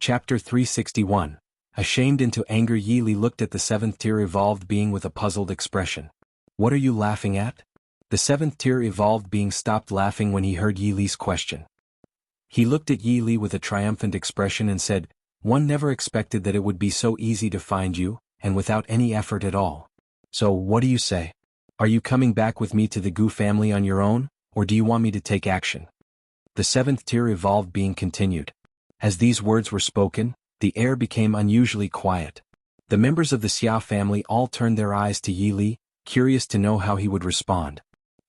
Chapter 361. Ashamed into anger, Yili looked at the seventh-tier evolved being with a puzzled expression. "What are you laughing at?" The seventh-tier evolved being stopped laughing when he heard Yili's question. He looked at Yili with a triumphant expression and said, "One never expected that it would be so easy to find you, and without any effort at all. So, what do you say? Are you coming back with me to the Gu family on your own, or do you want me to take action?" The seventh-tier evolved being continued. As these words were spoken, the air became unusually quiet. The members of the Xia family all turned their eyes to Yili, curious to know how he would respond.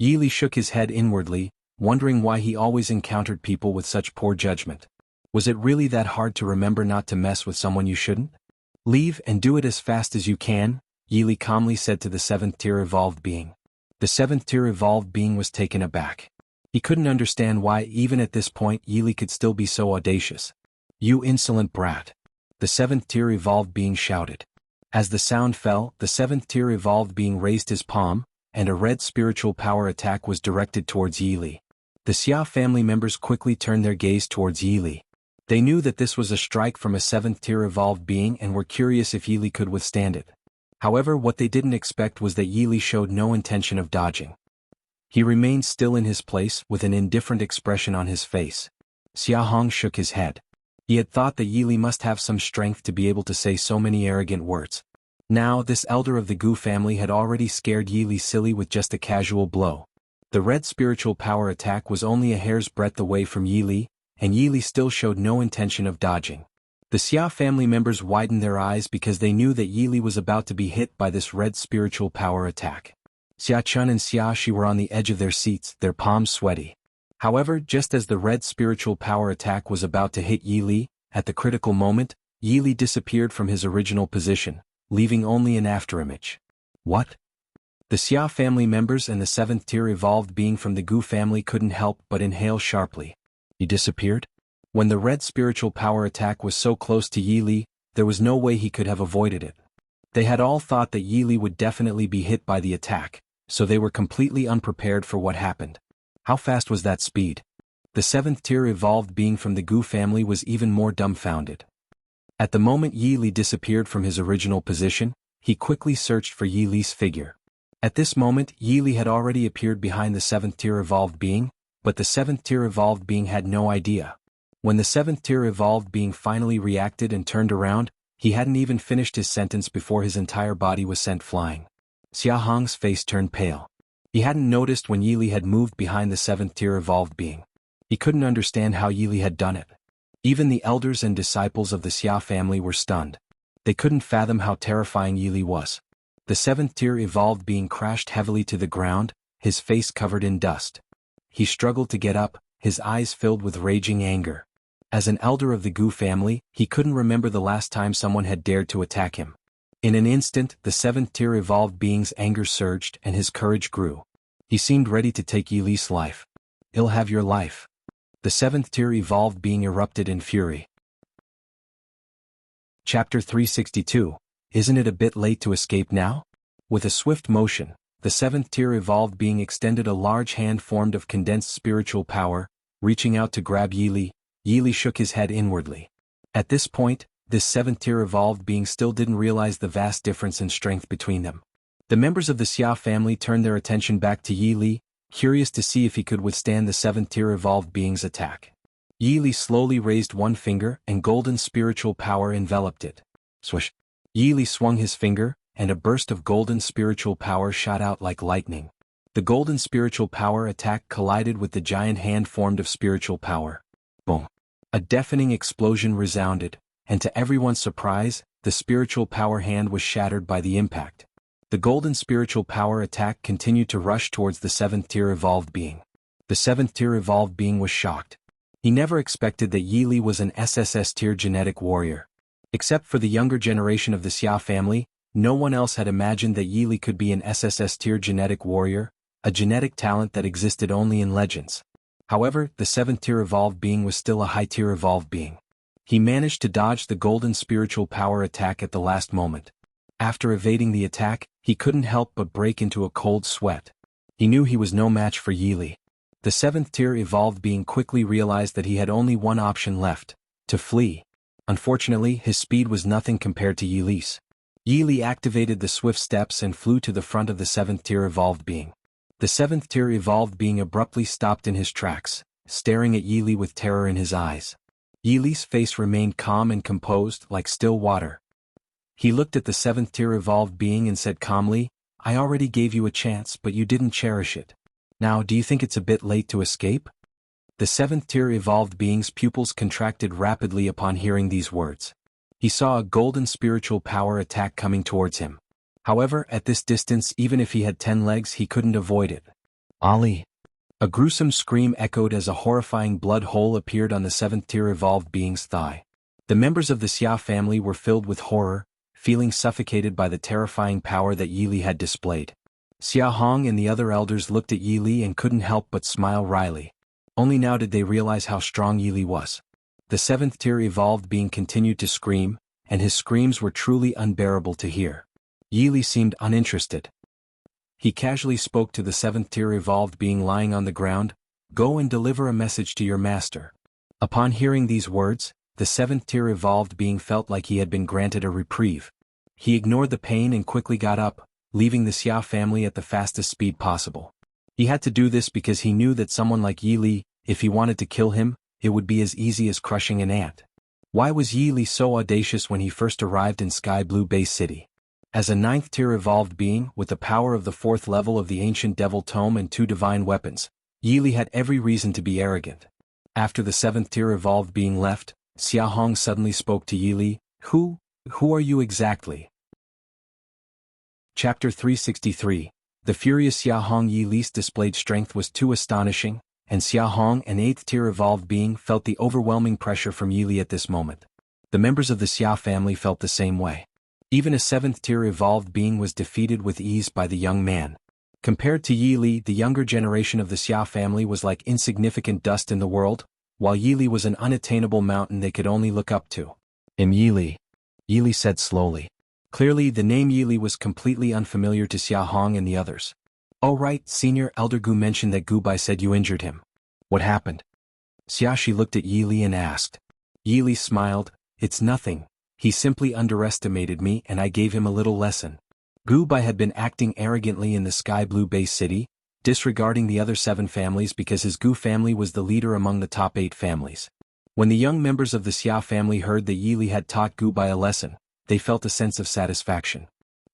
Yili shook his head inwardly, wondering why he always encountered people with such poor judgment. Was it really that hard to remember not to mess with someone you shouldn't? "Leave and do it as fast as you can," Yili calmly said to the seventh-tier evolved being. The seventh-tier evolved being was taken aback. He couldn't understand why even at this point Yili could still be so audacious. "You insolent brat!" the seventh-tier evolved being shouted. As the sound fell, the seventh-tier evolved being raised his palm, and a red spiritual power attack was directed towards Yili. The Xia family members quickly turned their gaze towards Yili. They knew that this was a strike from a seventh-tier evolved being and were curious if Yili could withstand it. However, what they didn't expect was that Yili showed no intention of dodging. He remained still in his place with an indifferent expression on his face. Xia Hong shook his head. He had thought that Yili must have some strength to be able to say so many arrogant words. Now, this elder of the Gu family had already scared Yili silly with just a casual blow. The red spiritual power attack was only a hair's breadth away from Yili, and Yili still showed no intention of dodging. The Xia family members widened their eyes because they knew that Yili was about to be hit by this red spiritual power attack. Xia Chun and Xia Shi were on the edge of their seats, their palms sweaty. However, just as the red spiritual power attack was about to hit Yili, at the critical moment, Yili disappeared from his original position, leaving only an afterimage. "What?" The Xia family members and the seventh-tier evolved being from the Gu family couldn't help but inhale sharply. He disappeared? When the red spiritual power attack was so close to Yili, there was no way he could have avoided it. They had all thought that Yili would definitely be hit by the attack, so they were completely unprepared for what happened. How fast was that speed? The seventh-tier evolved being from the Gu family was even more dumbfounded. At the moment Yili disappeared from his original position, he quickly searched for Yili's figure. At this moment Yili had already appeared behind the seventh-tier evolved being, but the seventh-tier evolved being had no idea. When the seventh-tier evolved being finally reacted and turned around, he hadn't even finished his sentence before his entire body was sent flying. Xia Hong's face turned pale. He hadn't noticed when Yili had moved behind the seventh-tier evolved being. He couldn't understand how Yili had done it. Even the elders and disciples of the Xia family were stunned. They couldn't fathom how terrifying Yili was. The seventh-tier evolved being crashed heavily to the ground, his face covered in dust. He struggled to get up, his eyes filled with raging anger. As an elder of the Gu family, he couldn't remember the last time someone had dared to attack him. In an instant, the seventh-tier evolved being's anger surged and his courage grew. He seemed ready to take Yili's life. "He'll have your life." The seventh-tier evolved being erupted in fury. Chapter 362. Isn't it a bit late to escape now? With a swift motion, the seventh-tier evolved being extended a large hand formed of condensed spiritual power, reaching out to grab Yili. Yili shook his head inwardly. At this point, this seventh-tier evolved being still didn't realize the vast difference in strength between them. The members of the Xia family turned their attention back to Yili, curious to see if he could withstand the seventh-tier evolved being's attack. Yili slowly raised one finger and golden spiritual power enveloped it. Swish! Yili swung his finger, and a burst of golden spiritual power shot out like lightning. The golden spiritual power attack collided with the giant hand formed of spiritual power. Boom! A deafening explosion resounded, and to everyone's surprise, the spiritual power hand was shattered by the impact. The golden spiritual power attack continued to rush towards the seventh-tier evolved being. The seventh-tier evolved being was shocked. He never expected that Yili was an SSS-tier genetic warrior. Except for the younger generation of the Xia family, no one else had imagined that Yili could be an SSS-tier genetic warrior, a genetic talent that existed only in legends. However, the seventh-tier evolved being was still a high-tier evolved being. He managed to dodge the golden spiritual power attack at the last moment. After evading the attack, he couldn't help but break into a cold sweat. He knew he was no match for Yili. The seventh-tier evolved being quickly realized that he had only one option left: to flee. Unfortunately, his speed was nothing compared to Yi Li's. Yi Li activated the swift steps and flew to the front of the 7th-tier evolved being. The 7th-tier evolved being abruptly stopped in his tracks, staring at Yi Li with terror in his eyes. Yi Li's face remained calm and composed, like still water. He looked at the 7th-tier evolved being and said calmly, "I already gave you a chance, but you didn't cherish it. Now, do you think it's a bit late to escape?" The 7th-tier evolved being's pupils contracted rapidly upon hearing these words. He saw a golden spiritual power attack coming towards him. However, at this distance, even if he had 10 legs, he couldn't avoid it. Ali! A gruesome scream echoed as a horrifying blood hole appeared on the 7th-tier evolved being's thigh. The members of the Xia family were filled with horror, feeling suffocated by the terrifying power that Yi Li had displayed. Xia Hong and the other elders looked at Yi Li and couldn't help but smile wryly. Only now did they realize how strong Yi Li was. The 7th-tier evolved being continued to scream, and his screams were truly unbearable to hear. Yi Li seemed uninterested. He casually spoke to the 7th-tier evolved being lying on the ground, "Go and deliver a message to your master." Upon hearing these words, the 7th-tier evolved being felt like he had been granted a reprieve. He ignored the pain and quickly got up, leaving the Xia family at the fastest speed possible. He had to do this because he knew that someone like Yi Li, if he wanted to kill him, it would be as easy as crushing an ant. Why was Yi Li so audacious when he first arrived in Sky Blue Base City? As a 9th-tier evolved being, with the power of the 4th level of the ancient Devil Tome and 2 divine weapons, Yi Li had every reason to be arrogant. After the 7th-tier evolved being left, Xia Hong suddenly spoke to Yi Li, Who are you exactly?" Chapter 363. The furious Xia Hong. Yi Li's displayed strength was too astonishing, and Xia Hong, an 8th-tier evolved being, felt the overwhelming pressure from Yi Li at this moment. The members of the Xia family felt the same way. Even a 7th-tier evolved being was defeated with ease by the young man. Compared to Yi Li, the younger generation of the Xia family was like insignificant dust in the world, while Yi Li was an unattainable mountain they could only look up to. Yi Li said slowly. Clearly, the name Yi Li was completely unfamiliar to Xia Hong and the others. "Oh right, Senior Elder Gu mentioned that Gu Bai said you injured him. What happened?" Xia Shi looked at Yi Li and asked. Yi Li smiled, "It's nothing. He simply underestimated me and I gave him a little lesson." Gu Bai had been acting arrogantly in the Sky Blue Base City, disregarding the other 7 families because his Gu family was the leader among the top 8 families. When the young members of the Xia family heard that Yi Li had taught Gu Bai a lesson, they felt a sense of satisfaction.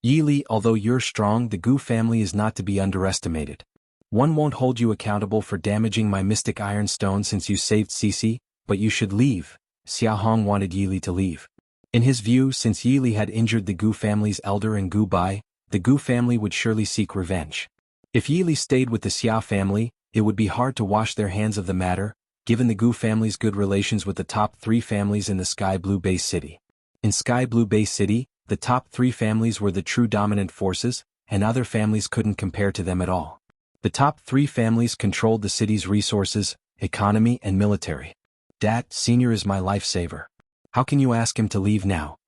"Yi Li, although you're strong, the Gu family is not to be underestimated. One won't hold you accountable for damaging my mystic iron stone since you saved Cici, but you should leave." Xia Hong wanted Yi Li to leave. In his view, since Yi Li had injured the Gu family's elder and Gu Bai, the Gu family would surely seek revenge. If Yi Li stayed with the Xia family, it would be hard to wash their hands of the matter, given the Gu family's good relations with the top 3 families in the Sky Blue Base City. In Sky Blue Base City, the top 3 families were the true dominant forces, and other families couldn't compare to them at all. The top 3 families controlled the city's resources, economy and military. "Dad, Senior is my lifesaver. How can you ask him to leave now?"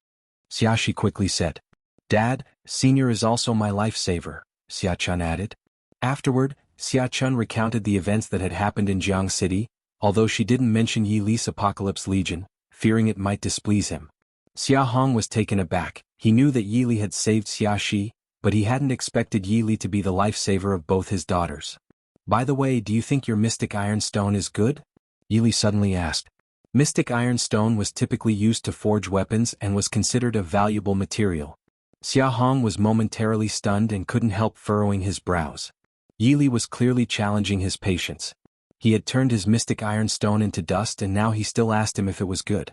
Xia Shi quickly said. "Dad, Senior is also my lifesaver," Xia Chun added. Afterward, Xia Chun recounted the events that had happened in Jiang City, although she didn't mention Yi Li's Apocalypse Legion, fearing it might displease him. Xia Hong was taken aback. He knew that Yi Li had saved Xia Shi, but he hadn't expected Yi Li to be the lifesaver of both his daughters. "By the way, do you think your mystic iron stone is good?" Yi Li suddenly asked. Mystic iron stone was typically used to forge weapons and was considered a valuable material. Xia Hong was momentarily stunned and couldn't help furrowing his brows. Yi Li was clearly challenging his patience. He had turned his mystic iron stone into dust and now he still asked him if it was good.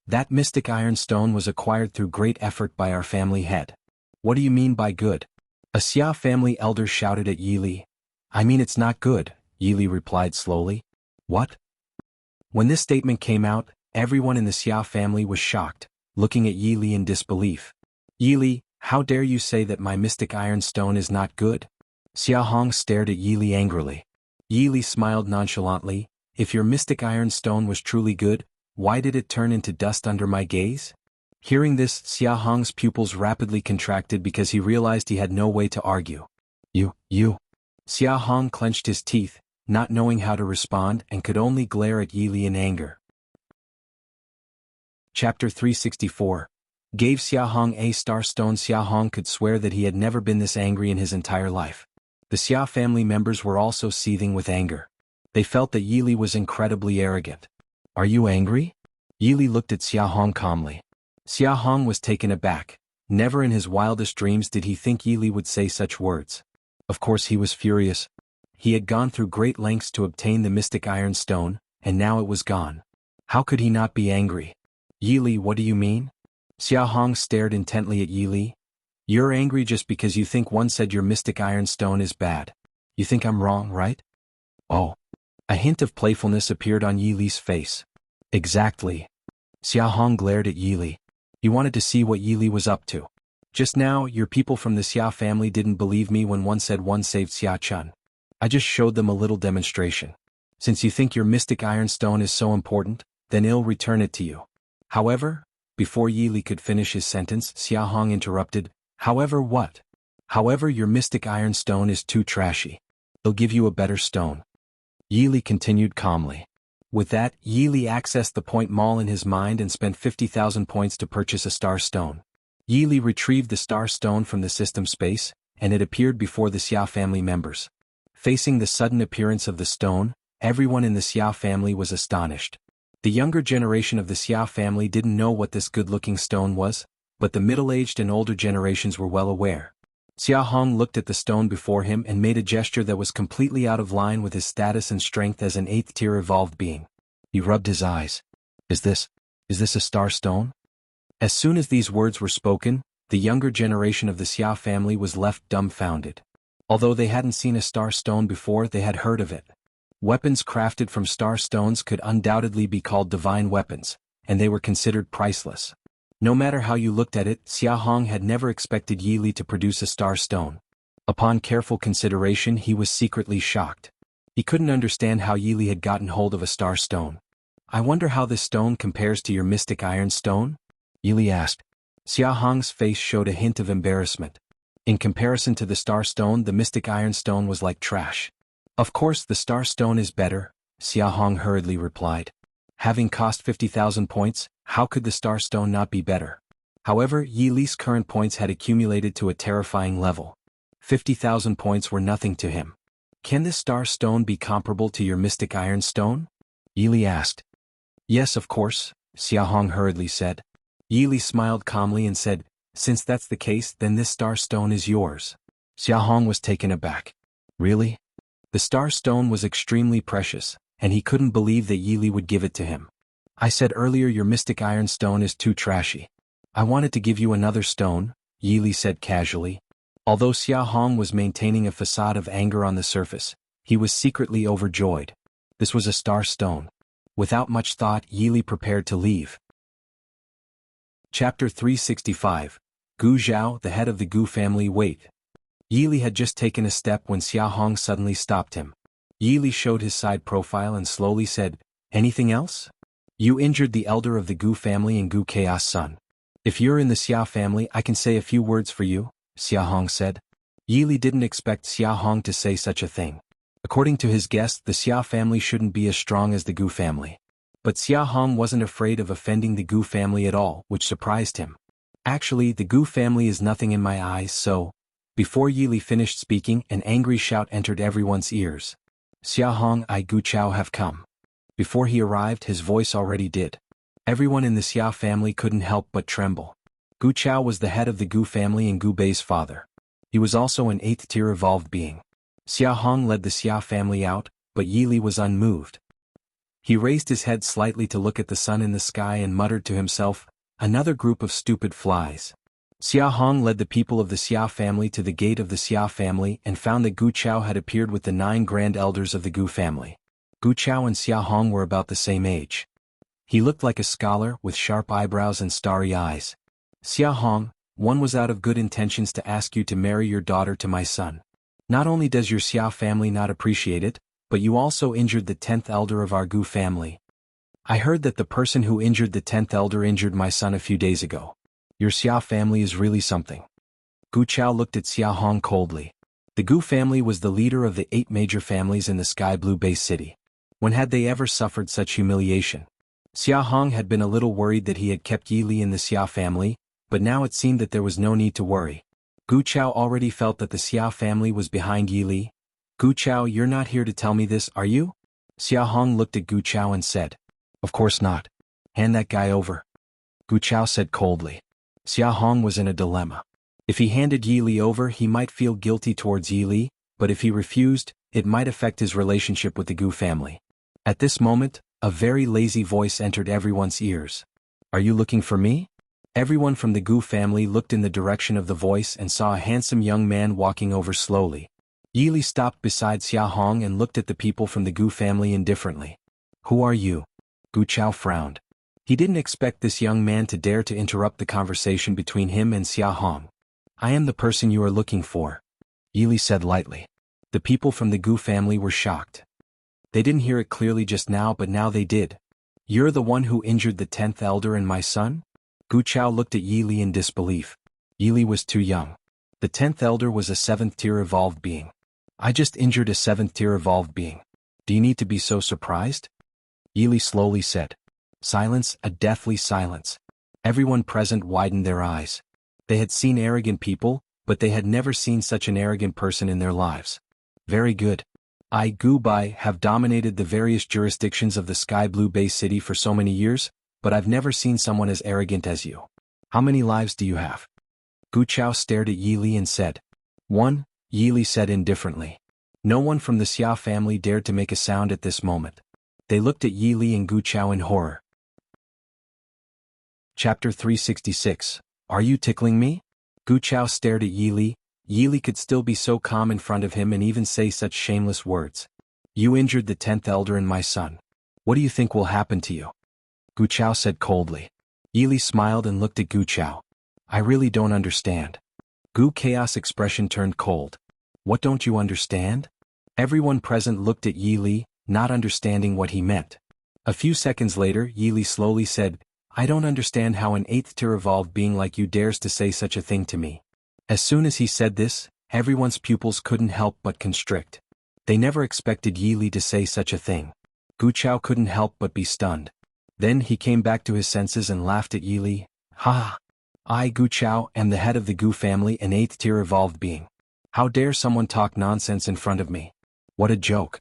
"That mystic iron stone was acquired through great effort by our family head." "What do you mean by good?" A Xia family elder shouted at Yi Li. "I mean it's not good," Yi Li replied slowly. "What?" When this statement came out, everyone in the Xia family was shocked, looking at Yi Li in disbelief. "Yi Li, how dare you say that my mystic iron stone is not good?" Xia Hong stared at Yi Li angrily. Yi Li smiled nonchalantly. "If your mystic iron stone was truly good, why did it turn into dust under my gaze?" Hearing this, Xia Hong's pupils rapidly contracted because he realized he had no way to argue. You. Xia Hong clenched his teeth, not knowing how to respond and could only glare at Yi Li in anger. Chapter 364. Gave Xiaohong a star stone. Xiaohong could swear that he had never been this angry in his entire life. The Xia family members were also seething with anger. They felt that Yili was incredibly arrogant. Are you angry? Yili looked at Xiaohong calmly. Xiaohong was taken aback. Never in his wildest dreams did he think Yili would say such words. Of course he was furious. He had gone through great lengths to obtain the mystic iron stone, and now it was gone. How could he not be angry? Yili, what do you mean? Xiaohong stared intently at Yili. You're angry just because you think one said your mystic iron stone is bad. You think I'm wrong, right? Oh. A hint of playfulness appeared on Yili's face. Exactly. Xiaohong glared at Yili. He wanted to see what Yili was up to. Just now, your people from the Xia family didn't believe me when one said one saved Xia Chun. I just showed them a little demonstration. Since you think your mystic iron stone is so important, then I'll return it to you. However, before Yili could finish his sentence, Xiaohong interrupted. However what? However, your mystic iron stone is too trashy. I'll give you a better stone. Yili continued calmly. With that, Yili accessed the point mall in his mind and spent 50,000 points to purchase a star stone. Yili retrieved the star stone from the system space, and it appeared before the Xia family members. Facing the sudden appearance of the stone, everyone in the Xia family was astonished. The younger generation of the Xia family didn't know what this good-looking stone was, but the middle-aged and older generations were well aware. Xiaohong looked at the stone before him and made a gesture that was completely out of line with his status and strength as an 8th-tier evolved being. He rubbed his eyes. Is this a star stone? As soon as these words were spoken, the younger generation of the Xia family was left dumbfounded. Although they hadn't seen a star stone before, they had heard of it. Weapons crafted from star stones could undoubtedly be called divine weapons, and they were considered priceless. No matter how you looked at it, Xiaohong had never expected Yili to produce a star stone. Upon careful consideration, he was secretly shocked. He couldn't understand how Yili had gotten hold of a star stone. I wonder how this stone compares to your mystic iron stone? Yili asked. Xiaohong's face showed a hint of embarrassment. In comparison to the star stone, the mystic iron stone was like trash. Of course the star stone is better, Xiaohong hurriedly replied. Having cost 50,000 points, how could the star stone not be better? However, Yili's current points had accumulated to a terrifying level. 50,000 points were nothing to him. Can this star stone be comparable to your mystic iron stone? Yili asked. Yes, of course, Xiaohong hurriedly said. Yili smiled calmly and said, since that's the case, then this star stone is yours. Xiaohong was taken aback. Really? The star stone was extremely precious, and he couldn't believe that Yili would give it to him. I said earlier your mystic iron stone is too trashy. I wanted to give you another stone, Yili said casually. Although Xiaohong was maintaining a facade of anger on the surface, he was secretly overjoyed. This was a star stone. Without much thought, Yili prepared to leave. Chapter 365. Gu Zhao, the head of the Gu family. Wait. Yili had just taken a step when Xiaohong suddenly stopped him. Yili showed his side profile and slowly said, anything else? You injured the elder of the Gu family and Gu Chaos son. If you're in the Xia family, I can say a few words for you, Xiaohong said. Yili didn't expect Xiaohong to say such a thing. According to his guest, the Xia family shouldn't be as strong as the Gu family. But Xiaohong wasn't afraid of offending the Gu family at all, which surprised him. Actually, the Gu family is nothing in my eyes, so... Before Yili finished speaking, an angry shout entered everyone's ears. Xiaohong, I Gu Chao have come. Before he arrived, his voice already did. Everyone in the Xia family couldn't help but tremble. Gu Chao was the head of the Gu family and Gu Bei's father. He was also an 8th-tier evolved being. Xiaohong led the Xia family out, but Yili was unmoved. He raised his head slightly to look at the sun in the sky and muttered to himself, another group of stupid flies. Xiaohong led the people of the Xia family to the gate of the Xia family and found that Gu Chao had appeared with the 9 grand elders of the Gu family. Gu Chao and Xiaohong were about the same age. He looked like a scholar with sharp eyebrows and starry eyes. Xiaohong, one was out of good intentions to ask you to marry your daughter to my son. Not only does your Xia family not appreciate it, but you also injured the 10th elder of our Gu family. I heard that the person who injured the 10th elder injured my son a few days ago. Your Xia family is really something. Gu Chao looked at Xiaohong coldly. The Gu family was the leader of the 8 major families in the Sky Blue Base City. When had they ever suffered such humiliation? Xia Hong had been a little worried that he had kept Yi Li in the Xia family, but now it seemed that there was no need to worry. Gu Chao already felt that the Xia family was behind Yi Li. Gu Chao, you're not here to tell me this, are you? Xia Hong looked at Gu Chao and said, Of course not. Hand that guy over. Gu Chao said coldly. Xia Hong was in a dilemma. If he handed Yi Li over, he might feel guilty towards Yi Li, but if he refused, it might affect his relationship with the Gu family. At this moment, a very lazy voice entered everyone's ears. Are you looking for me? Everyone from the Gu family looked in the direction of the voice and saw a handsome young man walking over slowly. Yi Li stopped beside Xia Hong and looked at the people from the Gu family indifferently. Who are you? Gu Chao frowned. He didn't expect this young man to dare to interrupt the conversation between him and Xia Hong. I am the person you are looking for, Yi Li said lightly. The people from the Gu family were shocked. They didn't hear it clearly just now, but now they did. You're the one who injured the 10th elder and my son? Gu Chao looked at Yi Li in disbelief. Yi Li was too young. The 10th elder was a 7th tier evolved being. I just injured a 7th tier evolved being. Do you need to be so surprised? Yi Li slowly said. Silence, a deathly silence. Everyone present widened their eyes. They had seen arrogant people, but they had never seen such an arrogant person in their lives. Very good. I, Gu Bai, have dominated the various jurisdictions of the Sky Blue Bay City for so many years, but I've never seen someone as arrogant as you. How many lives do you have? Gu Chao stared at Yi Li and said. 1, Yi Li said indifferently. No one from the Xia family dared to make a sound at this moment. They looked at Yi Li and Gu Chao in horror. Chapter 366. Are you tickling me? Gu Chao stared at Yi Li. Yi Li could still be so calm in front of him and even say such shameless words. You injured the 10th elder and my son. What do you think will happen to you? Gu Chao said coldly. Yi Li smiled and looked at Gu Chao. I really don't understand. Gu Chaos expression turned cold. What don't you understand? Everyone present looked at Yi Li, not understanding what he meant. A few seconds later, Yi Li slowly said, I don't understand how an 8th tier evolved being like you dares to say such a thing to me. As soon as he said this, everyone's pupils couldn't help but constrict. They never expected Yi Li to say such a thing. Gu Chao couldn't help but be stunned. Then he came back to his senses and laughed at Yi Li. Ha! I, Gu Chao, am the head of the Gu family, an 8th tier evolved being. How dare someone talk nonsense in front of me? What a joke.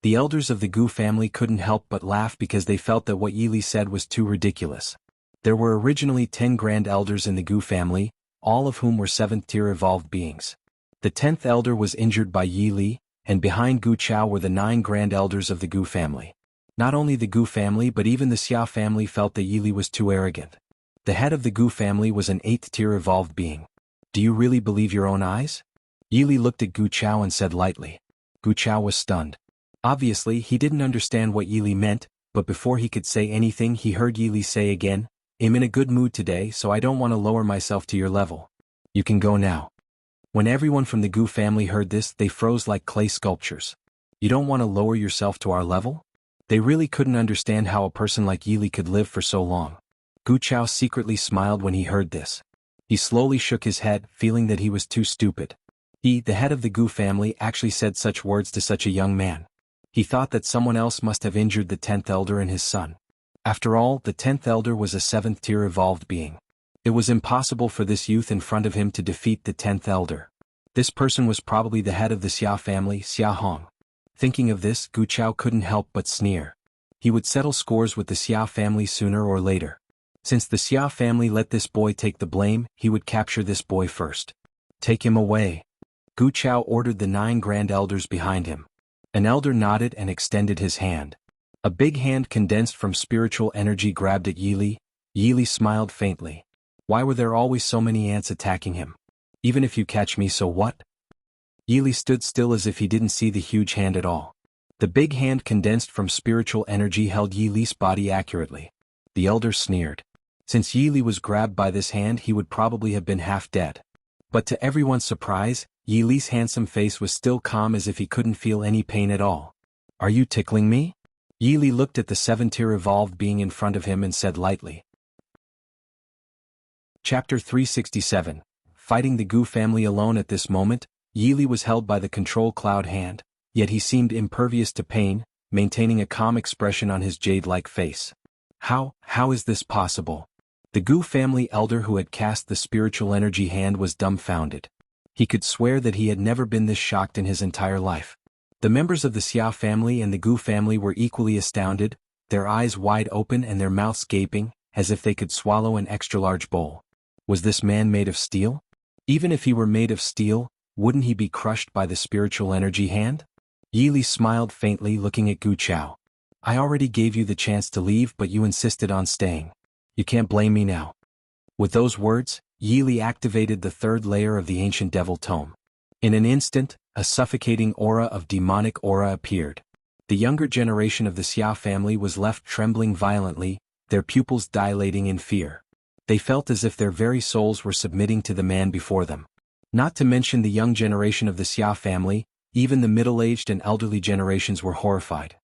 The elders of the Gu family couldn't help but laugh because they felt that what Yi Li said was too ridiculous. There were originally 10 grand elders in the Gu family, all of whom were 7th tier evolved beings. The 10th elder was injured by Yi Li, and behind Gu Chao were the 9 grand elders of the Gu family. Not only the Gu family but even the Xia family felt that Yi Li was too arrogant. The head of the Gu family was an 8th tier evolved being. Do you really believe your own eyes? Yi Li looked at Gu Chao and said lightly. Gu Chao was stunned. Obviously, he didn't understand what Yi Li meant, but before he could say anything he heard Yi Li say again, I'm in a good mood today, so I don't want to lower myself to your level. You can go now. When everyone from the Gu family heard this, they froze like clay sculptures. You don't want to lower yourself to our level? They really couldn't understand how a person like Yi Li could live for so long. Gu Chao secretly smiled when he heard this. He slowly shook his head, feeling that he was too stupid. He, the head of the Gu family, actually said such words to such a young man. He thought that someone else must have injured the 10th elder and his son. After all, the 10th elder was a 7th tier evolved being. It was impossible for this youth in front of him to defeat the 10th elder. This person was probably the head of the Xia family, Xia Hong. Thinking of this, Gu Chao couldn't help but sneer. He would settle scores with the Xia family sooner or later. Since the Xia family let this boy take the blame, he would capture this boy first. Take him away. Gu Chao ordered the 9 grand elders behind him. An elder nodded and extended his hand. A big hand condensed from spiritual energy grabbed at Yi Li. Yi Li smiled faintly. Why were there always so many ants attacking him? Even if you catch me, so what? Yi Li stood still as if he didn't see the huge hand at all. The big hand condensed from spiritual energy held Yi Li's body accurately. The elder sneered. Since Yi Li was grabbed by this hand, he would probably have been half dead. But to everyone's surprise, Yi Li's handsome face was still calm as if he couldn't feel any pain at all. Are you tickling me? Yi Li looked at the 7th-tier evolved being in front of him and said lightly. Chapter 367. Fighting the Gu family alone. At this moment, Yi Li was held by the control cloud hand, yet he seemed impervious to pain, maintaining a calm expression on his jade-like face. How is this possible? The Gu family elder who had cast the spiritual energy hand was dumbfounded. He could swear that he had never been this shocked in his entire life. The members of the Xia family and the Gu family were equally astounded, their eyes wide open and their mouths gaping, as if they could swallow an extra-large bowl. Was this man made of steel? Even if he were made of steel, wouldn't he be crushed by the spiritual energy hand? Yi Li smiled faintly, looking at Gu Chao. I already gave you the chance to leave, but you insisted on staying. You can't blame me now. With those words, Yi Li activated the third layer of the ancient devil tome. In an instant, a suffocating aura of demonic aura appeared. The younger generation of the Xia family was left trembling violently, their pupils dilating in fear. They felt as if their very souls were submitting to the man before them. Not to mention the young generation of the Xia family, even the middle-aged and elderly generations were horrified.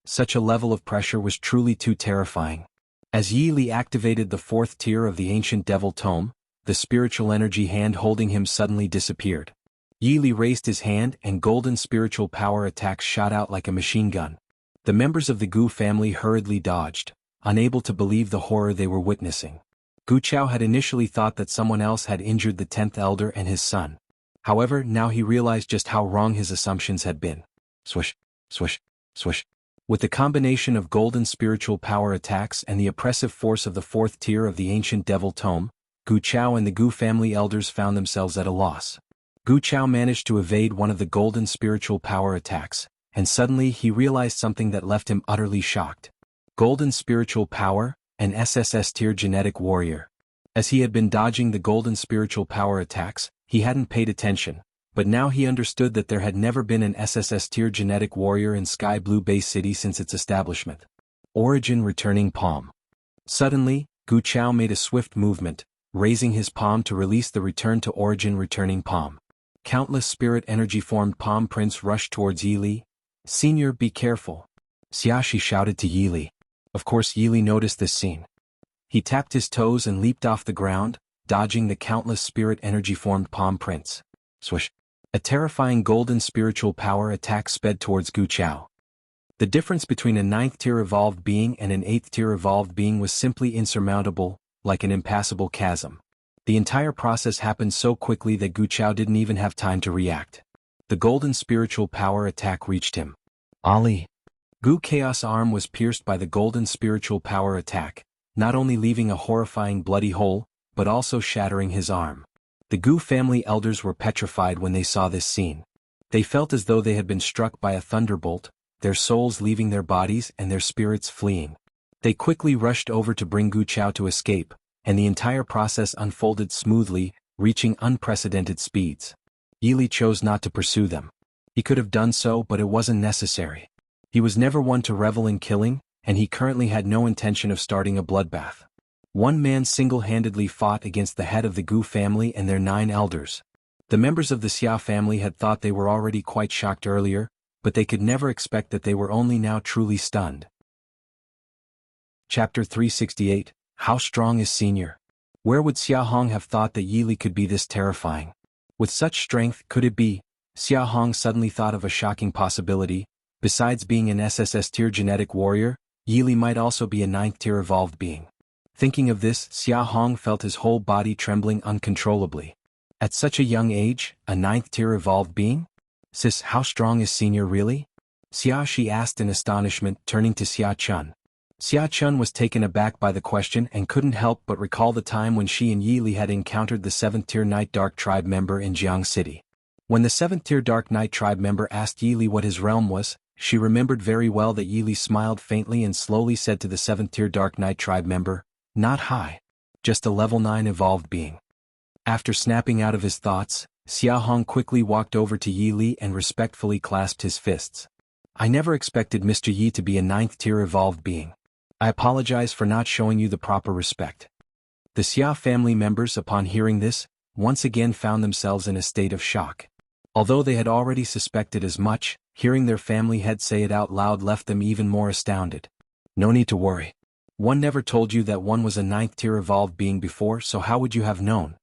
Such a level of pressure was truly too terrifying. As Yi Li activated the fourth tier of the ancient devil tome, the spiritual energy hand holding him suddenly disappeared. Yi Li raised his hand and golden spiritual power attacks shot out like a machine gun. The members of the Gu family hurriedly dodged, unable to believe the horror they were witnessing. Gu Chao had initially thought that someone else had injured the 10th elder and his son. However, now he realized just how wrong his assumptions had been. Swish, swish, swish. With the combination of golden spiritual power attacks and the oppressive force of the fourth tier of the ancient devil tome, Gu Chao and the Gu family elders found themselves at a loss. Gu Chao managed to evade one of the golden spiritual power attacks, and suddenly he realized something that left him utterly shocked. Golden spiritual power, an SSS tier genetic warrior. As he had been dodging the golden spiritual power attacks, he hadn't paid attention, but now he understood that there had never been an SSS tier genetic warrior in Sky Blue Bay City since its establishment. Origin returning palm. Suddenly, Gu Chao made a swift movement, raising his palm to release the return to origin returning palm. Countless spirit energy-formed palm prints rushed towards Yi Li. Senior, be careful. Xiaxi shouted to Yi Li. Of course Yi Li noticed this scene. He tapped his toes and leaped off the ground, dodging the countless spirit energy-formed palm prints. Swish. A terrifying golden spiritual power attack sped towards Gu Chao. The difference between a 9th-tier evolved being and an 8th-tier evolved being was simply insurmountable, like an impassable chasm. The entire process happened so quickly that Gu Chao didn't even have time to react. The golden spiritual power attack reached him. Ali. Gu Chaos arm was pierced by the golden spiritual power attack, not only leaving a horrifying bloody hole, but also shattering his arm. The Gu family elders were petrified when they saw this scene. They felt as though they had been struck by a thunderbolt, their souls leaving their bodies and their spirits fleeing. They quickly rushed over to bring Gu Chao to escape, and the entire process unfolded smoothly, reaching unprecedented speeds. Yi Li chose not to pursue them. He could have done so, but it wasn't necessary. He was never one to revel in killing, and he currently had no intention of starting a bloodbath. One man single-handedly fought against the head of the Gu family and their 9 elders. The members of the Xia family had thought they were already quite shocked earlier, but they could never expect that they were only now truly stunned. Chapter 368, How Strong is Senior? Where would Xia Hong have thought that Yi Li could be this terrifying? With such strength, could it be? Xia Hong suddenly thought of a shocking possibility. Besides being an SSS tier genetic warrior, Yi Li might also be a 9th tier evolved being. Thinking of this, Xia Hong felt his whole body trembling uncontrollably. At such a young age, a 9th tier evolved being? Sis, how strong is Senior really? Xiaxi asked in astonishment, turning to Xia Chun. Xia Chun was taken aback by the question and couldn't help but recall the time when she and Yi Li had encountered the 7th tier Night Dark Tribe member in Jiang City. When the 7th tier Dark Knight Tribe member asked Yi Li what his realm was, she remembered very well that Yi Li smiled faintly and slowly said to the 7th tier Dark Knight Tribe member, "Not high. Just a level 9 evolved being." After snapping out of his thoughts, Xia Hong quickly walked over to Yi Li and respectfully clasped his fists. "I never expected Mr. Yi to be a 9th tier evolved being. I apologize for not showing you the proper respect." The Xia family members, upon hearing this, once again found themselves in a state of shock. Although they had already suspected as much, hearing their family head say it out loud left them even more astounded. "No need to worry. One never told you that one was a 9th tier evolved being before, so how would you have known?"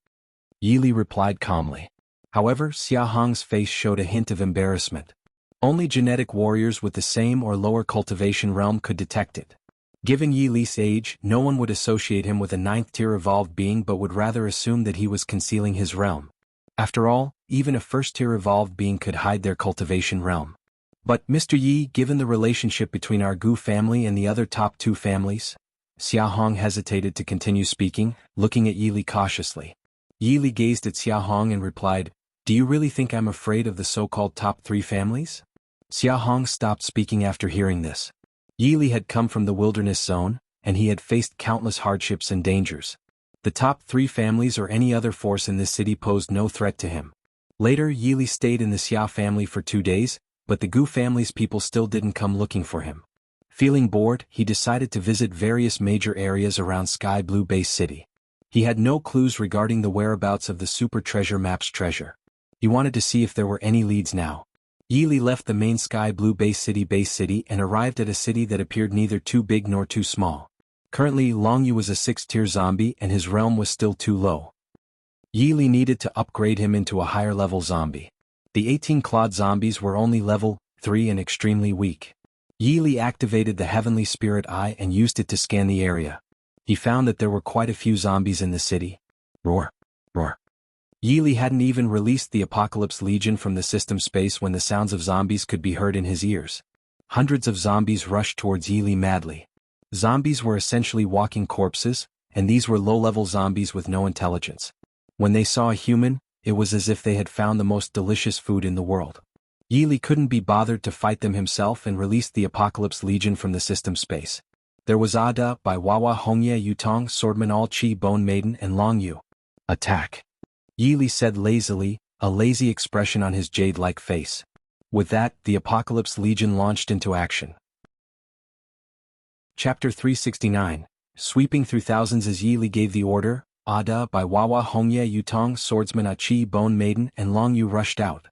Yi Li replied calmly. However, Xia Hong's face showed a hint of embarrassment. Only genetic warriors with the same or lower cultivation realm could detect it. Given Yi Li's age, no one would associate him with a ninth-tier evolved being but would rather assume that he was concealing his realm. After all, even a first-tier evolved being could hide their cultivation realm. But, Mr. Yi, given the relationship between our Gu family and the other top 2 families? Xia Hong hesitated to continue speaking, looking at Yi Li cautiously. Yi Li gazed at Xia Hong and replied, "Do you really think I'm afraid of the so-called top 3 families?" Xia Hong stopped speaking after hearing this. Yi Li had come from the wilderness zone, and he had faced countless hardships and dangers. The top 3 families or any other force in this city posed no threat to him. Later, Yi Li stayed in the Xia family for 2 days, but the Gu family's people still didn't come looking for him. Feeling bored, he decided to visit various major areas around Sky Blue Base City. He had no clues regarding the whereabouts of the Super Treasure Map's treasure. He wanted to see if there were any leads now. Yi Li left the main Sky Blue Base City and arrived at a city that appeared neither too big nor too small. Currently, Long Yu was a 6th-tier zombie and his realm was still too low. Yi Li needed to upgrade him into a higher-level zombie. The 18-clawed zombies were only level 3 and extremely weak. Yi Li activated the Heavenly Spirit Eye and used it to scan the area. He found that there were quite a few zombies in the city. Roar! Roar! Yi Li hadn't even released the Apocalypse Legion from the system space when the sounds of zombies could be heard in his ears. Hundreds of zombies rushed towards Yi Li madly. Zombies were essentially walking corpses, and these were low-level zombies with no intelligence. When they saw a human, it was as if they had found the most delicious food in the world. Yi Li couldn't be bothered to fight them himself and released the Apocalypse Legion from the system space. There was Ada by Wawa Hongye Yutong, Swordman All Chi Bone Maiden and Long Yu. Attack! Yi Li said lazily, a lazy expression on his jade-like face. With that, the Apocalypse Legion launched into action. Chapter 369, Sweeping Through Thousands. As Yi Li gave the order, Ada by Wawa Hongye Yutong, Swordsman Achi Bone Maiden and Long Yu rushed out.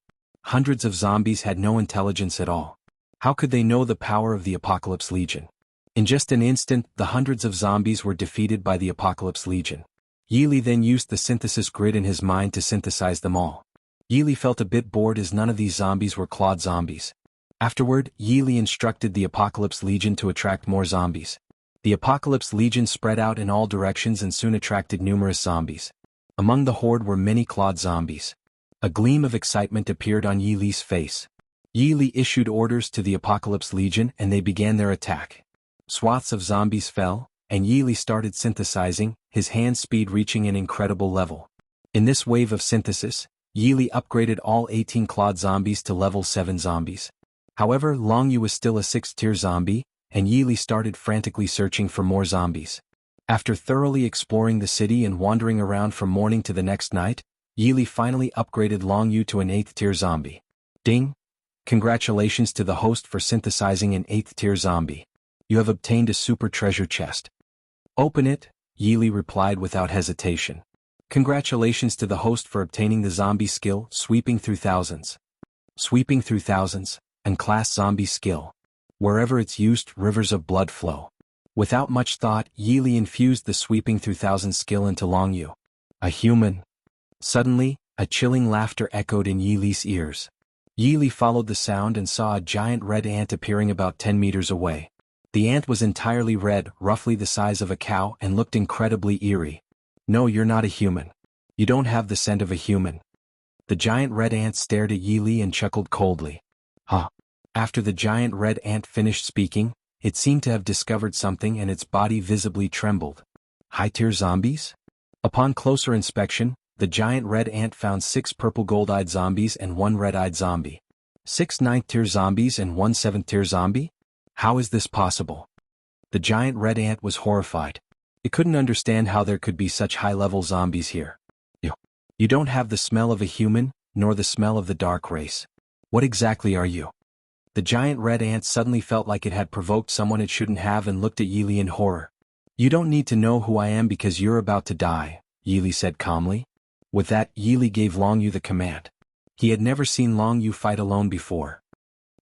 Hundreds of zombies had no intelligence at all. How could they know the power of the Apocalypse Legion? In just an instant, the hundreds of zombies were defeated by the Apocalypse Legion. Yi Li then used the synthesis grid in his mind to synthesize them all. Yi Li felt a bit bored as none of these zombies were clawed zombies. Afterward, Yi Li instructed the Apocalypse Legion to attract more zombies. The Apocalypse Legion spread out in all directions and soon attracted numerous zombies. Among the horde were many clawed zombies. A gleam of excitement appeared on Yi Li's face. Yi Li issued orders to the Apocalypse Legion and they began their attack. Swaths of zombies fell, and Yi Li started synthesizing, his hand speed reaching an incredible level. In this wave of synthesis, Yi Li upgraded all 18 clawed zombies to level 7 zombies. However, Long Yu was still a 6th-tier zombie, and Yi Li started frantically searching for more zombies. After thoroughly exploring the city and wandering around from morning to the next night, Yi Li finally upgraded Long Yu to an 8th-tier zombie. Ding! Congratulations to the host for synthesizing an 8th-tier zombie. You have obtained a super treasure chest. Open it, Yi Li replied without hesitation. Congratulations to the host for obtaining the zombie skill, Sweeping Through Thousands. Sweeping Through Thousands, and class zombie skill. Wherever it's used, rivers of blood flow. Without much thought, Yi Li infused the Sweeping Through Thousands skill into Long Yu. A human. Suddenly, a chilling laughter echoed in Yi Li's ears. Yi Li followed the sound and saw a giant red ant appearing about 10 meters away. The ant was entirely red, roughly the size of a cow, and looked incredibly eerie. No, you're not a human. You don't have the scent of a human. The giant red ant stared at Yi Li and chuckled coldly. Huh. After the giant red ant finished speaking, it seemed to have discovered something and its body visibly trembled. High-tier zombies? Upon closer inspection, the giant red ant found 6 purple gold-eyed zombies and 1 red-eyed zombie. 6 9th-tier zombies and 1 7th-tier zombie? How is this possible? The giant red ant was horrified. It couldn't understand how there could be such high-level zombies here. You don't have the smell of a human, nor the smell of the dark race. What exactly are you? The giant red ant suddenly felt like it had provoked someone it shouldn't have and looked at Yi Li in horror. You don't need to know who I am because you're about to die, Yi Li said calmly. With that, Yi Li gave Long Yu the command. He had never seen Long Yu fight alone before.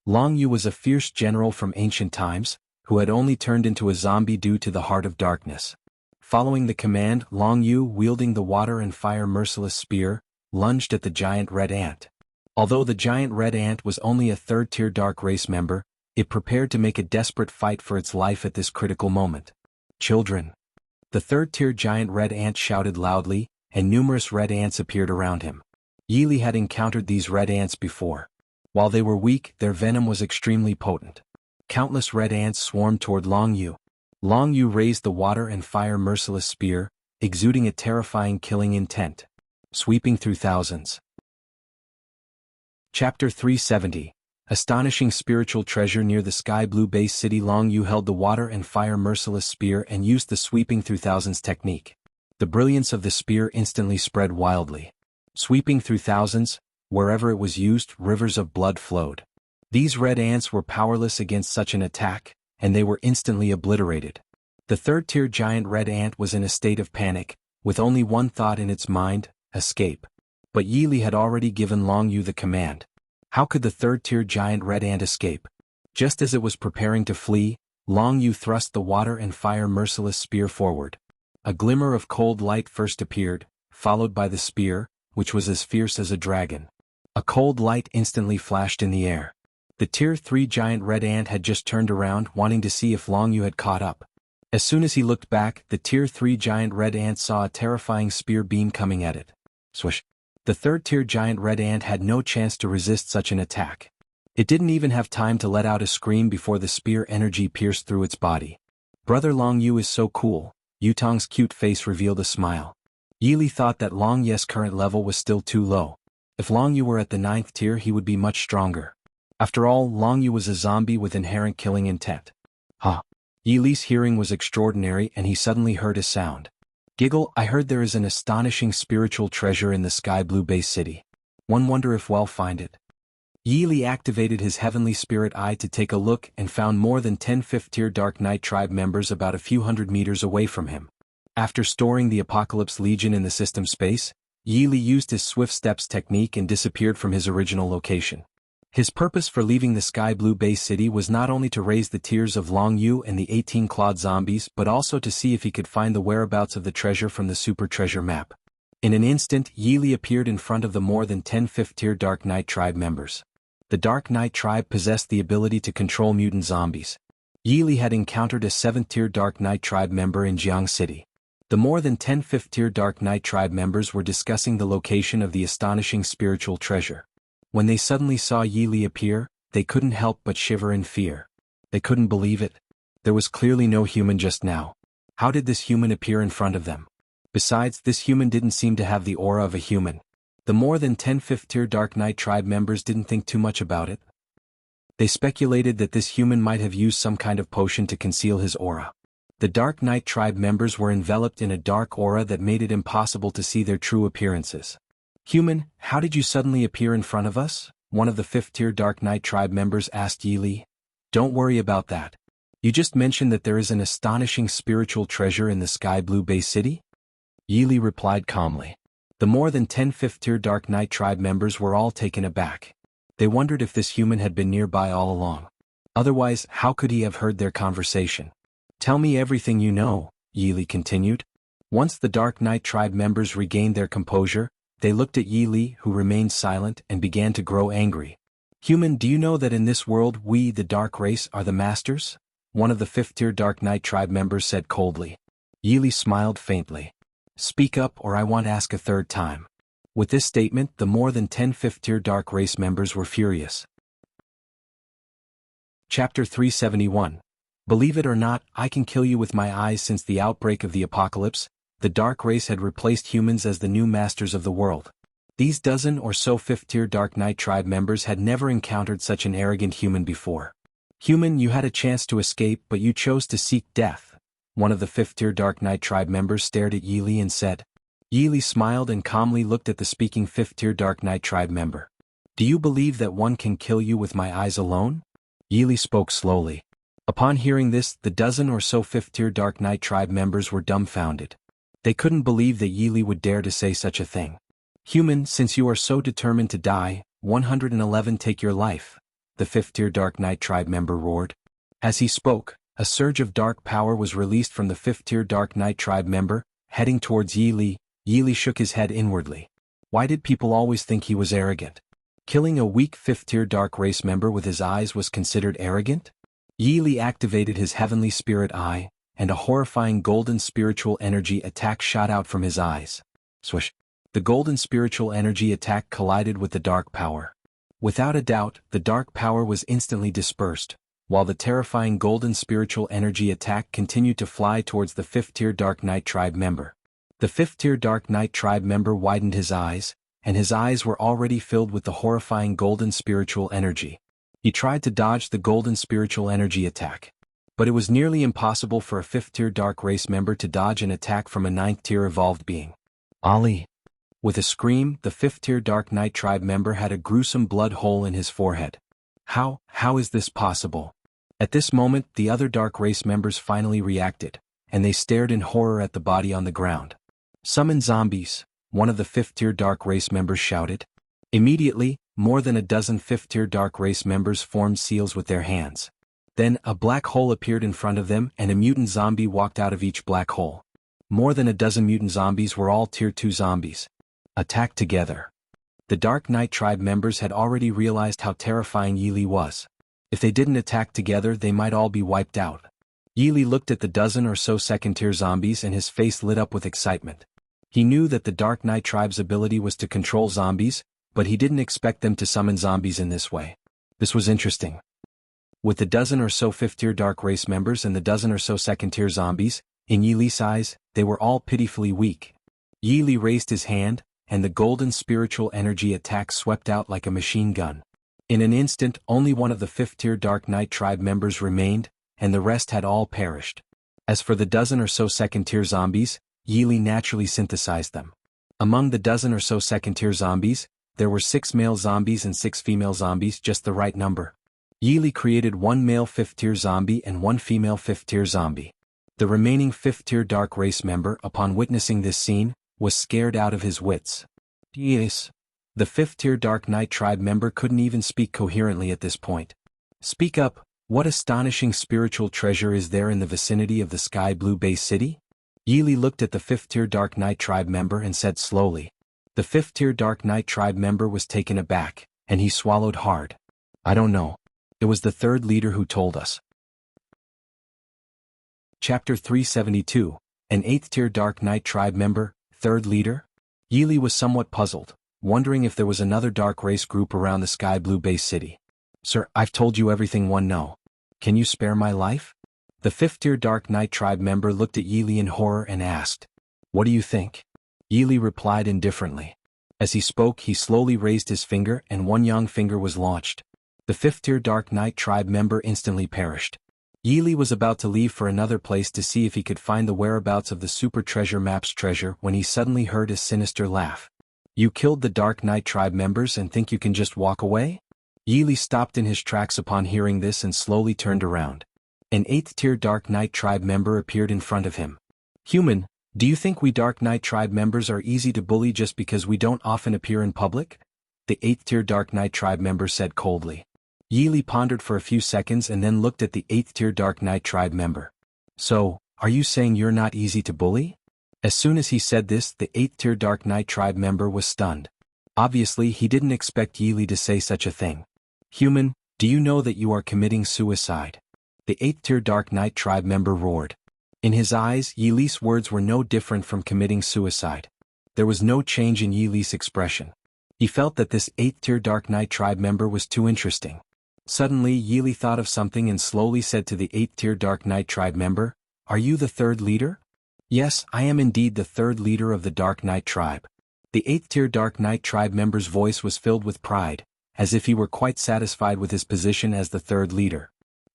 Long Yu was a fierce general from ancient times, who had only turned into a zombie due to the Heart of Darkness. Following the command, Long Yu, wielding the water and fire merciless spear, lunged at the giant red ant. Although the giant red ant was only a 3rd-tier dark race member, It prepared to make a desperate fight for its life at this critical moment. Children. The third-tier giant red ant shouted loudly, and numerous red ants appeared around him. Yili had encountered these red ants before. While they were weak, their venom was extremely potent. Countless red ants swarmed toward Long Yu. Long Yu raised the water and fire merciless spear, exuding a terrifying killing intent. Sweeping through thousands. Chapter 370. Astonishing spiritual treasure near the sky blue base city. Long Yu held the water and fire merciless spear and used the sweeping through thousands technique. The brilliance of the spear instantly spread wildly. Sweeping through thousands, wherever it was used, rivers of blood flowed. These red ants were powerless against such an attack, and they were instantly obliterated. The third-tier giant red ant was in a state of panic, with only one thought in its mind: escape. But Yili had already given Long Yu the command. How could the third-tier giant red ant escape? Just as it was preparing to flee, Long Yu thrust the water and fire merciless spear forward. A glimmer of cold light first appeared, followed by the spear, which was as fierce as a dragon. A cold light instantly flashed in the air. The Tier 3 giant red ant had just turned around, wanting to see if Long Yu had caught up. As soon as he looked back, the Tier 3 giant red ant saw a terrifying spear beam coming at it. Swish! The third-tier giant red ant had no chance to resist such an attack. It didn't even have time to let out a scream before the spear energy pierced through its body. Brother Long Yu is so cool. Yutong's cute face revealed a smile. Yili thought that Long Yu's current level was still too low. If Long Yu were at the 9th tier, he would be much stronger. After all, Long Yu was a zombie with inherent killing intent. Huh. Yili's hearing was extraordinary, and he suddenly heard a sound. Giggle, I heard there is an astonishing spiritual treasure in the sky blue base city. One wonder if we'll find it. Yili activated his heavenly spirit eye to take a look and found more than 10 5th-tier Dark Knight tribe members about a few hundred meters away from him. After storing the Apocalypse Legion in the system space, Yili used his swift steps technique and disappeared from his original location. His purpose for leaving the Sky Blue Base City was not only to raise the tiers of Long Yu and the 18-clawed zombies but also to see if he could find the whereabouts of the treasure from the Super Treasure map. In an instant, Yili appeared in front of the more than 10 5th-tier Dark Knight tribe members. The Dark Knight tribe possessed the ability to control mutant zombies. Yili had encountered a 7th-tier Dark Knight tribe member in Jiang City. The more than 10 5th-tier Dark Knight tribe members were discussing the location of the astonishing spiritual treasure. When they suddenly saw Yili appear, they couldn't help but shiver in fear. They couldn't believe it. There was clearly no human just now. How did this human appear in front of them? Besides, this human didn't seem to have the aura of a human. The more than 10 5th-tier Dark Knight tribe members didn't think too much about it. They speculated that this human might have used some kind of potion to conceal his aura. The Dark Knight tribe members were enveloped in a dark aura that made it impossible to see their true appearances. Human, how did you suddenly appear in front of us? One of the 5th-tier Dark Knight tribe members asked Yili. Don't worry about that. You just mentioned that there is an astonishing spiritual treasure in the Sky Blue Base City? Yili replied calmly. The more than 10 5th-tier Dark Knight tribe members were all taken aback. They wondered if this human had been nearby all along. Otherwise, how could he have heard their conversation? Tell me everything you know, Yili continued. Once the Dark Knight tribe members regained their composure, they looked at Yili, who remained silent, and began to grow angry. Human, do you know that in this world we, the Dark Race, are the masters? One of the 5th-tier Dark Knight tribe members said coldly. Yili smiled faintly. Speak up or I won't ask a third time. With this statement, the more than 10 5th-tier Dark Race members were furious. Chapter 371. Believe it or not, I can kill you with my eyes. Since the outbreak of the apocalypse, the Dark Race had replaced humans as the new masters of the world. These dozen or so 5th-tier Dark Knight tribe members had never encountered such an arrogant human before. Human, you had a chance to escape but you chose to seek death. One of the 5th-tier Dark Knight tribe members stared at Yili and said. Yili smiled and calmly looked at the speaking 5th-tier Dark Knight tribe member. Do you believe that one can kill you with my eyes alone? Yili spoke slowly. Upon hearing this, the dozen or so 5th-tier Dark Knight tribe members were dumbfounded. They couldn't believe that Yili would dare to say such a thing. Human, since you are so determined to die, 111 take your life, the 5th-tier Dark Knight tribe member roared. As he spoke, a surge of dark power was released from the 5th-tier Dark Knight tribe member, heading towards Yili. Yili shook his head inwardly. Why did people always think he was arrogant? Killing a weak 5th-tier Dark Race member with his eyes was considered arrogant? Yi Li activated his Heavenly Spirit Eye, and a horrifying golden spiritual energy attack shot out from his eyes. Swish! The golden spiritual energy attack collided with the dark power. Without a doubt, the dark power was instantly dispersed, while the terrifying golden spiritual energy attack continued to fly towards the 5th-tier Dark Knight tribe member. The 5th-tier Dark Knight tribe member widened his eyes, and his eyes were already filled with the horrifying golden spiritual energy. He tried to dodge the golden spiritual energy attack. But it was nearly impossible for a 5th-tier Dark Race member to dodge an attack from a 9th-tier evolved being. Ali! With a scream, the 5th-tier Dark Knight tribe member had a gruesome blood hole in his forehead. How is this possible? At this moment, the other Dark Race members finally reacted, and they stared in horror at the body on the ground. Summon zombies, one of the 5th-tier Dark Race members shouted. Immediately, more than a dozen 5th-tier Dark Race members formed seals with their hands. Then, a black hole appeared in front of them and a mutant zombie walked out of each black hole. More than a dozen mutant zombies were all Tier 2 zombies. Attacked together. The Dark Knight tribe members had already realized how terrifying Yi Li was. If they didn't attack together, they might all be wiped out. Yi Li looked at the dozen or so 2nd-tier zombies and his face lit up with excitement. He knew that the Dark Knight tribe's ability was to control zombies, but he didn't expect them to summon zombies in this way. This was interesting. With the dozen or so 5th-tier Dark Race members and the dozen or so 2nd-tier zombies, in Yi Li's eyes, they were all pitifully weak. Yi Li raised his hand, and the golden spiritual energy attack swept out like a machine gun. In an instant, only one of the 5th-tier Dark Knight tribe members remained, and the rest had all perished. As for the dozen or so 2nd-tier zombies, Yi Li naturally synthesized them. Among the dozen or so 2nd-tier zombies, there were 6 male zombies and 6 female zombies, just the right number. Yi Li created 1 male 5th-tier zombie and 1 female 5th-tier zombie. The remaining 5th-tier Dark Race member, upon witnessing this scene, was scared out of his wits. Yes. The 5th-tier Dark Knight tribe member couldn't even speak coherently at this point. Speak up, what astonishing spiritual treasure is there in the vicinity of the Sky Blue Base City? Yi Li looked at the 5th-tier Dark Knight tribe member and said slowly. The 5th-tier Dark Knight tribe member was taken aback, and he swallowed hard. I don't know. It was the 3rd leader who told us. Chapter 372, an 8th-tier Dark Knight tribe member, 3rd leader? Yi Li was somewhat puzzled, wondering if there was another Dark Race group around the Sky Blue Base City. Sir, I've told you everything one know. Can you spare my life? The 5th-tier Dark Knight tribe member looked at Yi Li in horror and asked. What do you think? Yi Li replied indifferently. As he spoke, he slowly raised his finger and one young finger was launched. The 5th-tier Dark Knight tribe member instantly perished. Yi Li was about to leave for another place to see if he could find the whereabouts of the Super Treasure Map's treasure when he suddenly heard a sinister laugh. You killed the Dark Knight tribe members and think you can just walk away? Yi Li stopped in his tracks upon hearing this and slowly turned around. An 8th-tier Dark Knight tribe member appeared in front of him. Human, do you think we Dark Knight tribe members are easy to bully just because we don't often appear in public? The 8th-tier Dark Knight tribe member said coldly. Yi Li pondered for a few seconds and then looked at the 8th-tier Dark Knight tribe member. So, are you saying you're not easy to bully? As soon as he said this, the 8th-tier Dark Knight tribe member was stunned. Obviously, he didn't expect Yi Li to say such a thing. Human, do you know that you are committing suicide? The 8th-tier Dark Knight tribe member roared. In his eyes, Yi Li's words were no different from committing suicide. There was no change in Yi Li's expression. He felt that this 8th-tier Dark Knight tribe member was too interesting. Suddenly, Yi Li thought of something and slowly said to the 8th-tier Dark Knight tribe member, Are you the 3rd leader? Yes, I am indeed the 3rd leader of the Dark Knight tribe. The 8th-tier Dark Knight tribe member's voice was filled with pride, as if he were quite satisfied with his position as the 3rd leader.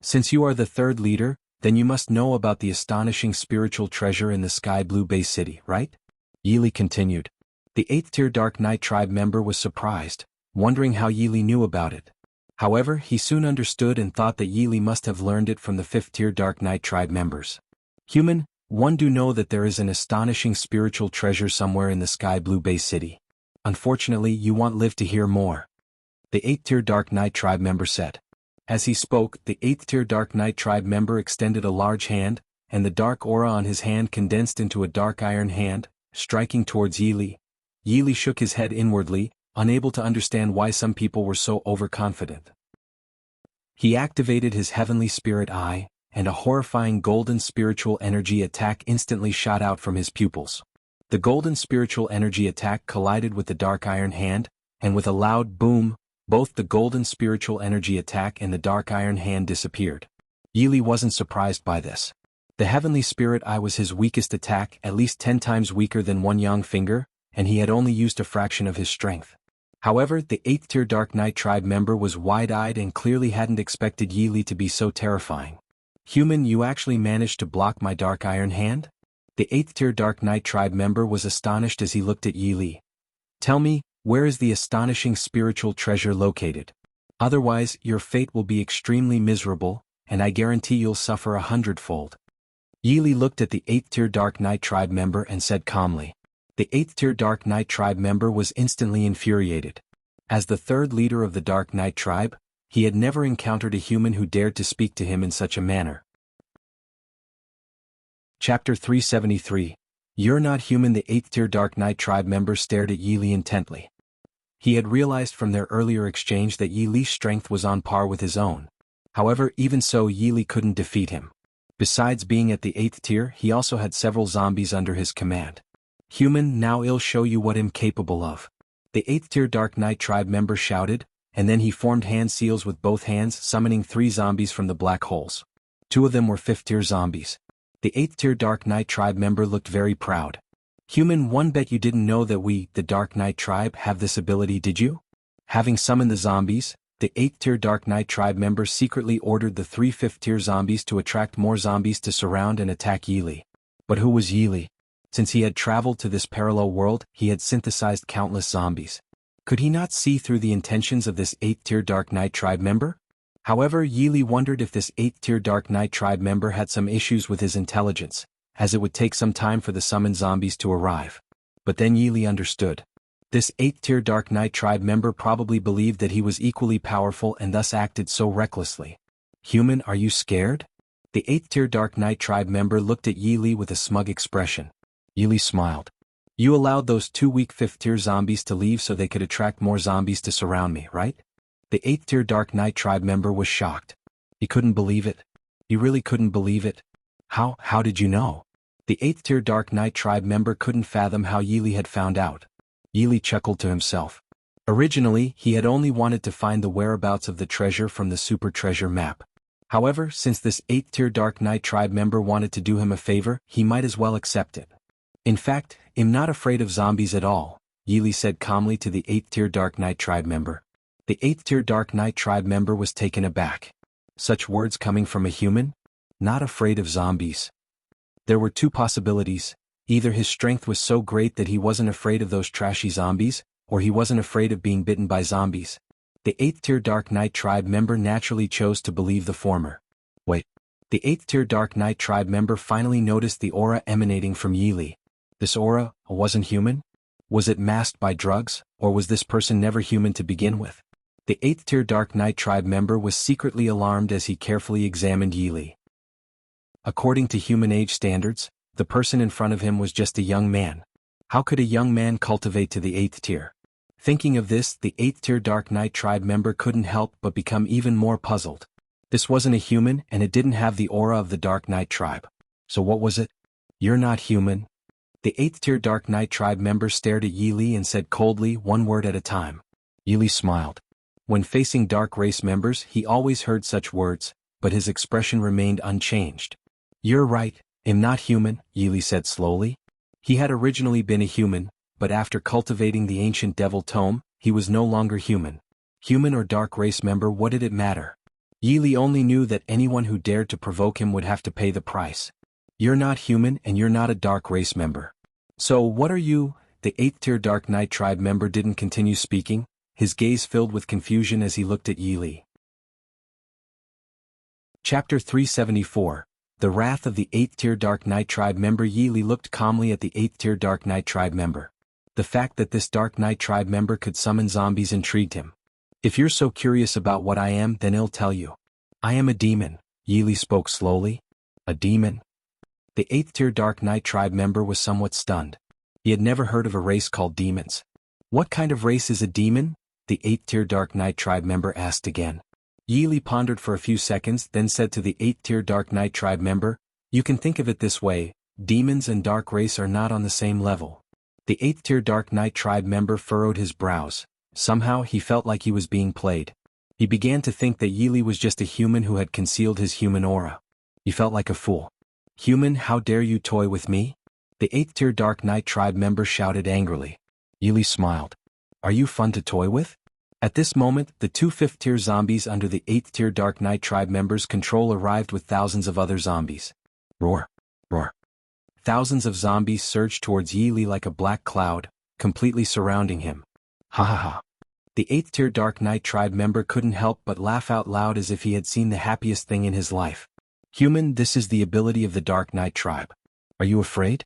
Since you are the 3rd leader, then you must know about the astonishing spiritual treasure in the Sky Blue Base City, right? Yi Li continued. The 8th-tier Dark Knight tribe member was surprised, wondering how Yi Li knew about it. However, he soon understood and thought that Yi Li must have learned it from the 5th-tier Dark Knight tribe members. Human, one do know that there is an astonishing spiritual treasure somewhere in the Sky Blue Base City. Unfortunately, you won't live to hear more. The 8th-tier Dark Knight tribe member said. As he spoke, the 8th-tier Dark Knight tribe member extended a large hand, and the dark aura on his hand condensed into a dark iron hand, striking towards Yi Li. Yi Li shook his head inwardly, unable to understand why some people were so overconfident. He activated his heavenly spirit eye, and a horrifying golden spiritual energy attack instantly shot out from his pupils. The golden spiritual energy attack collided with the dark iron hand, and with a loud boom, both the golden spiritual energy attack and the dark iron hand disappeared. Yili wasn't surprised by this. The heavenly spirit eye was his weakest attack, at least 10 times weaker than one yang finger, and he had only used a fraction of his strength. However, the 8th tier Dark Knight tribe member was wide-eyed and clearly hadn't expected Yili to be so terrifying. Human, you actually managed to block my dark iron hand? The 8th tier Dark Knight tribe member was astonished as he looked at Yili. Tell me, where is the astonishing spiritual treasure located? Otherwise, your fate will be extremely miserable, and I guarantee you'll suffer 100-fold. Yili looked at the 8th tier Dark Knight tribe member and said calmly. The 8th tier Dark Knight tribe member was instantly infuriated. As the third leader of the Dark Knight tribe, he had never encountered a human who dared to speak to him in such a manner. Chapter 373. You're not human. The 8th tier Dark Knight tribe member stared at Yili intently. He had realized from their earlier exchange that Yili's strength was on par with his own. However, even so, Yili couldn't defeat him. Besides being at the 8th tier, he also had several zombies under his command. Human, now I'll show you what I'm capable of. The 8th tier Dark Knight tribe member shouted, and then he formed hand seals with both hands, summoning 3 zombies from the black holes. 2 of them were 5th tier zombies. The 8th tier Dark Knight tribe member looked very proud. Human, one bet you didn't know that we, the Dark Knight tribe, have this ability, did you? Having summoned the zombies, the 8th tier Dark Knight tribe member secretly ordered the 3 5th tier zombies to attract more zombies to surround and attack Yili. But who was Yili? Since he had traveled to this parallel world, he had synthesized countless zombies. Could he not see through the intentions of this 8th tier Dark Knight tribe member? However, Yili wondered if this 8th tier Dark Knight tribe member had some issues with his intelligence, as it would take some time for the summoned zombies to arrive. But then Yili understood. This 8th tier Dark Knight tribe member probably believed that he was equally powerful and thus acted so recklessly. Human, are you scared? The 8th tier Dark Knight tribe member looked at Yili with a smug expression. Yili smiled. You allowed those 2 weak 5th tier zombies to leave so they could attract more zombies to surround me, right? The 8th tier Dark Knight tribe member was shocked. He couldn't believe it. He really couldn't believe it. How did you know? The 8th tier Dark Knight tribe member couldn't fathom how Yili had found out. Yili chuckled to himself. Originally, he had only wanted to find the whereabouts of the treasure from the super treasure map. However, since this 8th tier Dark Knight tribe member wanted to do him a favor, he might as well accept it. In fact, I'm not afraid of zombies at all, Yili said calmly to the 8th tier Dark Knight tribe member. The 8th tier Dark Knight tribe member was taken aback. Such words coming from a human? Not afraid of zombies. There were 2 possibilities. Either his strength was so great that he wasn't afraid of those trashy zombies, or he wasn't afraid of being bitten by zombies. The 8th tier Dark Knight tribe member naturally chose to believe the former. Wait. The 8th tier Dark Knight tribe member finally noticed the aura emanating from Yili. This aura wasn't human? Was it masked by drugs, or was this person never human to begin with? The 8th tier Dark Knight tribe member was secretly alarmed as he carefully examined Yili. According to human age standards, the person in front of him was just a young man. How could a young man cultivate to the 8th tier? Thinking of this, the 8th tier Dark Knight tribe member couldn't help but become even more puzzled. This wasn't a human and it didn't have the aura of the Dark Knight tribe. So what was it? You're not human. The 8th tier Dark Knight tribe member stared at Yili and said coldly, one word at a time. Yili smiled. When facing dark race members, he always heard such words, but his expression remained unchanged. You're right, I'm not human, Yili said slowly. He had originally been a human, but after cultivating the ancient devil tome, he was no longer human. Human or dark race member, what did it matter? Yili only knew that anyone who dared to provoke him would have to pay the price. You're not human and you're not a dark race member. So what are you? The 8th tier Dark Knight tribe member didn't continue speaking, his gaze filled with confusion as he looked at Yili. Chapter 374. The Wrath of the 8th tier Dark Knight tribe member. Yili looked calmly at the 8th tier Dark Knight tribe member. The fact that this Dark Knight tribe member could summon zombies intrigued him. If you're so curious about what I am, then I'll tell you. I am a demon, Yili spoke slowly. A demon? The 8th tier Dark Knight tribe member was somewhat stunned. He had never heard of a race called demons. What kind of race is a demon? The 8th-tier Dark Knight tribe member asked again. Yi Li pondered for a few seconds, then said to the 8th-tier Dark Knight tribe member, "You can think of it this way, demons and dark race are not on the same level." The 8th-tier Dark Knight tribe member furrowed his brows. Somehow he felt like he was being played. He began to think that Yi Li was just a human who had concealed his human aura. He felt like a fool. "Human, how dare you toy with me?" The 8th-tier Dark Knight tribe member shouted angrily. Yi Li smiled. "Are you fun to toy with?" At this moment, the two 5th-tier zombies under the 8th-tier Dark Knight tribe members' control arrived with thousands of other zombies. Roar! Roar! Thousands of zombies surged towards Yi Li like a black cloud, completely surrounding him. Ha ha ha. The 8th-tier Dark Knight tribe member couldn't help but laugh out loud as if he had seen the happiest thing in his life. "Human, this is the ability of the Dark Knight tribe. Are you afraid?"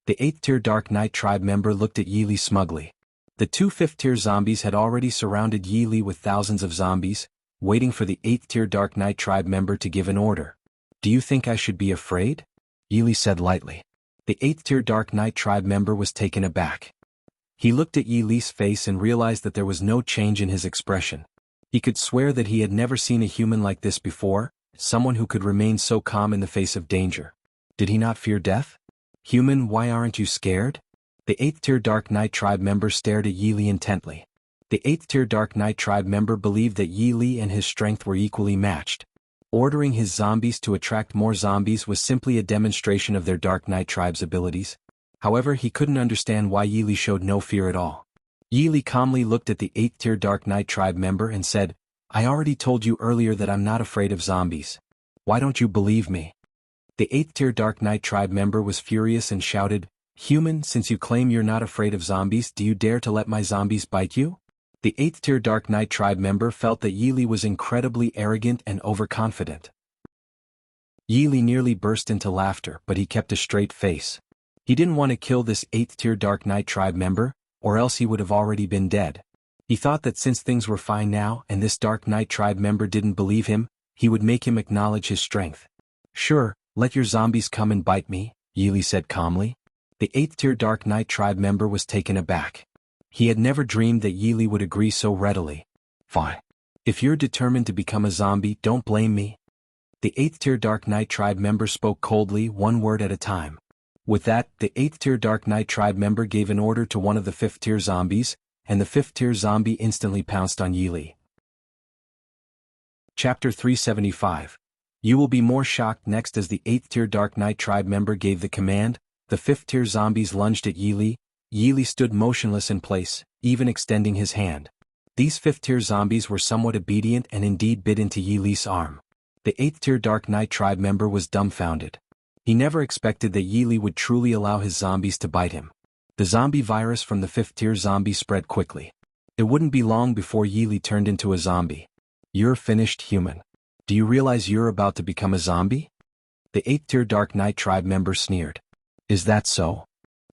The 8th-tier Dark Knight tribe member looked at Yi Li smugly. The two 5th-tier zombies had already surrounded Yi Li with thousands of zombies, waiting for the 8th-tier Dark Knight tribe member to give an order. "Do you think I should be afraid?" Yi Li said lightly. The 8th-tier Dark Knight tribe member was taken aback. He looked at Yi Li's face and realized that there was no change in his expression. He could swear that he had never seen a human like this before, someone who could remain so calm in the face of danger. Did he not fear death? "Human, why aren't you scared?" The 8th-tier Dark Knight tribe member stared at Yi Li intently. The 8th-tier Dark Knight tribe member believed that Yi Li and his strength were equally matched. Ordering his zombies to attract more zombies was simply a demonstration of their Dark Knight tribe's abilities. However, he couldn't understand why Yi Li showed no fear at all. Yi Li calmly looked at the 8th-tier Dark Knight tribe member and said, "I already told you earlier that I'm not afraid of zombies. Why don't you believe me?" The 8th-tier Dark Knight tribe member was furious and shouted, "Human, since you claim you're not afraid of zombies, do you dare to let my zombies bite you?" The 8th-tier Dark Knight tribe member felt that Yi Li was incredibly arrogant and overconfident. Yi Li nearly burst into laughter, but he kept a straight face. He didn't want to kill this 8th-tier Dark Knight tribe member, or else he would have already been dead. He thought that since things were fine now and this Dark Knight tribe member didn't believe him, he would make him acknowledge his strength. "Sure, let your zombies come and bite me," Yi Li said calmly. The 8th-tier Dark Knight tribe member was taken aback. He had never dreamed that Yi Li would agree so readily. "Fine. If you're determined to become a zombie, don't blame me." The 8th-tier Dark Knight tribe member spoke coldly, one word at a time. With that, the 8th-tier Dark Knight tribe member gave an order to one of the 5th-tier zombies, and the 5th-tier zombie instantly pounced on Yi Li. Chapter 375. You will be more shocked next. As the 8th-tier Dark Knight tribe member gave the command, the 5th-tier zombies lunged at Yi Li. Yi Li stood motionless in place, even extending his hand. These 5th-tier zombies were somewhat obedient and indeed bit into Yi Li's arm. The 8th-tier Dark Knight tribe member was dumbfounded. He never expected that Yi Li would truly allow his zombies to bite him. The zombie virus from the 5th-tier zombie spread quickly. It wouldn't be long before Yi Li turned into a zombie. "You're finished, human. Do you realize you're about to become a zombie?" The 8th-tier Dark Knight tribe member sneered. "Is that so?"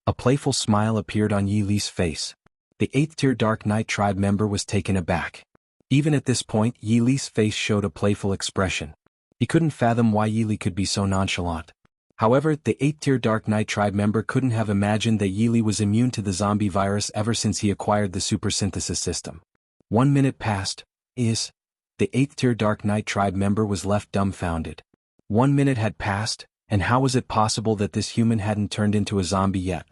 A playful smile appeared on Yi Li's face. The 8th-tier Dark Knight tribe member was taken aback. Even at this point, Yi Li's face showed a playful expression. He couldn't fathom why Yi Li could be so nonchalant. However, the 8th-tier Dark Knight tribe member couldn't have imagined that Yi Li was immune to the zombie virus ever since he acquired the super synthesis system. 1 minute passed. The 8th-tier Dark Knight tribe member was left dumbfounded. 1 minute had passed, and how was it possible that this human hadn't turned into a zombie yet?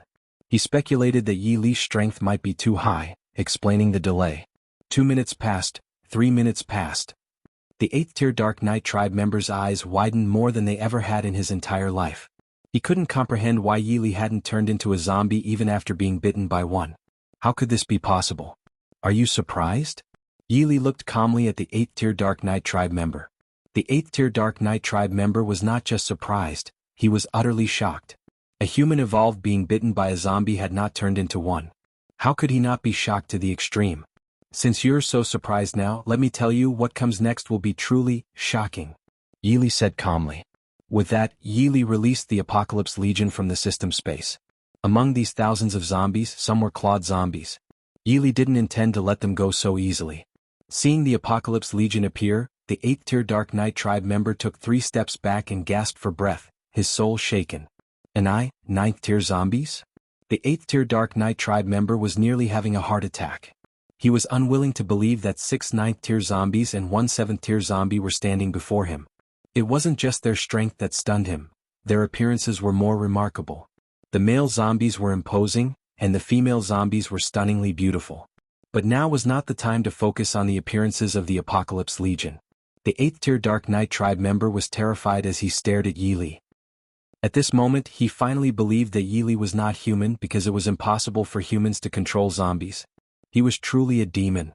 He speculated that Yi Li's strength might be too high, explaining the delay. 2 minutes passed, 3 minutes passed. The 8th-tier Dark Knight tribe member's eyes widened more than they ever had in his entire life. He couldn't comprehend why Yi Li hadn't turned into a zombie even after being bitten by one. How could this be possible? "Are you surprised?" Yi Li looked calmly at the 8th-tier Dark Knight tribe member. The 8th-tier Dark Knight tribe member was not just surprised, he was utterly shocked. A human evolved being bitten by a zombie had not turned into one. How could he not be shocked to the extreme? "Since you're so surprised now, let me tell you what comes next will be truly shocking," Yi Li said calmly. With that, Yi Li released the Apocalypse Legion from the system space. Among these thousands of zombies, some were clawed zombies. Yi Li didn't intend to let them go so easily. Seeing the Apocalypse Legion appear, the 8th-tier Dark Knight tribe member took 3 steps back and gasped for breath, his soul shaken. "And 9th-tier zombies?" The 8th tier Dark Knight tribe member was nearly having a heart attack. He was unwilling to believe that 6 9th tier zombies and 1 7th tier zombie were standing before him. It wasn't just their strength that stunned him, their appearances were more remarkable. The male zombies were imposing, and the female zombies were stunningly beautiful. But now was not the time to focus on the appearances of the Apocalypse Legion. The 8th tier Dark Knight tribe member was terrified as he stared at Yi Li. At this moment he finally believed that Yi Li was not human because it was impossible for humans to control zombies. He was truly a demon.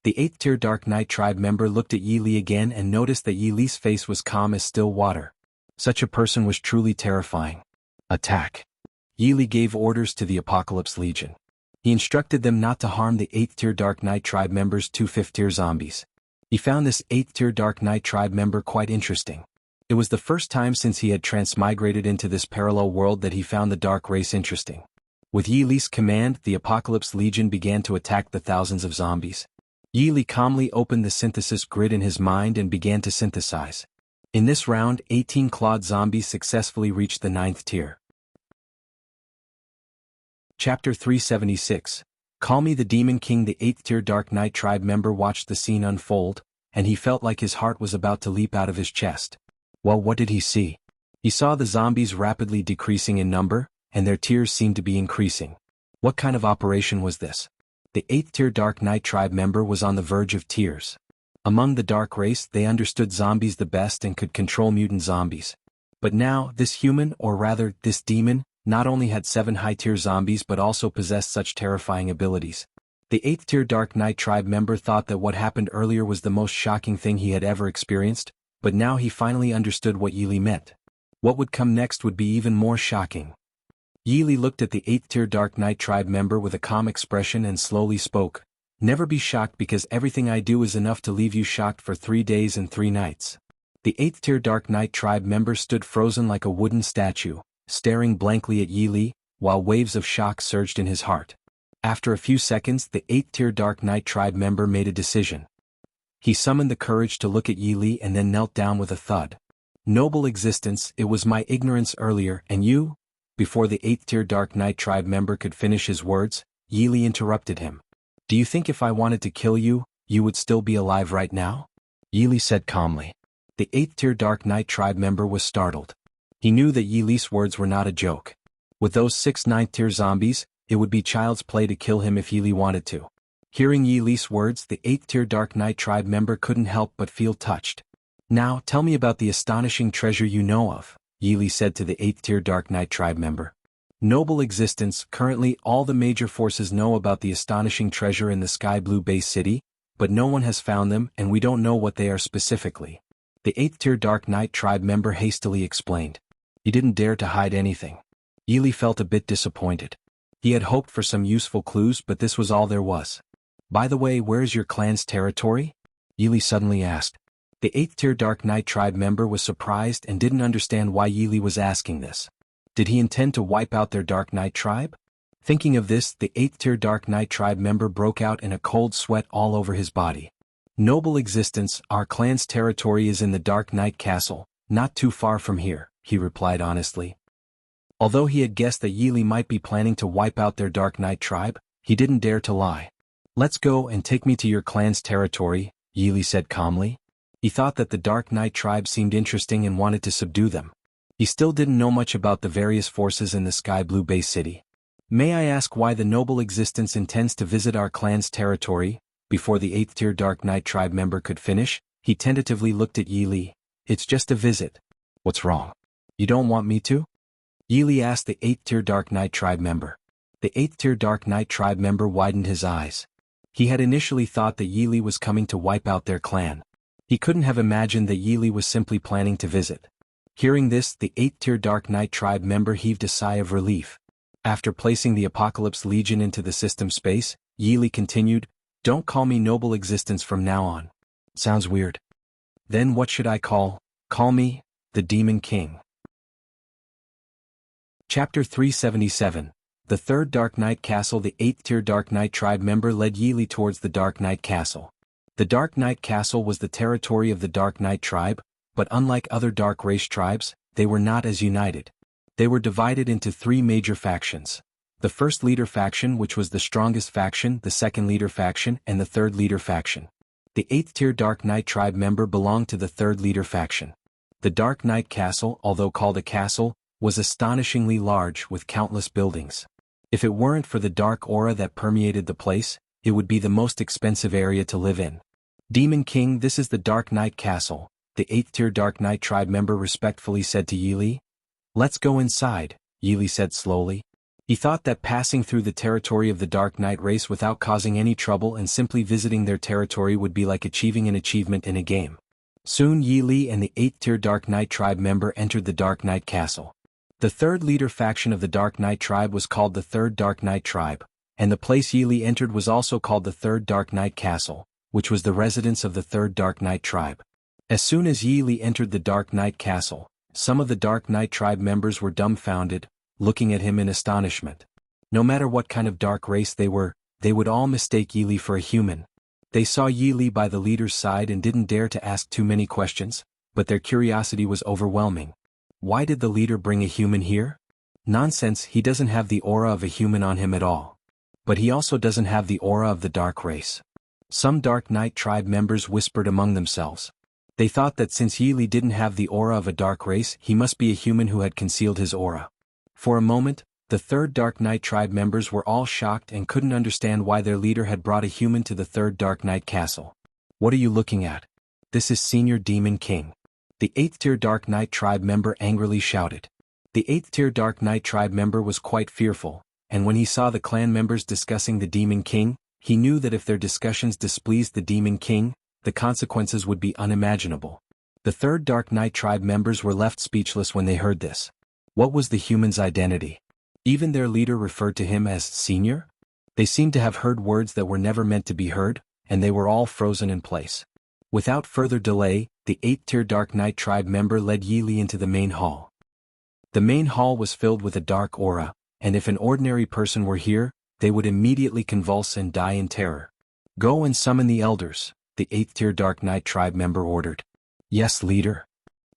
The 8th tier Dark Knight tribe member looked at Yi Li again and noticed that Yi Li's face was calm as still water. Such a person was truly terrifying. Attack. Yi Li gave orders to the Apocalypse Legion. He instructed them not to harm the 8th tier Dark Knight tribe members' 2 5th tier zombies. He found this 8th tier Dark Knight tribe member quite interesting. It was the first time since he had transmigrated into this parallel world that he found the dark race interesting. With Yi Li's command, the Apocalypse Legion began to attack the thousands of zombies. Yi Li calmly opened the synthesis grid in his mind and began to synthesize. In this round, 18 clawed zombies successfully reached the 9th tier. Chapter 376. Call Me the Demon King. The 8th tier Dark Knight tribe member watched the scene unfold, and he felt like his heart was about to leap out of his chest. Well, what did he see? He saw the zombies rapidly decreasing in number, and their tiers seemed to be increasing. What kind of operation was this? The 8th tier Dark Knight tribe member was on the verge of tears. Among the dark race, they understood zombies the best and could control mutant zombies. But now, this human, or rather, this demon, not only had 7 high-tier zombies but also possessed such terrifying abilities. The 8th tier Dark Knight tribe member thought that what happened earlier was the most shocking thing he had ever experienced, but now he finally understood what Yi Li meant. What would come next would be even more shocking. Yi Li looked at the 8th tier Dark Knight tribe member with a calm expression and slowly spoke. Never be shocked because everything I do is enough to leave you shocked for 3 days and 3 nights. The 8th tier Dark Knight tribe member stood frozen like a wooden statue, staring blankly at Yi Li, while waves of shock surged in his heart. After a few seconds, the 8th tier Dark Knight tribe member made a decision. He summoned the courage to look at Yi Li and then knelt down with a thud. Noble existence, it was my ignorance earlier, and you? Before the 8th tier Dark Knight tribe member could finish his words, Yi Li interrupted him. Do you think if I wanted to kill you, you would still be alive right now? Yi Li said calmly. The 8th tier Dark Knight tribe member was startled. He knew that Yi Li's words were not a joke. With those 6 9th tier zombies, it would be child's play to kill him if Yi Li wanted to. Hearing Yi Li's words, the 8th tier Dark Knight tribe member couldn't help but feel touched. Now, tell me about the astonishing treasure you know of, Yi Li said to the 8th tier Dark Knight tribe member. Noble existence, currently all the major forces know about the astonishing treasure in the Sky Blue Base City, but no one has found them and we don't know what they are specifically. The 8th tier Dark Knight tribe member hastily explained. He didn't dare to hide anything. Yi Li felt a bit disappointed. He had hoped for some useful clues, but this was all there was. By the way, where is your clan's territory? Yi Li suddenly asked. The 8th tier Dark Knight tribe member was surprised and didn't understand why Yi Li was asking this. Did he intend to wipe out their Dark Knight tribe? Thinking of this, the 8th tier Dark Knight tribe member broke out in a cold sweat all over his body. Noble existence, our clan's territory is in the Dark Knight Castle, not too far from here, he replied honestly. Although he had guessed that Yi Li might be planning to wipe out their Dark Knight tribe, he didn't dare to lie. Let's go and take me to your clan's territory, Yi Li said calmly. He thought that the Dark Knight tribe seemed interesting and wanted to subdue them. He still didn't know much about the various forces in the Sky Blue Base City. May I ask why the noble existence intends to visit our clan's territory? Before the 8th tier Dark Knight tribe member could finish, he tentatively looked at Yi Li. It's just a visit. What's wrong? You don't want me to? Yi Li asked the 8th tier Dark Knight tribe member. The 8th tier Dark Knight tribe member widened his eyes. He had initially thought that Yi Li was coming to wipe out their clan. He couldn't have imagined that Yi Li was simply planning to visit. Hearing this, the 8th tier Dark Knight tribe member heaved a sigh of relief. After placing the Apocalypse Legion into the system space, Yi Li continued, Don't call me noble existence from now on. Sounds weird. Then what should I call? Call me, the Demon King. Chapter 377. The Third Dark Knight Castle. The 8th tier Dark Knight tribe member led Yi Li towards the Dark Knight Castle. The Dark Knight Castle was the territory of the Dark Knight tribe, but unlike other dark race tribes, they were not as united. They were divided into 3 major factions. The first leader faction, which was the strongest faction, the second leader faction, and the third leader faction. The 8th tier Dark Knight tribe member belonged to the third leader faction. The Dark Knight Castle, although called a castle, was astonishingly large with countless buildings. If it weren't for the dark aura that permeated the place, it would be the most expensive area to live in. Demon King, this is the Dark Knight Castle, the 8th tier Dark Knight tribe member respectfully said to Yi Li. Let's go inside, Yi Li said slowly. He thought that passing through the territory of the Dark Knight race without causing any trouble and simply visiting their territory would be like achieving an achievement in a game. Soon Yi Li and the 8th tier Dark Knight tribe member entered the Dark Knight Castle. The third leader faction of the Dark Knight tribe was called the Third Dark Knight tribe, and the place Yi Li entered was also called the Third Dark Knight Castle, which was the residence of the Third Dark Knight tribe. As soon as Yi Li entered the Dark Knight Castle, some of the Dark Knight tribe members were dumbfounded, looking at him in astonishment. No matter what kind of dark race they were, they would all mistake Yi Li for a human. They saw Yi Li by the leader's side and didn't dare to ask too many questions, but their curiosity was overwhelming. Why did the leader bring a human here? Nonsense, he doesn't have the aura of a human on him at all. But he also doesn't have the aura of the dark race. Some Dark Knight tribe members whispered among themselves. They thought that since Yi Li didn't have the aura of a dark race, he must be a human who had concealed his aura. For a moment, the third Dark Knight tribe members were all shocked and couldn't understand why their leader had brought a human to the third Dark Knight Castle. What are you looking at? This is Senior Demon King. The 8th tier Dark Knight tribe member angrily shouted. The 8th tier Dark Knight tribe member was quite fearful, and when he saw the clan members discussing the Demon King, he knew that if their discussions displeased the Demon King, the consequences would be unimaginable. The third Dark Knight tribe members were left speechless when they heard this. What was the human's identity? Even their leader referred to him as Senior? They seemed to have heard words that were never meant to be heard, and they were all frozen in place. Without further delay, the 8th tier Dark Knight tribe member led Yi Li into the main hall. The main hall was filled with a dark aura, and if an ordinary person were here, they would immediately convulse and die in terror. Go and summon the elders, the 8th tier Dark Knight tribe member ordered. Yes, leader.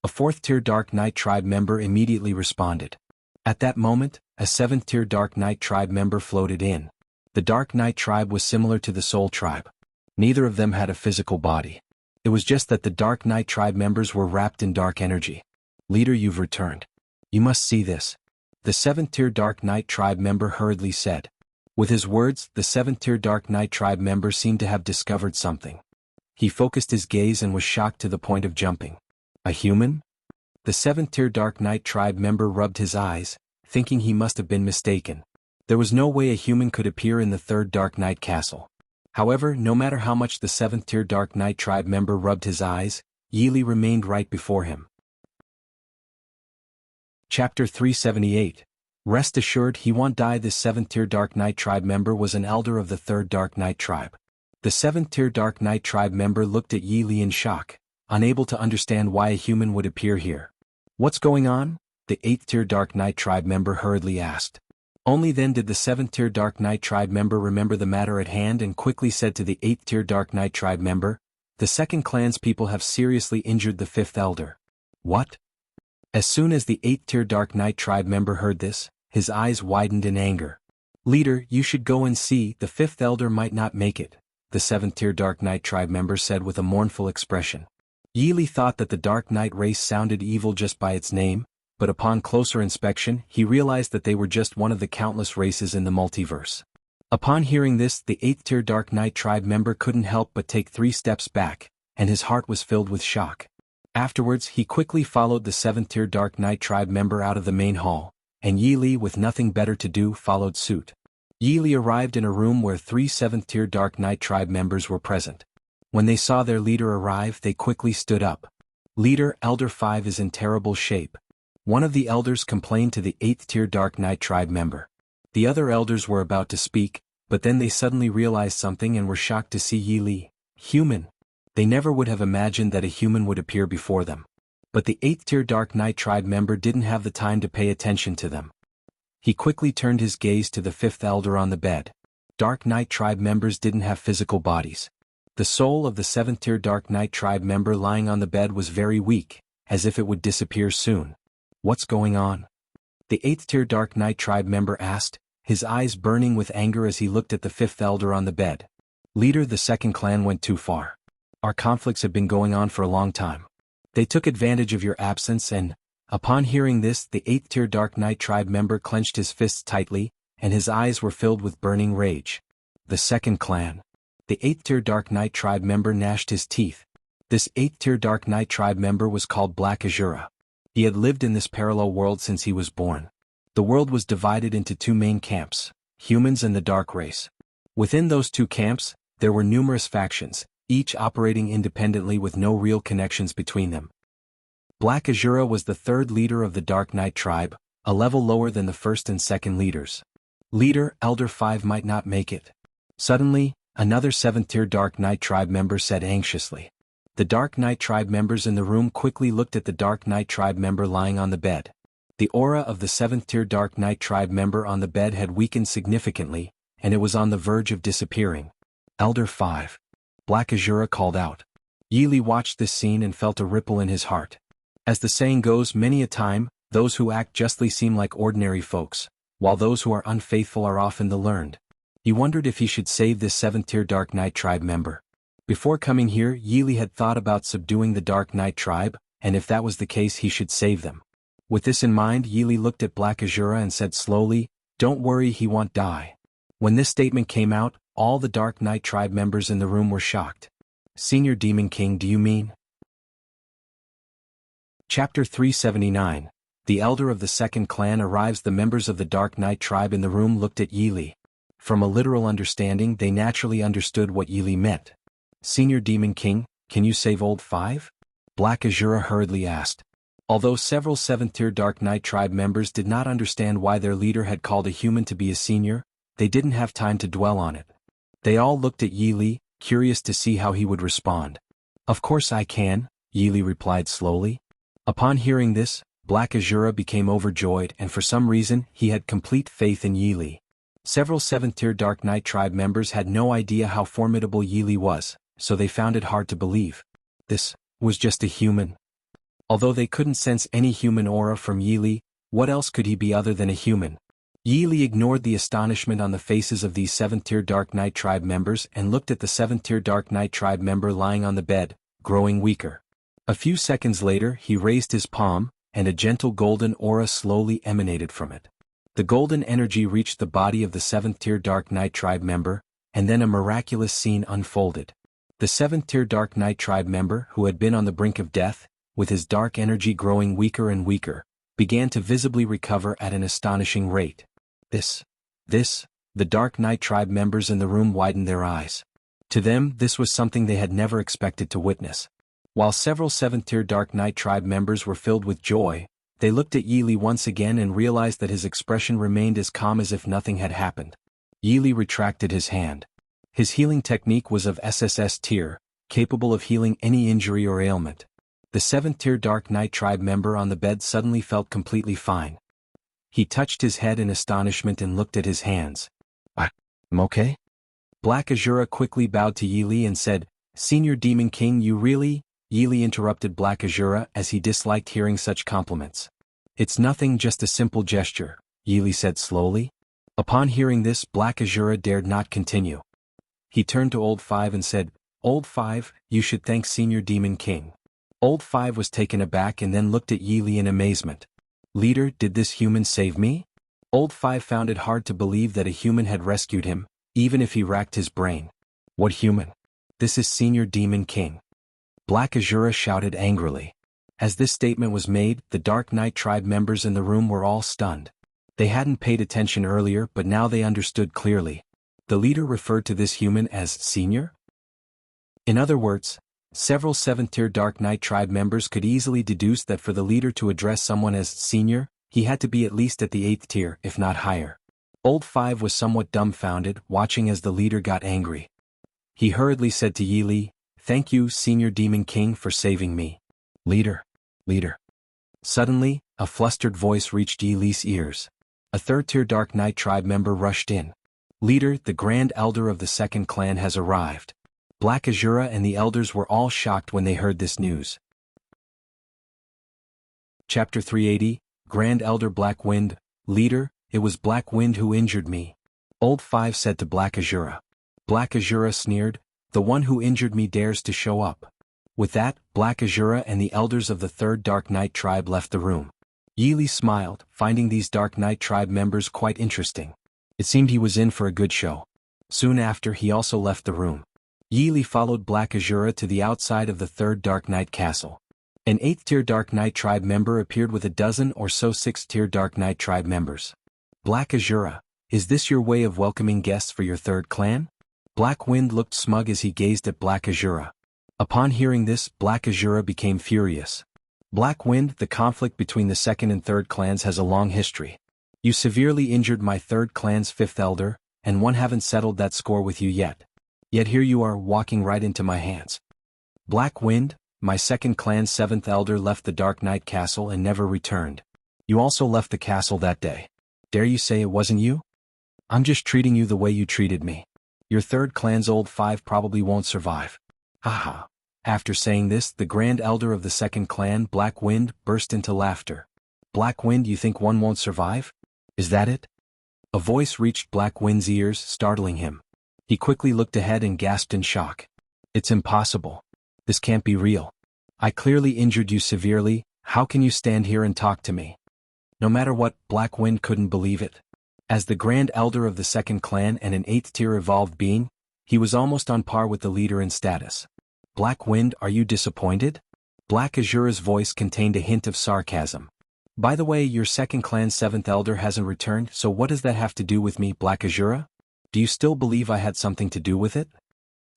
A 4th tier Dark Knight tribe member immediately responded. At that moment, a 7th tier Dark Knight tribe member floated in. The Dark Knight tribe was similar to the Soul tribe. Neither of them had a physical body. It was just that the Dark Knight tribe members were wrapped in dark energy. Leader, you've returned. You must see this. The 7th tier Dark Knight tribe member hurriedly said. With his words, the 7th tier Dark Knight tribe member seemed to have discovered something. He focused his gaze and was shocked to the point of jumping. A human? The 7th tier Dark Knight tribe member rubbed his eyes, thinking he must have been mistaken. There was no way a human could appear in the third Dark Knight Castle. However, no matter how much the 7th tier Dark Knight tribe member rubbed his eyes, Yi Li remained right before him. Chapter 378. Rest assured he won't die. This 7th tier Dark Knight tribe member was an elder of the third Dark Knight tribe. The 7th tier Dark Knight tribe member looked at Yi Li in shock, unable to understand why a human would appear here. What's going on? The 8th tier Dark Knight tribe member hurriedly asked. Only then did the 7th tier Dark Knight tribe member remember the matter at hand and quickly said to the 8th tier Dark Knight tribe member, the second clan's people have seriously injured the 5th elder. What? As soon as the 8th tier Dark Knight tribe member heard this, his eyes widened in anger. Leader, you should go and see, the 5th elder might not make it, the 7th tier Dark Knight tribe member said with a mournful expression. Yi Li thought that the Dark Knight race sounded evil just by its name, but upon closer inspection he realized that they were just one of the countless races in the multiverse. Upon hearing this, the 8th tier Dark Knight tribe member couldn't help but take 3 steps back, and his heart was filled with shock. Afterwards he quickly followed the 7th tier Dark Knight tribe member out of the main hall, and Yi Li, with nothing better to do, followed suit. Yi Li arrived in a room where 3 7th tier Dark Knight tribe members were present. When they saw their leader arrive, they quickly stood up. Leader, Elder 5 is in terrible shape. One of the elders complained to the 8th tier Dark Knight tribe member. The other elders were about to speak, but then they suddenly realized something and were shocked to see Yi Li. Human. They never would have imagined that a human would appear before them. But the 8th tier Dark Knight tribe member didn't have the time to pay attention to them. He quickly turned his gaze to the 5th elder on the bed. Dark Knight tribe members didn't have physical bodies. The soul of the 7th tier Dark Knight tribe member lying on the bed was very weak, as if it would disappear soon. What's going on? The 8th tier Dark Knight tribe member asked, his eyes burning with anger as he looked at the fifth elder on the bed. Leader, the second clan went too far. Our conflicts have been going on for a long time. They took advantage of your absence and, upon hearing this, the 8th tier Dark Knight tribe member clenched his fists tightly, and his eyes were filled with burning rage. The second clan. The 8th tier Dark Knight tribe member gnashed his teeth. This 8th tier Dark Knight tribe member was called Black Azura. He had lived in this parallel world since he was born. The world was divided into two main camps, humans and the dark race. Within those two camps, there were numerous factions, each operating independently with no real connections between them. Black Azura was the third leader of the Dark Knight tribe, a level lower than the first and second leaders. Leader, Elder 5 might not make it. Suddenly, another 7th tier Dark Knight tribe member said anxiously. The Dark Knight tribe members in the room quickly looked at the Dark Knight tribe member lying on the bed. The aura of the 7th tier Dark Knight tribe member on the bed had weakened significantly, and it was on the verge of disappearing. Elder 5. Black Azura called out. Yili watched this scene and felt a ripple in his heart. As the saying goes, many a time, those who act justly seem like ordinary folks, while those who are unfaithful are often the learned. He wondered if he should save this 7th tier Dark Knight tribe member. Before coming here, Yili had thought about subduing the Dark Knight tribe, and if that was the case he should save them. With this in mind, Yili looked at Black Azura and said slowly, "Don't worry, he won't die." When this statement came out, all the Dark Knight tribe members in the room were shocked. Senior Demon King, do you mean? Chapter 379. The Elder of the Second Clan arrives. The members of the Dark Knight tribe in the room looked at Yili. From a literal understanding, they naturally understood what Yili meant. Senior Demon King, can you save Old 5? Black Azura hurriedly asked. Although several 7th tier Dark Knight tribe members did not understand why their leader had called a human to be a senior, they didn't have time to dwell on it. They all looked at Yili, curious to see how he would respond. Of course I can, Yili replied slowly. Upon hearing this, Black Azura became overjoyed, and for some reason he had complete faith in Yili. Several 7th tier Dark Knight tribe members had no idea how formidable Yili was, so they found it hard to believe. This was just a human. Although they couldn't sense any human aura from Yili, what else could he be other than a human? Yili ignored the astonishment on the faces of these 7th tier Dark Knight tribe members and looked at the 7th tier Dark Knight tribe member lying on the bed, growing weaker. A few seconds later, he raised his palm, and a gentle golden aura slowly emanated from it. The golden energy reached the body of the 7th tier Dark Knight tribe member, and then a miraculous scene unfolded. The 7th tier Dark Knight tribe member, who had been on the brink of death, with his dark energy growing weaker and weaker, began to visibly recover at an astonishing rate. The Dark Knight tribe members in the room widened their eyes. To them, this was something they had never expected to witness. While several 7th tier Dark Knight tribe members were filled with joy, they looked at Yili once again and realized that his expression remained as calm as if nothing had happened. Yili retracted his hand. His healing technique was of SSS tier, capable of healing any injury or ailment. The 7th tier Dark Knight tribe member on the bed suddenly felt completely fine. He touched his head in astonishment and looked at his hands. I'm okay? Black Azura quickly bowed to Yili and said, Senior Demon King, you really? Yili interrupted Black Azura as he disliked hearing such compliments. It's nothing, just a simple gesture, Yili said slowly. Upon hearing this, Black Azura dared not continue. He turned to Old 5 and said, Old 5, you should thank Senior Demon King. Old 5 was taken aback and then looked at Yili in amazement. Leader, did this human save me? Old 5 found it hard to believe that a human had rescued him, even if he racked his brain. What human? This is Senior Demon King. Black Azura shouted angrily. As this statement was made, the Dark Knight tribe members in the room were all stunned. They hadn't paid attention earlier, but now they understood clearly. The leader referred to this human as Senior? In other words, several 7th tier Dark Knight tribe members could easily deduce that for the leader to address someone as Senior, he had to be at least at the 8th tier, if not higher. Old 5 was somewhat dumbfounded, watching as the leader got angry. He hurriedly said to Yili, Thank you, Senior Demon King, for saving me. Leader. Suddenly, a flustered voice reached Yili's ears. A 3rd tier Dark Knight tribe member rushed in. Leader, the Grand Elder of the Second Clan has arrived. Black Azura and the elders were all shocked when they heard this news. Chapter 380, Grand Elder Black Wind, Leader, it was Black Wind who injured me. Old Five said to Black Azura. Black Azura sneered, the one who injured me dares to show up. With that, Black Azura and the elders of the Third Dark Knight tribe left the room. Yili smiled, finding these Dark Knight tribe members quite interesting. It seemed he was in for a good show. Soon after, he also left the room. Yili followed Black Azura to the outside of the Third Dark Knight castle. An 8th-tier Dark Knight tribe member appeared with a dozen or so 6th-tier Dark Knight tribe members. Black Azura, is this your way of welcoming guests for your third clan? Black Wind looked smug as he gazed at Black Azura. Upon hearing this, Black Azura became furious. Black Wind, the conflict between the second and third clans has a long history. You severely injured my third clan's 5th elder, and one haven't settled that score with you yet. Yet here you are walking right into my hands. Black Wind, my second clan's 7th elder left the Dark Knight castle and never returned. You also left the castle that day. Dare you say it wasn't you? I'm just treating you the way you treated me. Your third clan's old 5 probably won't survive. Haha. After saying this, the Grand Elder of the second clan, Black Wind, burst into laughter. Black Wind, you think one won't survive? Is that it? A voice reached Black Wind's ears, startling him. He quickly looked ahead and gasped in shock. It's impossible. This can't be real. I clearly injured you severely, how can you stand here and talk to me? No matter what, Black Wind couldn't believe it. As the Grand Elder of the second clan and an 8th-tier evolved being, he was almost on par with the leader in status. Black Wind, are you disappointed? Black Azura's voice contained a hint of sarcasm. By the way, your second clan's 7th elder hasn't returned, so what does that have to do with me, Black Azura? Do you still believe I had something to do with it?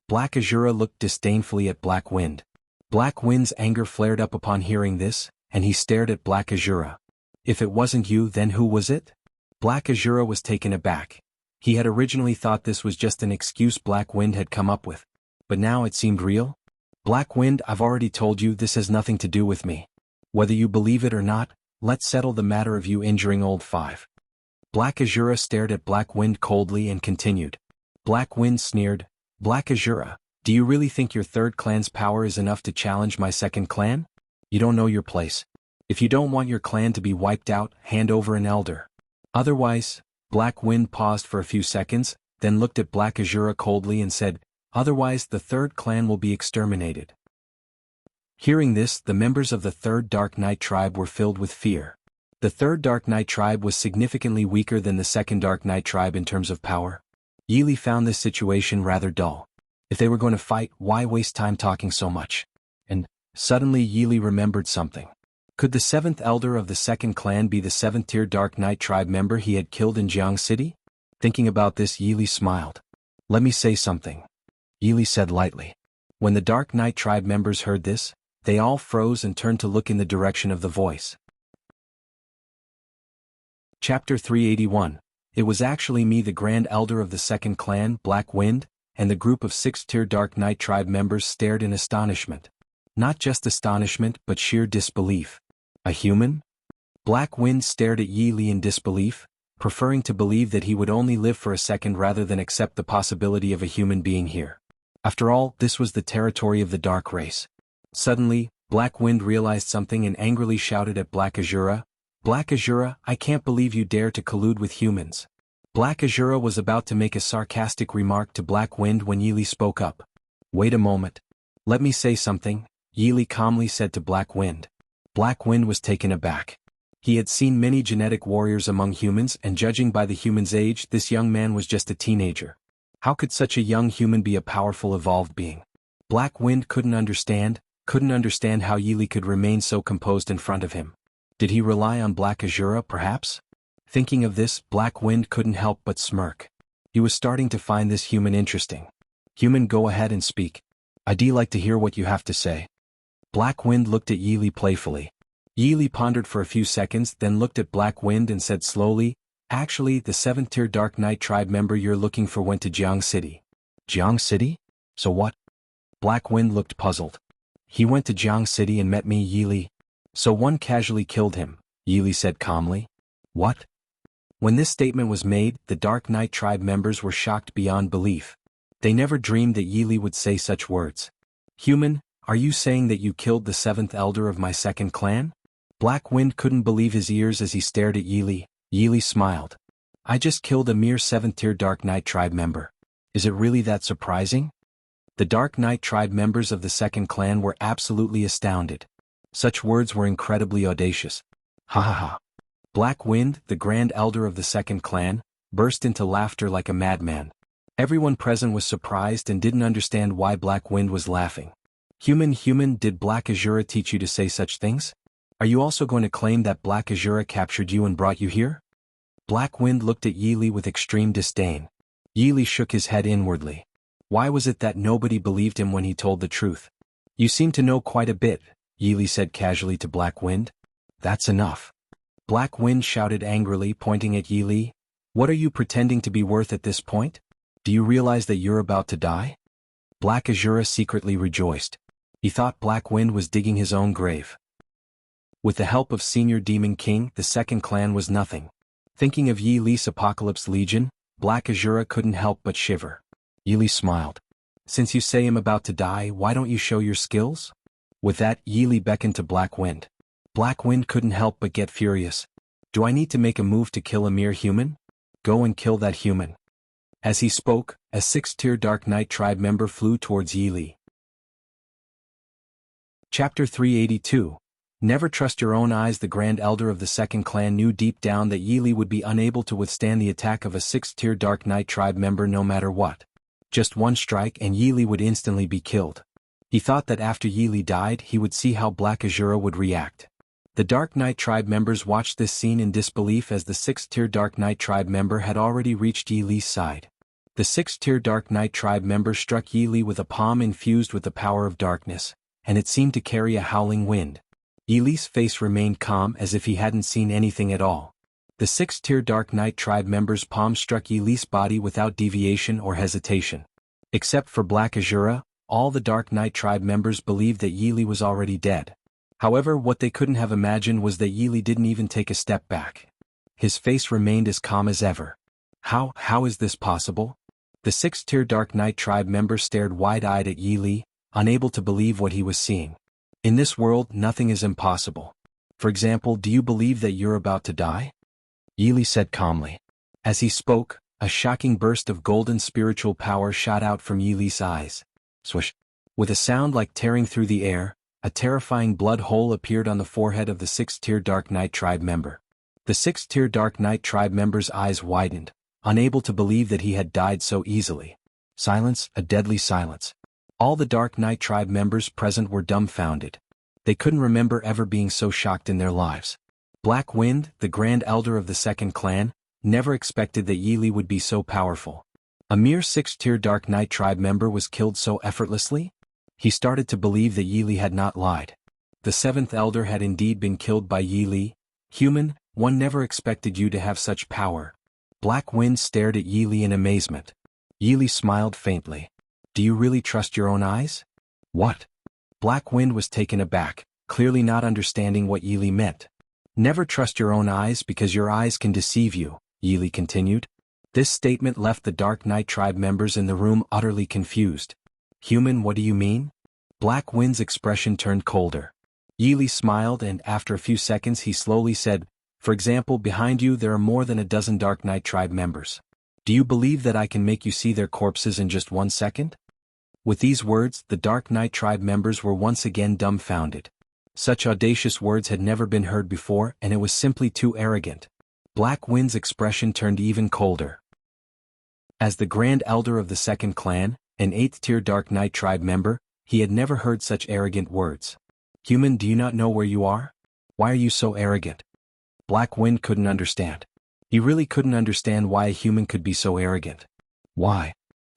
Black Azura looked disdainfully at Black Wind. Black Wind's anger flared up upon hearing this, and he stared at Black Azura. If it wasn't you, then who was it? Black Azura was taken aback. He had originally thought this was just an excuse Black Wind had come up with. But now it seemed real. Black Wind, I've already told you this has nothing to do with me. Whether you believe it or not, let's settle the matter of you injuring old 5. Black Azura stared at Black Wind coldly and continued. Black Wind sneered, Black Azura, do you really think your third clan's power is enough to challenge my second clan? You don't know your place. If you don't want your clan to be wiped out, hand over an elder. Otherwise, Black Wind paused for a few seconds, then looked at Black Azura coldly and said, otherwise the third clan will be exterminated. Hearing this, the members of the Third Dark Knight tribe were filled with fear. The Third Dark Knight tribe was significantly weaker than the Second Dark Knight tribe in terms of power. Yili found this situation rather dull. If they were going to fight, why waste time talking so much? And, suddenly Yili remembered something. Could the 7th elder of the second clan be the 7th-tier Dark Knight tribe member he had killed in Jiang City? Thinking about this, Yili smiled. Let me say something, Yili said lightly. When the Dark Knight tribe members heard this, they all froze and turned to look in the direction of the voice. Chapter 381. It was actually me, the Grand Elder of the second clan, Black Wind, and the group of 6th-tier Dark Knight tribe members stared in astonishment. Not just astonishment, but sheer disbelief. A human? Black Wind stared at Yili in disbelief, preferring to believe that he would only live for a second rather than accept the possibility of a human being here. After all, this was the territory of the Dark Race. Suddenly, Black Wind realized something and angrily shouted at Black Azura, Black Azura, I can't believe you dare to collude with humans. Black Azura was about to make a sarcastic remark to Black Wind when Yili spoke up. Wait a moment. Let me say something, Yili calmly said to Black Wind. Black Wind was taken aback. He had seen many genetic warriors among humans, and judging by the human's age, this young man was just a teenager. How could such a young human be a powerful evolved being? Black Wind couldn't understand how Yili could remain so composed in front of him. Did he rely on Black Azura, perhaps? Thinking of this, Black Wind couldn't help but smirk. He was starting to find this human interesting. Human, go ahead and speak. I'd like to hear what you have to say. Black Wind looked at Yili playfully. Yili pondered for a few seconds, then looked at Black Wind and said slowly, actually, the 7th-tier Dark Knight tribe member you're looking for went to Jiang City. Jiang City? So what? Black Wind looked puzzled. He went to Jiang City and met me, Yili. So one casually killed him, Yili said calmly. What? When this statement was made, the Dark Knight tribe members were shocked beyond belief. They never dreamed that Yili would say such words. Human, are you saying that you killed the 7th elder of my second clan? Black Wind couldn't believe his ears as he stared at Yili. Yili smiled. I just killed a mere 7th tier Dark Knight tribe member. Is it really that surprising? The Dark Knight tribe members of the second clan were absolutely astounded. Such words were incredibly audacious. Ha ha ha. Black Wind, the Grand Elder of the second clan, burst into laughter like a madman. Everyone present was surprised and didn't understand why Black Wind was laughing. Human, did Black Azura teach you to say such things? Are you also going to claim that Black Azura captured you and brought you here? Black Wind looked at Yi Li with extreme disdain. Yi Li shook his head inwardly. Why was it that nobody believed him when he told the truth? You seem to know quite a bit, Yi Li said casually to Black Wind. That's enough. Black Wind shouted angrily, pointing at Yi Li. What are you pretending to be worth at this point? Do you realize that you're about to die? Black Azura secretly rejoiced. He thought Black Wind was digging his own grave. With the help of Senior Demon King, the second clan was nothing. Thinking of Yi Li's Apocalypse Legion, Black Azura couldn't help but shiver. Yi Li smiled. Since you say I'm about to die, why don't you show your skills? With that, Yi Li beckoned to Black Wind. Black Wind couldn't help but get furious. Do I need to make a move to kill a mere human? Go and kill that human. As he spoke, a 6th tier Dark Knight tribe member flew towards Yi Li. Chapter 382. Never trust your own eyes. The Grand Elder of the second clan knew deep down that Yi Li would be unable to withstand the attack of a 6th tier Dark Knight tribe member no matter what. Just one strike and Yi Li would instantly be killed. He thought that after Yi Li died he would see how Black Azura would react. The Dark Knight tribe members watched this scene in disbelief as the 6th tier Dark Knight tribe member had already reached Yi Li's side. The 6th tier Dark Knight tribe member struck Yi Li with a palm infused with the power of darkness, and it seemed to carry a howling wind. Yi Li's face remained calm as if he hadn't seen anything at all. The 6th tier Dark Knight tribe member's palm struck Yi Li's body without deviation or hesitation. Except for Black Azura, all the Dark Knight tribe members believed that Yi Li was already dead. However, what they couldn't have imagined was that Yi Li didn't even take a step back. His face remained as calm as ever. How is this possible? The 6th tier Dark Knight tribe member stared wide-eyed at Yi Li, unable to believe what he was seeing. In this world, nothing is impossible. For example, do you believe that you're about to die? Yi Li said calmly. As he spoke, a shocking burst of golden spiritual power shot out from Yi Li's eyes. Swish! With a sound like tearing through the air, a terrifying blood hole appeared on the forehead of the 6th tier Dark Knight tribe member. The 6th tier Dark Knight tribe member's eyes widened, unable to believe that he had died so easily. Silence, a deadly silence. All the Dark Knight tribe members present were dumbfounded. They couldn't remember ever being so shocked in their lives. Black Wind, the Grand Elder of the second clan, never expected that Yi Li would be so powerful. A mere 6th tier Dark Knight tribe member was killed so effortlessly? He started to believe that Yi Li had not lied. The 7th Elder had indeed been killed by Yi Li. Human, one never expected you to have such power. Black Wind stared at Yi Li in amazement. Yi Li smiled faintly. Do you really trust your own eyes? What? Black Wind was taken aback, clearly not understanding what Yi Li meant. Never trust your own eyes because your eyes can deceive you, Yi Li continued. This statement left the Dark Knight tribe members in the room utterly confused. Human, what do you mean? Black Wind's expression turned colder. Yi Li smiled and after a few seconds he slowly said, for example, behind you there are more than a dozen Dark Knight tribe members. Do you believe that I can make you see their corpses in just 1 second? With these words, the Dark Knight tribe members were once again dumbfounded. Such audacious words had never been heard before and it was simply too arrogant. Black Wind's expression turned even colder. As the Grand Elder of the second clan, an 8th tier Dark Knight tribe member, he had never heard such arrogant words. Human, do you not know where you are? Why are you so arrogant? Black Wind couldn't understand. He really couldn't understand why a human could be so arrogant. Why?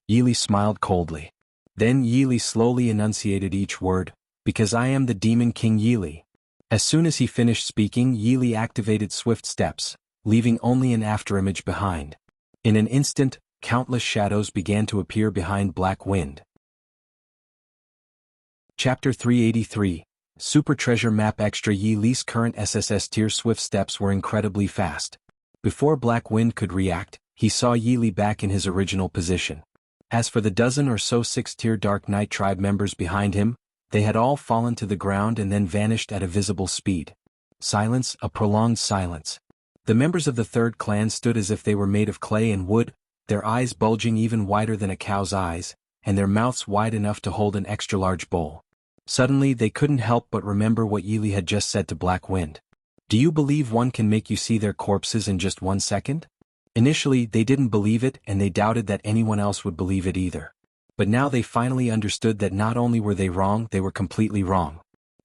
Yi Li smiled coldly. Then Yi Li slowly enunciated each word, because I am the Demon King Yi Li. As soon as he finished speaking, Yi Li activated swift steps, leaving only an afterimage behind. In an instant, countless shadows began to appear behind Black Wind. Chapter 383. Super Treasure Map Extra. Yi Li's current SSS tier swift steps were incredibly fast. Before Black Wind could react, he saw Yi Li back in his original position. As for the dozen or so 6th tier Dark Knight tribe members behind him, they had all fallen to the ground and then vanished at a visible speed. Silence, a prolonged silence. The members of the third clan stood as if they were made of clay and wood, their eyes bulging even wider than a cow's eyes, and their mouths wide enough to hold an extra-large bowl. Suddenly they couldn't help but remember what Yili had just said to Black Wind. Do you believe one can make you see their corpses in just 1 second? Initially they didn't believe it and they doubted that anyone else would believe it either. But now they finally understood that not only were they wrong, they were completely wrong.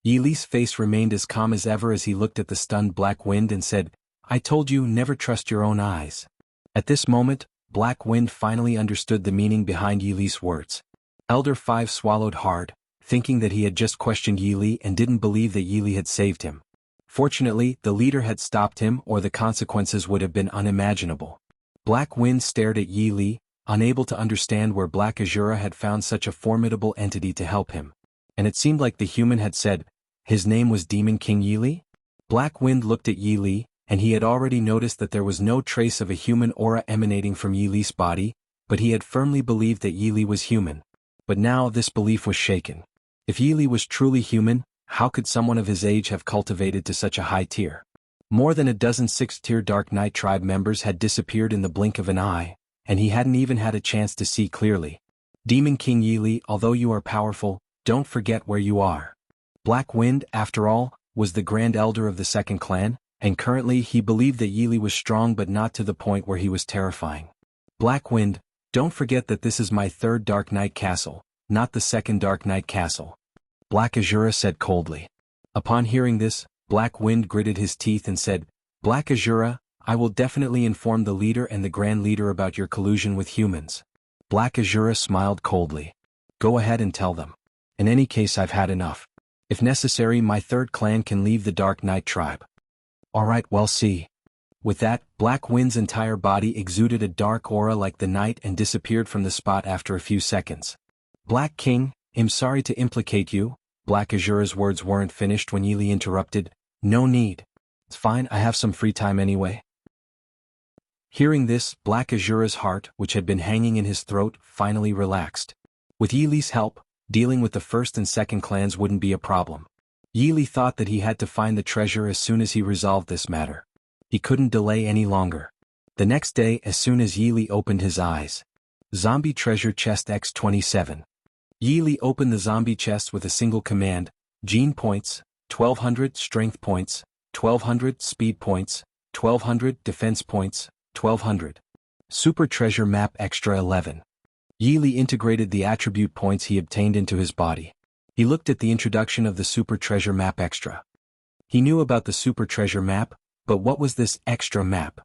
Yili's face remained as calm as ever as he looked at the stunned Black Wind and said, I told you never trust your own eyes. At this moment, Black Wind finally understood the meaning behind Yili's words. Elder 5 swallowed hard, thinking that he had just questioned Yili and didn't believe that Yili had saved him. Fortunately, the leader had stopped him or the consequences would have been unimaginable. Black Wind stared at Yili, unable to understand where Black Azura had found such a formidable entity to help him. And it seemed like the human had said, his name was Demon King Yili? Black Wind looked at Yili, and he had already noticed that there was no trace of a human aura emanating from Yili's body, but he had firmly believed that Yili was human. But now this belief was shaken. If Yili was truly human, how could someone of his age have cultivated to such a high tier? More than a dozen 6th-tier Dark Knight tribe members had disappeared in the blink of an eye, and he hadn't even had a chance to see clearly. Demon King Yili, although you are powerful, don't forget where you are. Black Wind, after all, was the Grand Elder of the second clan, and currently he believed that Yili was strong but not to the point where he was terrifying. Black Wind, don't forget that this is my 3rd Dark Knight castle, not the 2nd Dark Knight castle. Black Azura said coldly. Upon hearing this, Black Wind gritted his teeth and said, Black Azura, I will definitely inform the leader and the Grand Leader about your collusion with humans. Black Azura smiled coldly. Go ahead and tell them. In any case, I've had enough. If necessary, my 3rd clan can leave the Dark Knight tribe. Alright, well, see. With that, Black Wind's entire body exuded a dark aura like the night and disappeared from the spot after a few seconds. Black King, I'm sorry to implicate you. Black Azura's words weren't finished when Yili interrupted. No need. It's fine, I have some free time anyway. Hearing this, Black Azura's heart, which had been hanging in his throat, finally relaxed. With Yili's help, dealing with the 1st and 2nd clans wouldn't be a problem. Yili thought that he had to find the treasure as soon as he resolved this matter. He couldn't delay any longer. The next day, as soon as Yili opened his eyes. Zombie Treasure Chest X27. Yili opened the zombie chest with a single command, Gene points, 1200 strength points, 1200 speed points, 1200 defense points, 1200. Super Treasure Map Extra 11. Yili integrated the attribute points he obtained into his body. He looked at the introduction of the Super Treasure Map Extra. He knew about the Super Treasure Map, but what was this extra map?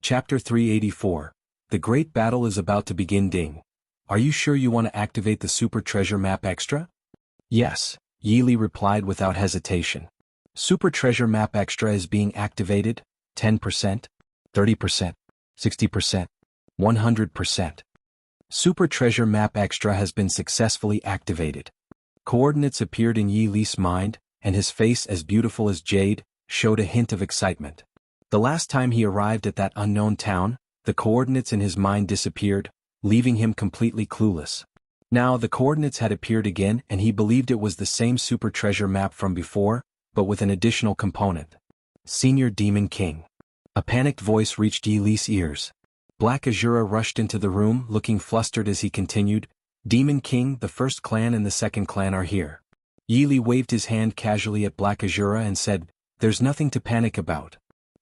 Chapter 384. The Great Battle is about to begin. Ding. Are you sure you want to activate the Super Treasure Map Extra? Yes, Yili replied without hesitation. Super Treasure Map Extra is being activated, 10%, 30%, 60%, 100%. Super Treasure Map Extra has been successfully activated. Coordinates appeared in Yili's mind, and his face, as beautiful as jade, showed a hint of excitement. The last time he arrived at that unknown town, the coordinates in his mind disappeared, leaving him completely clueless. Now the coordinates had appeared again and he believed it was the same Super Treasure Map from before, but with an additional component. Senior Demon King. A panicked voice reached Yili's ears. Black Azura rushed into the room looking flustered as he continued, Demon King, the 1st clan and the 2nd clan are here. Yili waved his hand casually at Black Azura and said, There's nothing to panic about.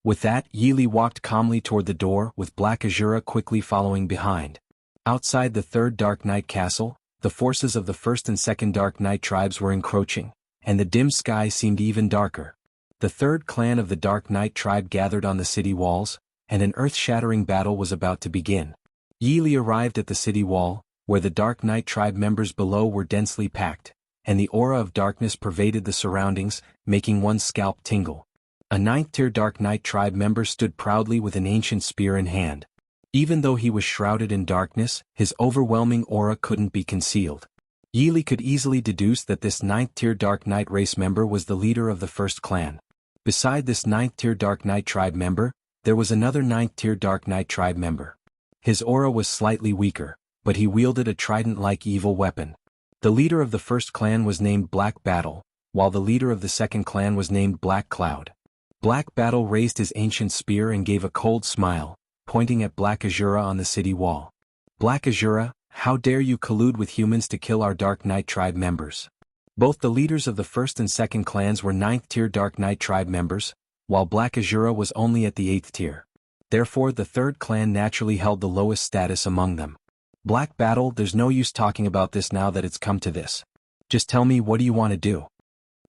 With that, Yili walked calmly toward the door, with Black Azura quickly following behind. Outside the 3rd Dark Knight castle, the forces of the 1st and 2nd Dark Knight tribes were encroaching, and the dim sky seemed even darker. The 3rd clan of the Dark Knight tribe gathered on the city walls, and an earth-shattering battle was about to begin. Yili arrived at the city wall, where the Dark Knight tribe members below were densely packed, and the aura of darkness pervaded the surroundings, making one's scalp tingle. A 9th-tier Dark Knight tribe member stood proudly with an ancient spear in hand. Even though he was shrouded in darkness, his overwhelming aura couldn't be concealed. Yili could easily deduce that this 9th-tier Dark Knight race member was the leader of the 1st clan. Beside this 9th-tier Dark Knight tribe member, there was another 9th-tier Dark Knight tribe member. His aura was slightly weaker, but he wielded a trident-like evil weapon. The leader of the 1st clan was named Black Battle, while the leader of the second clan was named Black Cloud. Black Battle raised his ancient spear and gave a cold smile, pointing at Black Azura on the city wall. Black Azura, how dare you collude with humans to kill our Dark Knight tribe members? Both the leaders of the first and second clans were 9th tier Dark Knight tribe members, while Black Azura was only at the 8th tier. Therefore the third clan naturally held the lowest status among them. Black Battle, there's no use talking about this now that it's come to this. Just tell me, what do you want to do?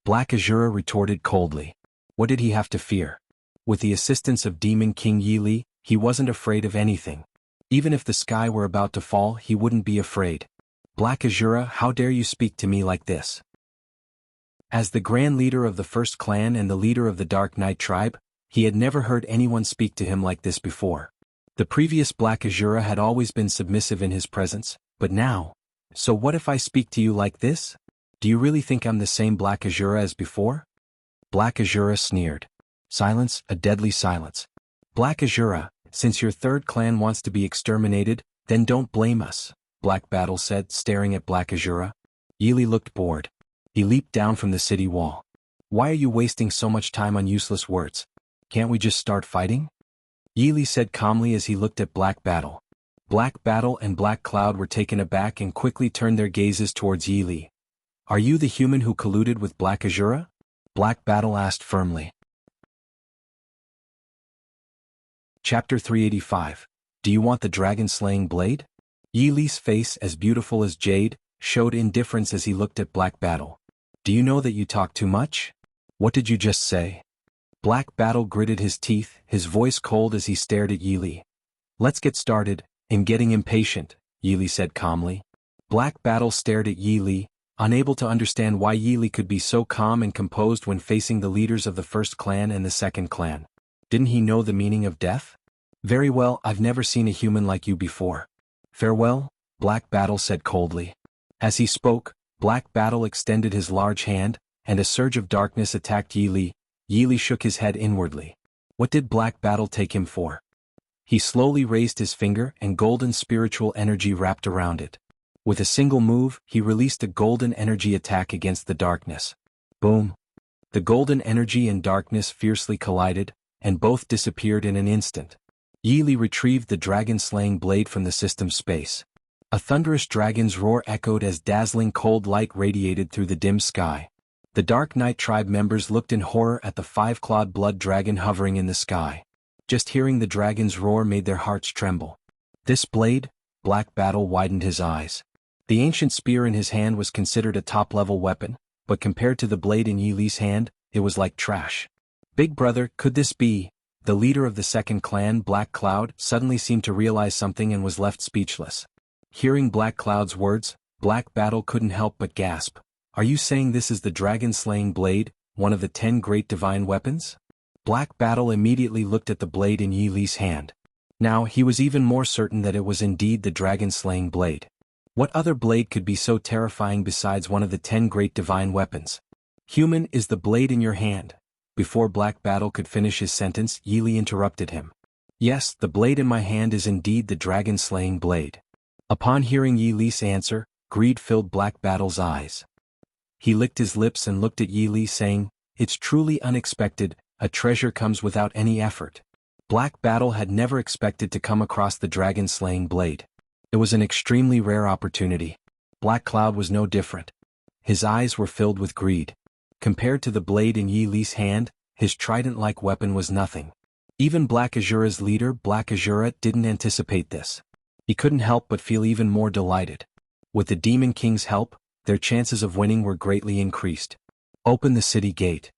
Black Azura retorted coldly. What did he have to fear? With the assistance of Demon King Yi Li, he wasn't afraid of anything. Even if the sky were about to fall, he wouldn't be afraid. Black Azura, how dare you speak to me like this? As the grand leader of the first clan and the leader of the Dark Knight tribe, he had never heard anyone speak to him like this before. The previous Black Azura had always been submissive in his presence, but now... So what if I speak to you like this? Do you really think I'm the same Black Azura as before? Black Azura sneered. Silence, a deadly silence. Black Azura, since your third clan wants to be exterminated, then don't blame us, Black Battle said, staring at Black Azura. Yi Li looked bored. He leaped down from the city wall. Why are you wasting so much time on useless words? Can't we just start fighting? Yi Li said calmly as he looked at Black Battle. Black Battle and Black Cloud were taken aback and quickly turned their gazes towards Yi Li. Are you the human who colluded with Black Azura? Black Battle asked firmly. Chapter 385. Do you want the dragon-slaying blade? Yi Li's face, as beautiful as jade, showed indifference as he looked at Black Battle. Do you know that you talk too much? What did you just say? Black Battle gritted his teeth, his voice cold as he stared at Yi Li. Let's get started. I'm getting impatient, Yi Li said calmly. Black Battle stared at Yi Li, unable to understand why Yi Li could be so calm and composed when facing the leaders of the first clan and the second clan. Didn't he know the meaning of death? Very well, I've never seen a human like you before. Farewell, Black Battle said coldly. As he spoke, Black Battle extended his large hand, and a surge of darkness attacked Yi Li. Yi Li shook his head inwardly. What did Black Battle take him for? He slowly raised his finger and golden spiritual energy wrapped around it. With a single move, he released a golden energy attack against the darkness. Boom! The golden energy and darkness fiercely collided, and both disappeared in an instant. Yi Li retrieved the dragon-slaying blade from the system space. A thunderous dragon's roar echoed as dazzling cold light radiated through the dim sky. The Dark Knight tribe members looked in horror at the five-clawed blood dragon hovering in the sky. Just hearing the dragon's roar made their hearts tremble. This blade? Black Battle widened his eyes. The ancient spear in his hand was considered a top-level weapon, but compared to the blade in Yi Li's hand, it was like trash. Big brother, could this be? The leader of the second clan, Black Cloud, suddenly seemed to realize something and was left speechless. Hearing Black Cloud's words, Black Battle couldn't help but gasp. Are you saying this is the dragon-slaying blade, one of the 10 great divine weapons? Black Battle immediately looked at the blade in Yi Li's hand. Now he was even more certain that it was indeed the dragon-slaying blade. What other blade could be so terrifying besides one of the 10 great divine weapons? Human, is the blade in your hand? Before Black Battle could finish his sentence, Yi Li interrupted him. Yes, the blade in my hand is indeed the dragon-slaying blade. Upon hearing Yi Li's answer, greed filled Black Battle's eyes. He licked his lips and looked at Yi Li saying, It's truly unexpected, a treasure comes without any effort. Black Battle had never expected to come across the dragon-slaying blade. It was an extremely rare opportunity. Black Cloud was no different. His eyes were filled with greed. Compared to the blade in Yi Li's hand, his trident-like weapon was nothing. Even Black Azura's leader, Black Azura, didn't anticipate this. He couldn't help but feel even more delighted. With the Demon King's help, their chances of winning were greatly increased. Open the city gate.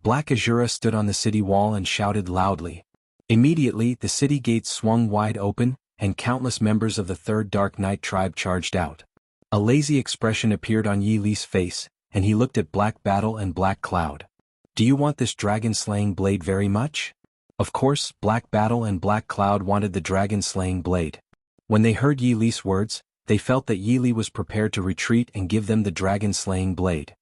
Black Azura stood on the city wall and shouted loudly. Immediately, the city gates swung wide open, and countless members of the Third Dark Knight tribe charged out. A lazy expression appeared on Yi Li's face, and he looked at Black Battle and Black Cloud. Do you want this dragon-slaying blade very much? Of course, Black Battle and Black Cloud wanted the dragon-slaying blade. When they heard Yi Li's words, they felt that Yi Li was prepared to retreat and give them the dragon-slaying blade.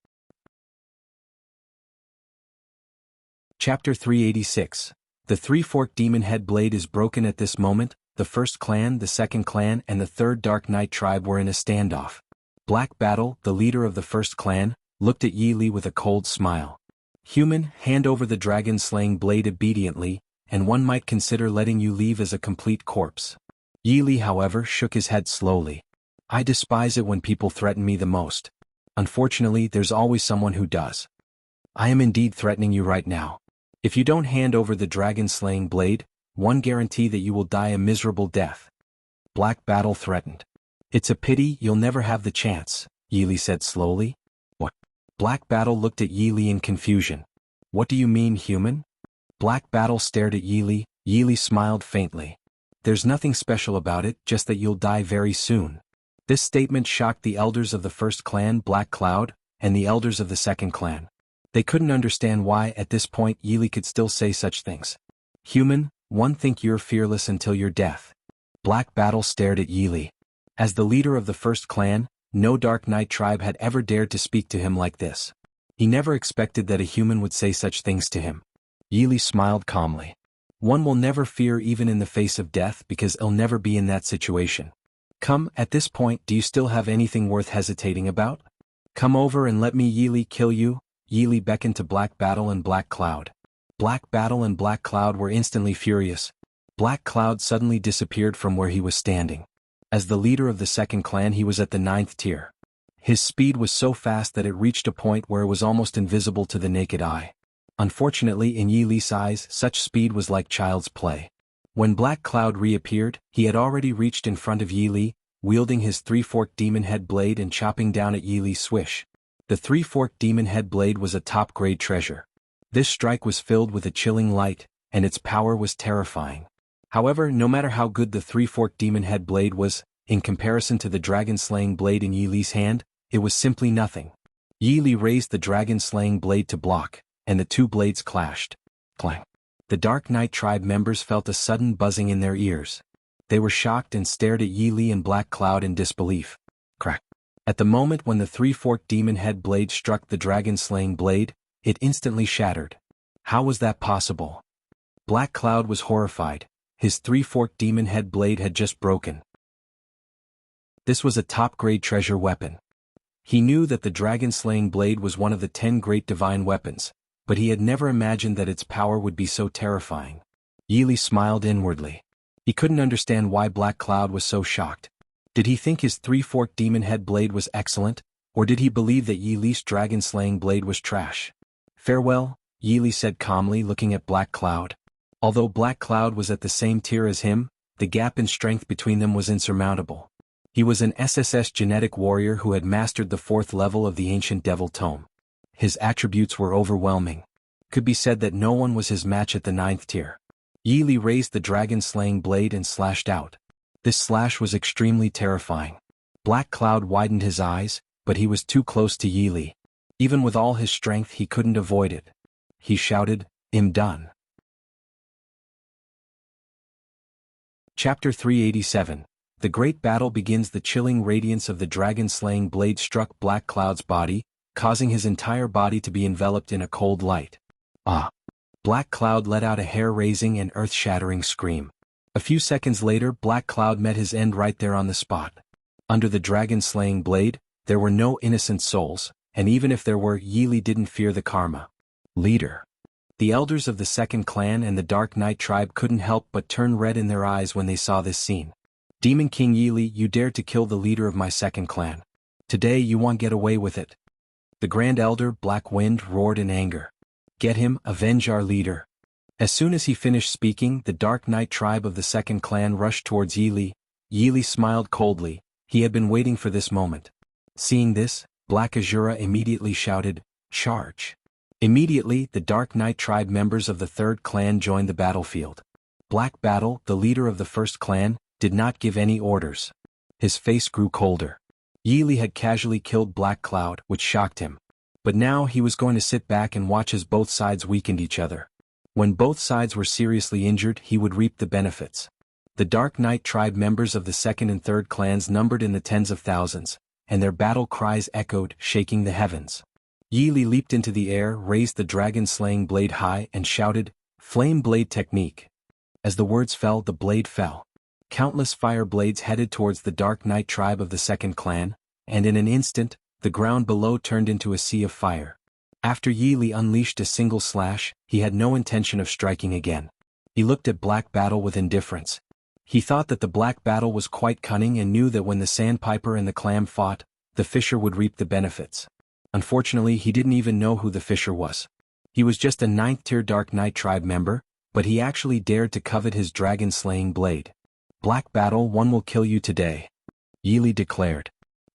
Chapter 386. The three-forked demon head blade is broken at this moment. The first clan, the second clan, and the third Dark Knight tribe were in a standoff. Black Battle, the leader of the first clan, looked at Yi Li with a cold smile. Human, hand over the dragon-slaying blade obediently, and one might consider letting you leave as a complete corpse. Yi Li, however, shook his head slowly. I despise it when people threaten me the most. Unfortunately, there's always someone who does. I am indeed threatening you right now. If you don't hand over the dragon-slaying blade, one guarantee that you will die a miserable death. Black Battle threatened. It's a pity you'll never have the chance, Yi Li said slowly. What? Black Battle looked at Yi Li in confusion. What do you mean, human? Black Battle stared at Yi Li. Yi Li smiled faintly. There's nothing special about it, just that you'll die very soon. This statement shocked the elders of the first clan, Black Cloud, and the elders of the second clan. They couldn't understand why, at this point, Yi Li could still say such things. Human, one think you're fearless until your death. Black Battle stared at Yi Li. As the leader of the first clan, no Dark Knight tribe had ever dared to speak to him like this. He never expected that a human would say such things to him. Yi Li smiled calmly. One will never fear even in the face of death because he'll never be in that situation. Come, at this point, do you still have anything worth hesitating about? Come over and let me Yi Li kill you. Yi Li beckoned to Black Battle and Black Cloud. Black Battle and Black Cloud were instantly furious. Black Cloud suddenly disappeared from where he was standing. As the leader of the second clan, he was at the 9th tier. His speed was so fast that it reached a point where it was almost invisible to the naked eye. Unfortunately, in Yi Li's eyes, such speed was like child's play. When Black Cloud reappeared, he had already reached in front of Yi Li, wielding his three-forked demon head blade and chopping down at Yi Li's swish. The three-forked demon head blade was a top-grade treasure. This strike was filled with a chilling light, and its power was terrifying. However, no matter how good the three-forked demon head blade was, in comparison to the dragon-slaying blade in Yi Li's hand, it was simply nothing. Yi Li raised the dragon-slaying blade to block, and the two blades clashed. Clang. The Dark Knight tribe members felt a sudden buzzing in their ears. They were shocked and stared at Yi Li and Black Cloud in disbelief. Crack. At the moment when the three-forked demon head blade struck the dragon-slaying blade, it instantly shattered. How was that possible? Black Cloud was horrified. His three-forked demon head blade had just broken. This was a top-grade treasure weapon. He knew that the dragon-slaying blade was one of the 10 great divine weapons, but he had never imagined that its power would be so terrifying. Yi Li smiled inwardly. He couldn't understand why Black Cloud was so shocked. Did he think his three-forked demon head blade was excellent, or did he believe that Yi Li's dragon-slaying blade was trash? Farewell, Yi Li said calmly, looking at Black Cloud. Although Black Cloud was at the same tier as him, the gap in strength between them was insurmountable. He was an SSS genetic warrior who had mastered the 4th level of the ancient Devil Tome. His attributes were overwhelming. Could be said that no one was his match at the 9th tier. Yi Li raised the dragon-slaying blade and slashed out. This slash was extremely terrifying. Black Cloud widened his eyes, but he was too close to Yi Li. Even with all his strength, he couldn't avoid it. He shouted, "I'm done." Chapter 387. The Great Battle begins. The chilling radiance of the dragon-slaying blade struck Black Cloud's body, causing his entire body to be enveloped in a cold light. Ah! Black Cloud let out a hair-raising and earth-shattering scream. A few seconds later, Black Cloud met his end right there on the spot. Under the dragon-slaying blade, there were no innocent souls, and even if there were, Yi Li didn't fear the karma. Leader. The elders of the second clan and the Dark Knight tribe couldn't help but turn red in their eyes when they saw this scene. Demon King Yi Li, you dared to kill the leader of my second clan. Today you won't get away with it. The Grand Elder, Black Wind, roared in anger. Get him, avenge our leader. As soon as he finished speaking, the Dark Knight tribe of the second clan rushed towards Yi Li. Yi Li smiled coldly. He had been waiting for this moment. Seeing this, Black Azura immediately shouted, "Charge!" Immediately, the Dark Knight tribe members of the third clan joined the battlefield. Black Battle, the leader of the first clan, did not give any orders. His face grew colder. Yi Li had casually killed Black Cloud, which shocked him. But now he was going to sit back and watch as both sides weakened each other. When both sides were seriously injured, he would reap the benefits. The Dark Knight tribe members of the second and third clans numbered in the tens of thousands, and their battle cries echoed, shaking the heavens. Yi Li leaped into the air, raised the dragon-slaying blade high, and shouted, "Flame Blade Technique." As the words fell, the blade fell. Countless fire blades headed towards the Dark Knight tribe of the second clan, and in an instant, the ground below turned into a sea of fire. After Yi Li unleashed a single slash, he had no intention of striking again. He looked at Black Battle with indifference. He thought that the Black Battle was quite cunning and knew that when the Sandpiper and the Clam fought, the Fisher would reap the benefits. Unfortunately, he didn't even know who the Fisher was. He was just a 9th tier Dark Knight tribe member, but he actually dared to covet his dragon-slaying blade. Black Battle, one will kill you today, Yi Li declared.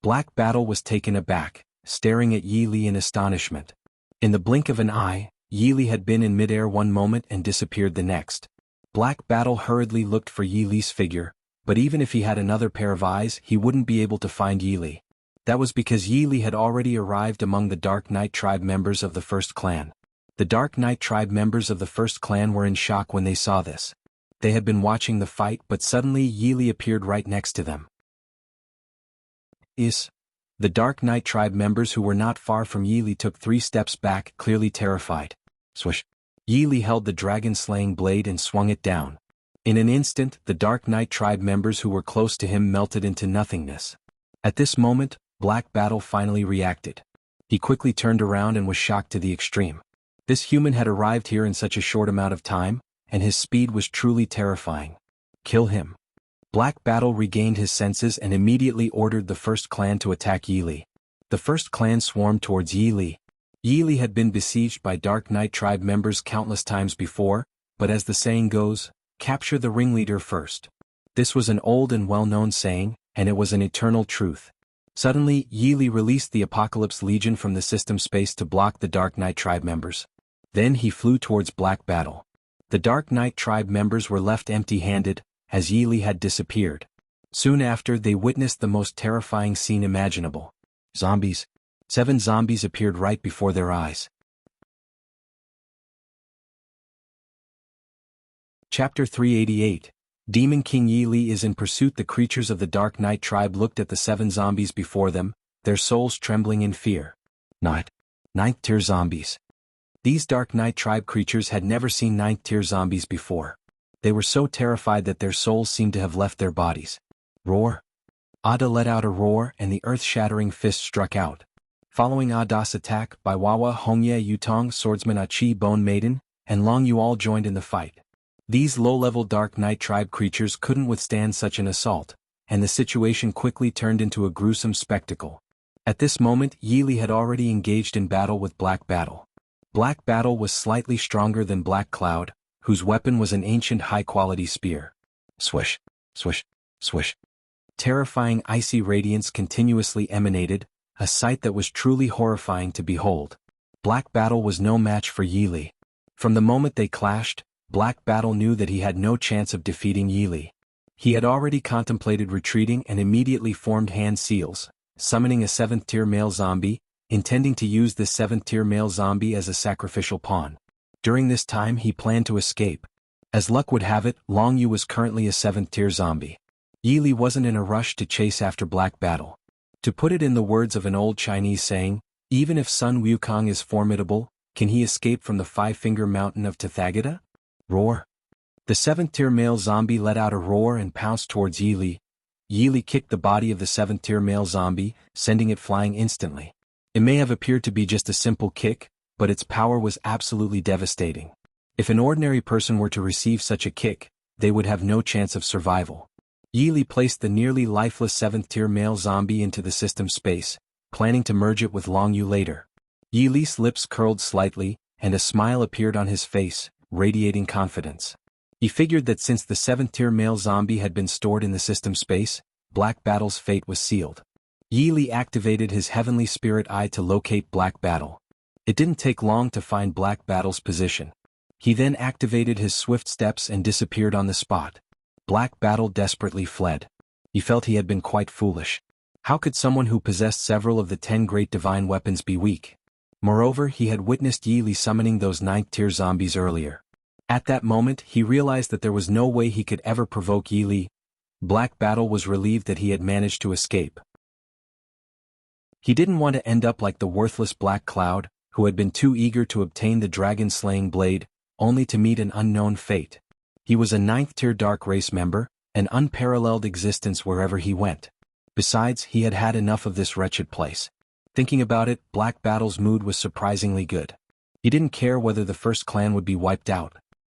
Black Battle was taken aback, staring at Yi Li in astonishment. In the blink of an eye, Yi Li had been in midair one moment and disappeared the next. Black Battle hurriedly looked for Yi Li's figure, but even if he had another pair of eyes, he wouldn't be able to find Yi Li. That was because Yi Li had already arrived among the Dark Knight tribe members of the first clan. The Dark Knight tribe members of the first clan were in shock when they saw this. They had been watching the fight, but suddenly Yi Li appeared right next to them. The Dark Knight tribe members who were not far from Yi Li took 3 steps back, clearly terrified. Swish! Yi Li held the dragon-slaying blade and swung it down. In an instant, the Dark Knight tribe members who were close to him melted into nothingness. At this moment, Black Battle finally reacted. He quickly turned around and was shocked to the extreme. This human had arrived here in such a short amount of time, and his speed was truly terrifying. Kill him. Black Battle regained his senses and immediately ordered the first clan to attack Yi Li. The first clan swarmed towards Yi Li. Yi Li had been besieged by Dark Knight tribe members countless times before, but as the saying goes, capture the ringleader first. This was an old and well-known saying, and it was an eternal truth. Suddenly, Yi Li released the Apocalypse Legion from the system space to block the Dark Knight tribe members. Then he flew towards Black Battle. The Dark Knight tribe members were left empty-handed, as Yi Li had disappeared. Soon after, they witnessed the most terrifying scene imaginable. Zombies. 7 zombies appeared right before their eyes. Chapter 388. Demon King Yi Li is in pursuit. The creatures of the Dark Knight tribe looked at the 7 zombies before them, their souls trembling in fear. 9th tier zombies. These Dark Knight tribe creatures had never seen 9th tier zombies before. They were so terrified that their souls seemed to have left their bodies. Roar. Ada let out a roar and the earth-shattering fist struck out. Following Ada's attack, Baiwawa, Hongye, Yutong, Swordsman Achi, Bone Maiden, and Long Yu all joined in the fight. These low-level Dark Knight tribe creatures couldn't withstand such an assault, and the situation quickly turned into a gruesome spectacle. At this moment, Yi Li had already engaged in battle with Black Battle. Black Battle was slightly stronger than Black Cloud, whose weapon was an ancient high-quality spear. Swish, swish, swish. Terrifying icy radiance continuously emanated, a sight that was truly horrifying to behold. Black Battle was no match for Yi Li. From the moment they clashed, Black Battle knew that he had no chance of defeating Yi Li. He had already contemplated retreating and immediately formed hand seals, summoning a 7th tier male zombie, intending to use this 7th tier male zombie as a sacrificial pawn. During this time he planned to escape. As luck would have it, Long Yu was currently a 7th tier zombie. Yi Li wasn't in a rush to chase after Black Battle. To put it in the words of an old Chinese saying, even if Sun Wukong is formidable, can he escape from the 5-finger mountain of Tathagata? Roar. The 7th tier male zombie let out a roar and pounced towards Yi Li. Yi Li kicked the body of the 7th tier male zombie, sending it flying instantly. It may have appeared to be just a simple kick, but its power was absolutely devastating. If an ordinary person were to receive such a kick, they would have no chance of survival. Yi Li placed the nearly lifeless 7th tier male zombie into the system space, planning to merge it with Long Yu later. Yi Li's lips curled slightly, and a smile appeared on his face, radiating confidence. He figured that since the 7th tier male zombie had been stored in the system space, Black Battle's fate was sealed. Yi Li activated his heavenly spirit eye to locate Black Battle. It didn't take long to find Black Battle's position. He then activated his swift steps and disappeared on the spot. Black Battle desperately fled. He felt he had been quite foolish. How could someone who possessed several of the 10 great divine weapons be weak? Moreover, he had witnessed Yi Li summoning those 9th tier zombies earlier. At that moment, he realized that there was no way he could ever provoke Yi Li. Black Battle was relieved that he had managed to escape. He didn't want to end up like the worthless Black Cloud, who had been too eager to obtain the dragon-slaying blade, only to meet an unknown fate. He was a 9th tier Dark Race member, an unparalleled existence wherever he went. Besides, he had had enough of this wretched place. Thinking about it, Black Battle's mood was surprisingly good. He didn't care whether the first clan would be wiped out.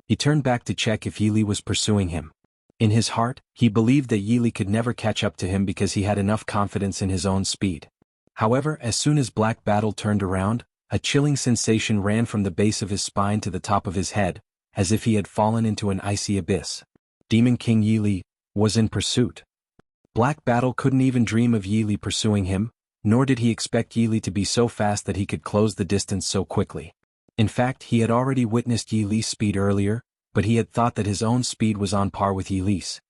He turned back to check if Yili was pursuing him. In his heart, he believed that Yili could never catch up to him because he had enough confidence in his own speed. However, as soon as Black Battle turned around, a chilling sensation ran from the base of his spine to the top of his head, as if he had fallen into an icy abyss. Demon King Yili was in pursuit. Black Battle couldn't even dream of Yili pursuing him, nor did he expect Yili to be so fast that he could close the distance so quickly. In fact, he had already witnessed Yili's speed earlier, but he had thought that his own speed was on par with Yili's.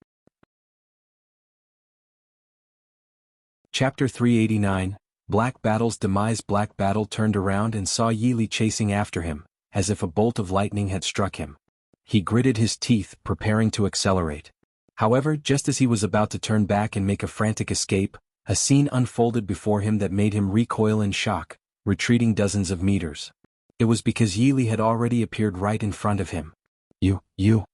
Chapter 389, Black Battle's Demise. Black Battle turned around and saw Yili chasing after him, as if a bolt of lightning had struck him. He gritted his teeth, preparing to accelerate. However, just as he was about to turn back and make a frantic escape, a scene unfolded before him that made him recoil in shock, retreating dozens of meters. It was because Yili had already appeared right in front of him. You.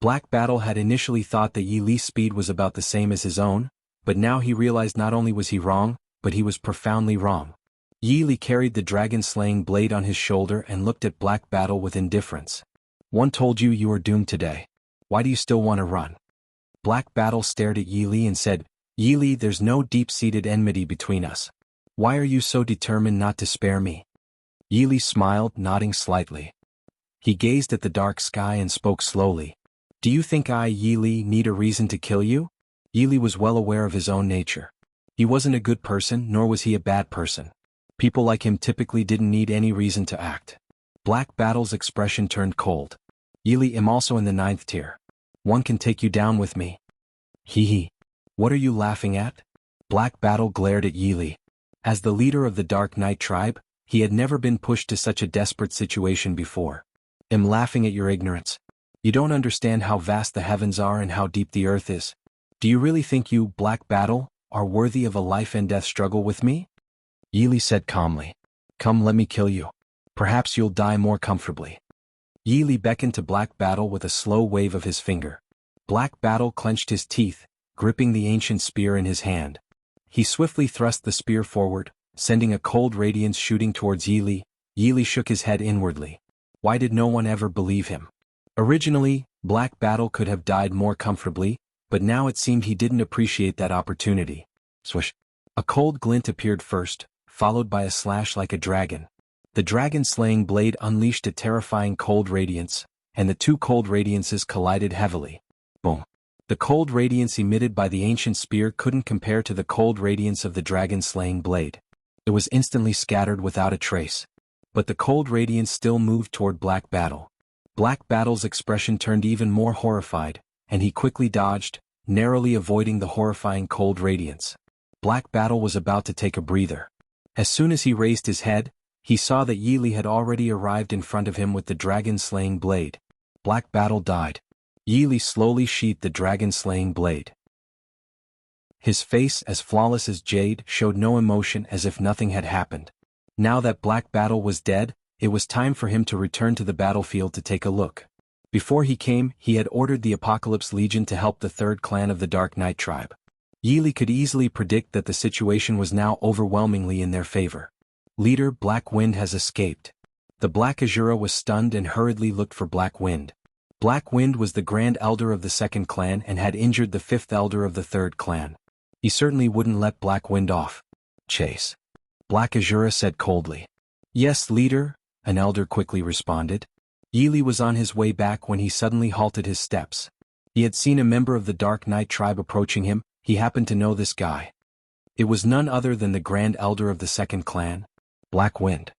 Black Battle had initially thought that Yili's speed was about the same as his own, but now he realized not only was he wrong, but he was profoundly wrong. Yili carried the dragon-slaying blade on his shoulder and looked at Black Battle with indifference. One told you you were doomed today. Why do you still want to run? Black Battle stared at Yili and said, Yili, there's no deep-seated enmity between us. Why are you so determined not to spare me? Yili smiled, nodding slightly. He gazed at the dark sky and spoke slowly. Do you think I, Yili, need a reason to kill you? Yili was well aware of his own nature. He wasn't a good person, nor was he a bad person. People like him typically didn't need any reason to act. Black Battle's expression turned cold. Yili, I'm also in the 9th tier. One can take you down with me. Hee. What are you laughing at? Black Battle glared at Yili. As the leader of the Dark Knight tribe, he had never been pushed to such a desperate situation before. I'm laughing at your ignorance. You don't understand how vast the heavens are and how deep the earth is. Do you really think you, Black Battle, are worthy of a life and death struggle with me? Yili said calmly. Come, let me kill you. Perhaps you'll die more comfortably. Yili beckoned to Black Battle with a slow wave of his finger. Black Battle clenched his teeth, gripping the ancient spear in his hand. He swiftly thrust the spear forward, sending a cold radiance shooting towards Yili. Yili shook his head inwardly. Why did no one ever believe him? Originally, Black Battle could have died more comfortably, but now it seemed he didn't appreciate that opportunity. Swish. A cold glint appeared first, followed by a slash like a dragon. The dragon-slaying blade unleashed a terrifying cold radiance, and the two cold radiances collided heavily. Boom. The cold radiance emitted by the ancient spear couldn't compare to the cold radiance of the dragon-slaying blade. It was instantly scattered without a trace. But the cold radiance still moved toward Black Battle. Black Battle's expression turned even more horrified, and he quickly dodged, narrowly avoiding the horrifying cold radiance. Black Battle was about to take a breather. As soon as he raised his head, he saw that Yili had already arrived in front of him with the dragon-slaying blade. Black Battle died. Yili slowly sheathed the dragon-slaying blade. His face, as flawless as jade, showed no emotion, as if nothing had happened. Now that Black Battle was dead, it was time for him to return to the battlefield to take a look. Before he came, he had ordered the Apocalypse Legion to help the 3rd clan of the Dark Knight tribe. Yili could easily predict that the situation was now overwhelmingly in their favor. Leader Black Wind has escaped. The Black Azura was stunned and hurriedly looked for Black Wind. Black Wind was the Grand Elder of the 2nd clan and had injured the 5th Elder of the 3rd clan. He certainly wouldn't let Black Wind off. Chase. Black Azura said coldly. Yes, leader, an elder quickly responded. Yili was on his way back when he suddenly halted his steps. He had seen a member of the Dark Knight tribe approaching him. He happened to know this guy. It was none other than the Grand Elder of the 2nd clan, Black Wind.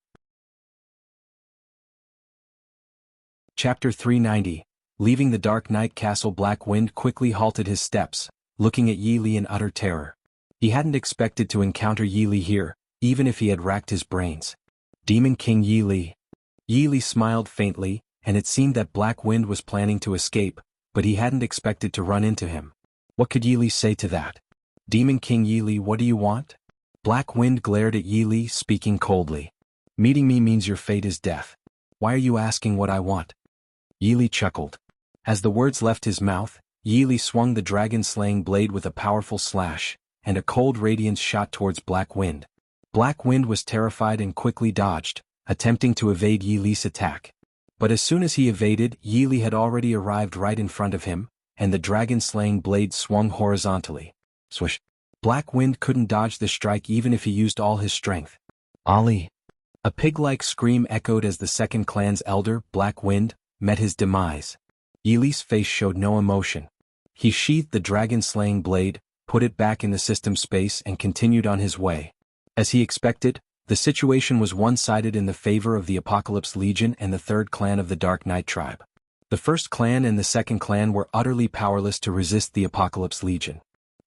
Chapter 390. Leaving the Dark Knight Castle. Black Wind quickly halted his steps, looking at Yili in utter terror. He hadn't expected to encounter Yili here, even if he had racked his brains. Demon King Yili. Yili smiled faintly, and it seemed that Black Wind was planning to escape, but he hadn't expected to run into him. What could Yili say to that? Demon King Yili, what do you want? Black Wind glared at Yili, speaking coldly. Meeting me means your fate is death. Why are you asking what I want? Yili chuckled. As the words left his mouth, Yili swung the dragon-slaying blade with a powerful slash, and a cold radiance shot towards Black Wind. Black Wind was terrified and quickly dodged, attempting to evade Yi Li's attack. But as soon as he evaded, Yi Li had already arrived right in front of him, and the dragon-slaying blade swung horizontally. Swish! Black Wind couldn't dodge the strike even if he used all his strength. Ali! A pig-like scream echoed as the second clan's elder, Black Wind, met his demise. Yi Li's face showed no emotion. He sheathed the dragon-slaying blade, put it back in the system space and continued on his way. As he expected, the situation was one-sided in the favor of the Apocalypse Legion and the third clan of the Dark Knight tribe. The first clan and the second clan were utterly powerless to resist the Apocalypse Legion.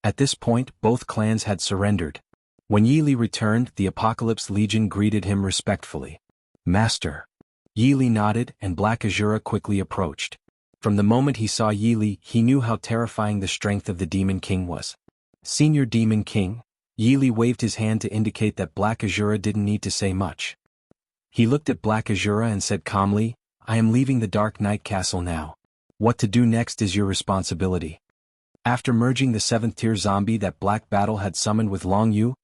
At this point, both clans had surrendered. When Yi Li returned, the Apocalypse Legion greeted him respectfully. Master. Yi Li nodded, and Black Azura quickly approached. From the moment he saw Yi Li, he knew how terrifying the strength of the Demon King was. Senior Demon King. Yi Li waved his hand to indicate that Black Azura didn't need to say much. He looked at Black Azura and said calmly, I am leaving the Dark Knight Castle now. What to do next is your responsibility. After merging the 7th tier zombie that Black Battle had summoned with Long Yu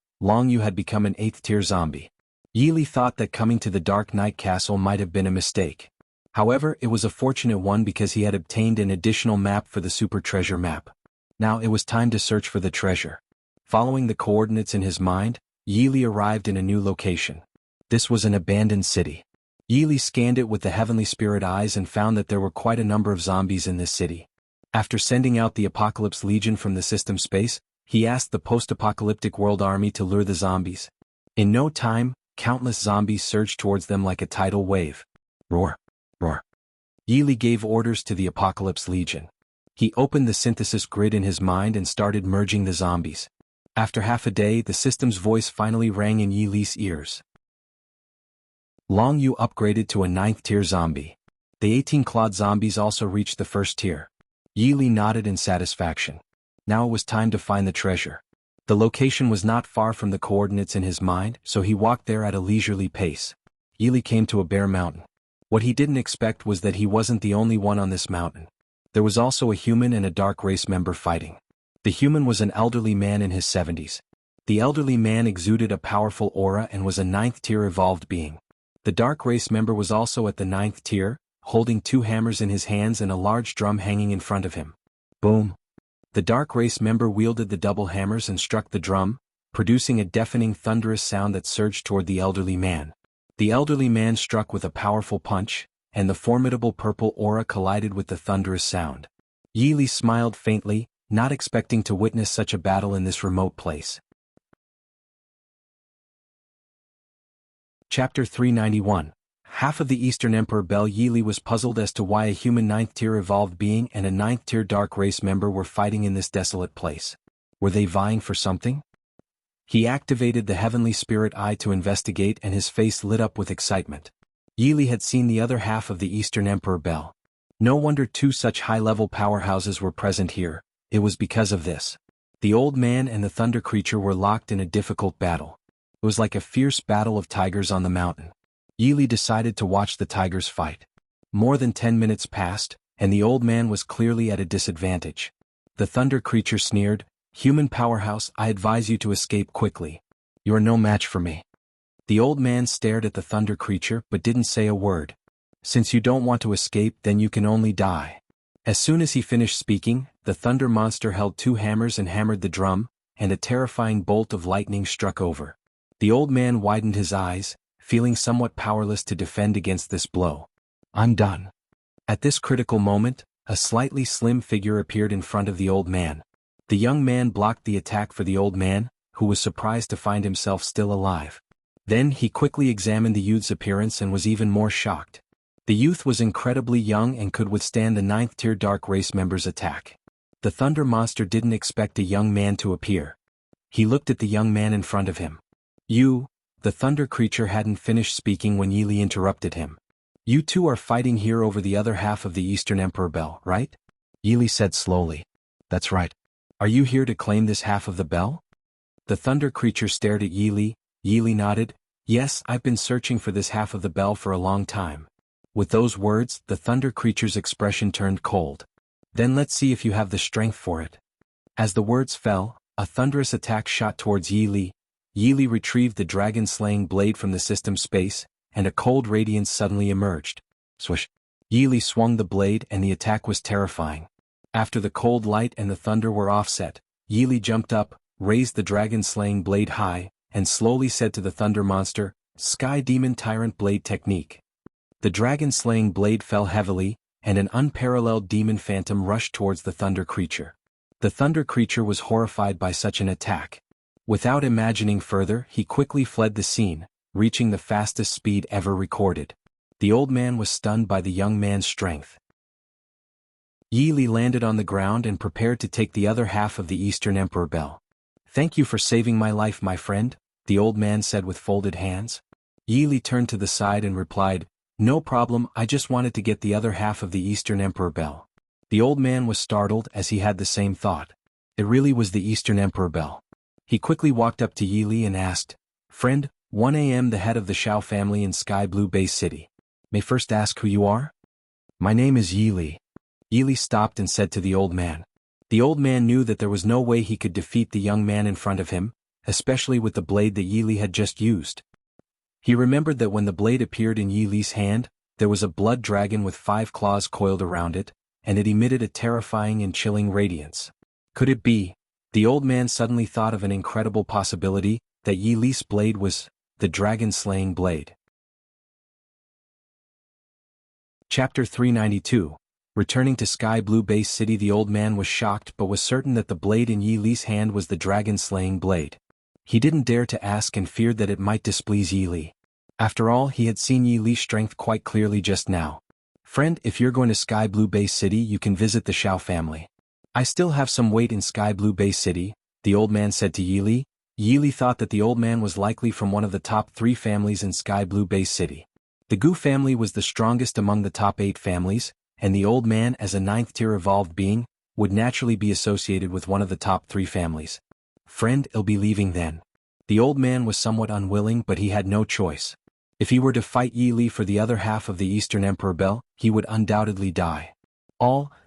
had become an 8th tier zombie. Yi Li thought that coming to the Dark Knight Castle might have been a mistake. However, it was a fortunate one because he had obtained an additional map for the Super Treasure map. Now it was time to search for the treasure. Following the coordinates in his mind, Yi Li arrived in a new location. This was an abandoned city. Yi Li scanned it with the heavenly spirit eyes and found that there were quite a number of zombies in this city. After sending out the Apocalypse Legion from the system space, he asked the post-apocalyptic world army to lure the zombies. In no time, countless zombies surged towards them like a tidal wave. Roar! Roar! Yi Li gave orders to the Apocalypse Legion. He opened the synthesis grid in his mind and started merging the zombies. After half a day, the system's voice finally rang in Yi Li's ears. Long Yu upgraded to a 9th tier zombie. The 18-clawed zombies also reached the 1st tier. Yi Li nodded in satisfaction. Now it was time to find the treasure. The location was not far from the coordinates in his mind, so he walked there at a leisurely pace. Yi Li came to a bare mountain. What he didn't expect was that he wasn't the only one on this mountain. There was also a human and a dark race member fighting. The human was an elderly man in his 70s. The elderly man exuded a powerful aura and was a 9th tier evolved being. The dark race member was also at the 9th tier, holding 2 hammers in his hands and a large drum hanging in front of him. Boom! The dark race member wielded the double hammers and struck the drum, producing a deafening thunderous sound that surged toward the elderly man. The elderly man struck with a powerful punch, and the formidable purple aura collided with the thunderous sound. Yi Li smiled faintly, not expecting to witness such a battle in this remote place. Chapter 391. Half of the Eastern Emperor Bel. Yi Li was puzzled as to why a human 9th tier evolved being and a 9th tier dark race member were fighting in this desolate place. Were they vying for something? He activated the heavenly spirit eye to investigate and his face lit up with excitement. Yi Li had seen the other half of the Eastern Emperor Bel. No wonder 2 such high-level powerhouses were present here. It was because of this. The old man and the thunder creature were locked in a difficult battle. It was like a fierce battle of tigers on the mountain. Yi Li decided to watch the tigers fight. More than 10 minutes passed, and the old man was clearly at a disadvantage. The thunder creature sneered, "Human powerhouse, I advise you to escape quickly. You are no match for me." The old man stared at the thunder creature but didn't say a word. "Since you don't want to escape, then you can only die." As soon as he finished speaking, the thunder monster held 2 hammers and hammered the drum, and a terrifying bolt of lightning struck over. The old man widened his eyes, feeling somewhat powerless to defend against this blow. "I'm done." At this critical moment, a slightly slim figure appeared in front of the old man. The young man blocked the attack for the old man, who was surprised to find himself still alive. Then he quickly examined the youth's appearance and was even more shocked. The youth was incredibly young and could withstand the 9th tier dark race member's attack. The thunder monster didn't expect a young man to appear. He looked at the young man in front of him. "You," the thunder creature hadn't finished speaking when Yi Li interrupted him. "You two are fighting here over the other half of the Eastern Emperor Bell, right?" Yi Li said slowly. "That's right. Are you here to claim this half of the bell?" The thunder creature stared at Yi Li. Yi Li nodded. "Yes, I've been searching for this half of the bell for a long time." With those words, the thunder creature's expression turned cold. "Then let's see if you have the strength for it." As the words fell, a thunderous attack shot towards Yi Li. Yi Li retrieved the dragon-slaying blade from the system space, and a cold radiance suddenly emerged. Swish! Yi Li swung the blade and the attack was terrifying. After the cold light and the thunder were offset, Yi Li jumped up, raised the dragon-slaying blade high, and slowly said to the thunder monster, "Sky Demon Tyrant Blade Technique." The dragon-slaying blade fell heavily, and an unparalleled demon phantom rushed towards the thunder creature. The thunder creature was horrified by such an attack. Without imagining further, he quickly fled the scene, reaching the fastest speed ever recorded. The old man was stunned by the young man's strength. Yi Li landed on the ground and prepared to take the other half of the Eastern Emperor Bell. "Thank you for saving my life, my friend," the old man said with folded hands. Yi Li turned to the side and replied, "No problem, I just wanted to get the other half of the Eastern Emperor Bell." The old man was startled as he had the same thought. It really was the Eastern Emperor Bell. He quickly walked up to Yi Li and asked, "Friend, 1 a.m. the head of the Shao family in Sky Blue Base City. May first ask who you are?" "My name is Yi Li." Yi Li stopped and said to the old man. The old man knew that there was no way he could defeat the young man in front of him, especially with the blade that Yi Li had just used. He remembered that when the blade appeared in Yi Li's hand, there was a blood dragon with 5 claws coiled around it, and it emitted a terrifying and chilling radiance. Could it be? The old man suddenly thought of an incredible possibility, that Yi Li's blade was the dragon-slaying blade. Chapter 392. Returning to Sky Blue Base City, the old man was shocked but was certain that the blade in Yi Li's hand was the dragon-slaying blade. He didn't dare to ask and feared that it might displease Yi Li. After all, he had seen Yi Li's strength quite clearly just now. "Friend, if you're going to Sky Blue Base City, you can visit the Shao family. I still have some weight in Sky Blue Base City," the old man said to Yi Li. Yi Li thought that the old man was likely from one of the top 3 families in Sky Blue Base City. The Gu family was the strongest among the top 8 families, and the old man, as a 9th-tier evolved being, would naturally be associated with one of the top 3 families. "Friend, I'll be leaving then." The old man was somewhat unwilling, but he had no choice. If he were to fight Yi Li for the other half of the Eastern Emperor Bell, he would undoubtedly die.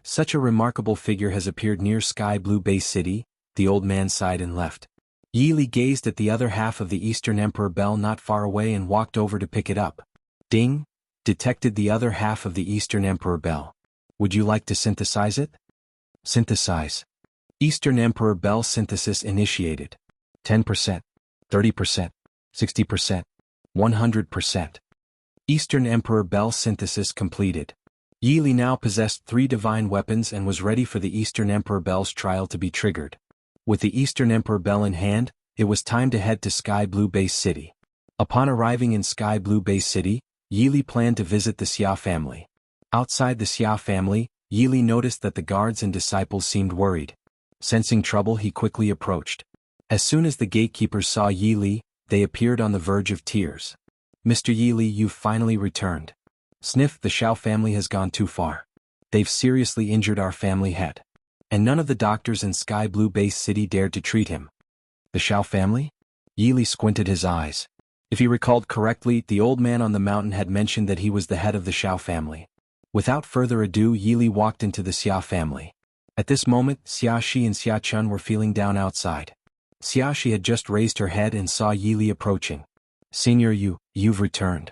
Such a remarkable figure has appeared near Sky Blue Base City, the old man sighed and left. Yi Li gazed at the other half of the Eastern Emperor Bell not far away and walked over to pick it up. Ding! Detected the other half of the Eastern Emperor Bell. "Would you like to synthesize it?" Synthesize. Eastern Emperor Bell synthesis initiated. 10%, 30%, 60%, 100%. Eastern Emperor Bell synthesis completed. Yi Li now possessed 3 divine weapons and was ready for the Eastern Emperor Bell's trial to be triggered. With the Eastern Emperor Bell in hand, it was time to head to Sky Blue Base City. Upon arriving in Sky Blue Base City, Yi Li planned to visit the Xia family. Outside the Xia family, Yi Li noticed that the guards and disciples seemed worried. Sensing trouble, he quickly approached. As soon as the gatekeepers saw Yi Li, they appeared on the verge of tears. "Mr. Yi Li, you've finally returned." "Sniff, the Shao family has gone too far. They've seriously injured our family head. And none of the doctors in Sky Blue Base City dared to treat him." "The Shao family?" Yi Li squinted his eyes. If he recalled correctly, the old man on the mountain had mentioned that he was the head of the Shao family. Without further ado, Yi Li walked into the Xia family. At this moment, Xia Shi and Xia Chun were feeling down outside. Xia Shi had just raised her head and saw Yi Li approaching. "Senior, you've returned."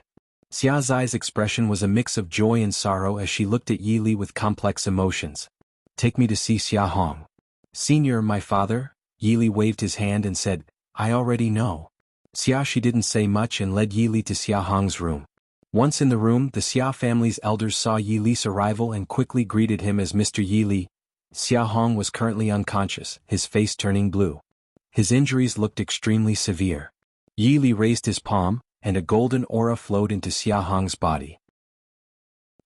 Xia's eyes' expression was a mix of joy and sorrow as she looked at Yi Li with complex emotions. "Take me to see Xia Hong." "Senior, my father?" Yi Li waved his hand and said, "I already know." Xia Shi didn't say much and led Yi Li to Xia Hong's room. Once in the room, the Xia family's elders saw Yi Li's arrival and quickly greeted him as Mr. Yi Li. Xia Hong was currently unconscious, his face turning blue. His injuries looked extremely severe. Yi Li raised his palm, and a golden aura flowed into Xia Hong's body.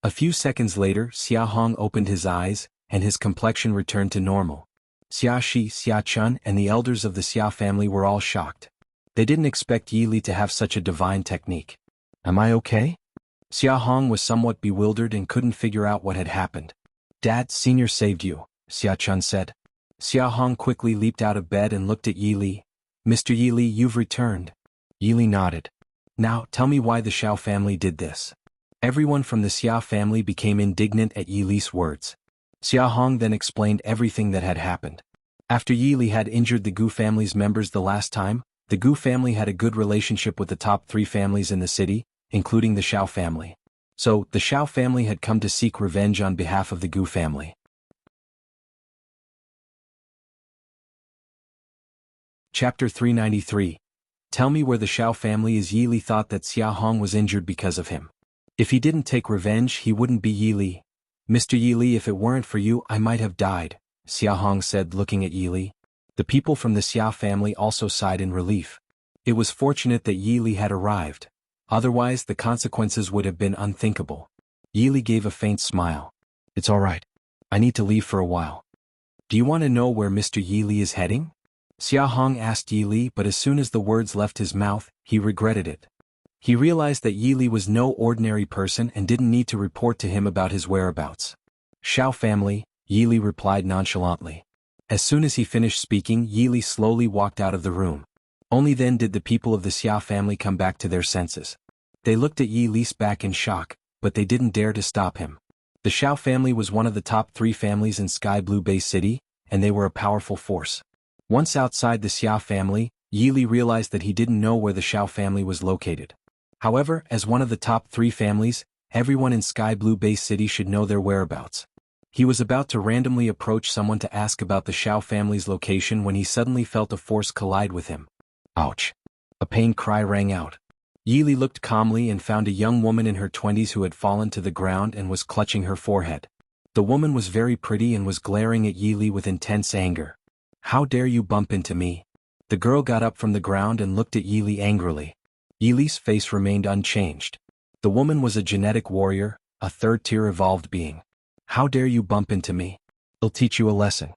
A few seconds later, Xia Hong opened his eyes, and his complexion returned to normal. Xia Shi, Xia Chun, and the elders of the Xia family were all shocked. They didn't expect Yi Li to have such a divine technique. "Am I okay?" Xia Hong was somewhat bewildered and couldn't figure out what had happened. "Dad, Senior saved you," Xia Chun said. Xia Hong quickly leaped out of bed and looked at Yi Li. "Mr. Yi Li, you've returned." Yi Li nodded. "Now, tell me why the Shao family did this." Everyone from the Xia family became indignant at Yi Li's words. Xia Hong then explained everything that had happened. After Yi Li had injured the Gu family's members the last time, The Gu family had a good relationship with the top 3 families in the city, including the Xiao family. So, the Xiao family had come to seek revenge on behalf of the Gu family. Chapter 393. Tell me where the Xiao family is. Yi Li thought that Xia Hong was injured because of him. If he didn't take revenge, he wouldn't be Yi Li. Mr. Yi Li, if it weren't for you, I might have died, Xia Hong said, looking at Yi Li. The people from the Xia family also sighed in relief. It was fortunate that Yi Li had arrived. Otherwise, the consequences would have been unthinkable. Yi Li gave a faint smile. It's all right. I need to leave for a while. Do you want to know where Mr. Yi Li is heading? Xia Hong asked Yi Li, but as soon as the words left his mouth, he regretted it. He realized that Yi Li was no ordinary person and didn't need to report to him about his whereabouts. Xiao family, Yi Li replied nonchalantly. As soon as he finished speaking, Yi Li slowly walked out of the room. Only then did the people of the Xia family come back to their senses. They looked at Yi Li's back in shock, but they didn't dare to stop him. The Xiao family was one of the top 3 families in Sky Blue Bay City, and they were a powerful force. Once outside the Xia family, Yi Li realized that he didn't know where the Xiao family was located. However, as one of the top 3 families, everyone in Sky Blue Bay City should know their whereabouts. He was about to randomly approach someone to ask about the Xiao family's location when he suddenly felt a force collide with him. Ouch! A pained cry rang out. Yi Li looked calmly and found a young woman in her 20s who had fallen to the ground and was clutching her forehead. The woman was very pretty and was glaring at Yi Li with intense anger. How dare you bump into me? The girl got up from the ground and looked at Yi Li angrily. Yi Li's face remained unchanged. The woman was a genetic warrior, a 3rd-tier evolved being. How dare you bump into me? I'll teach you a lesson.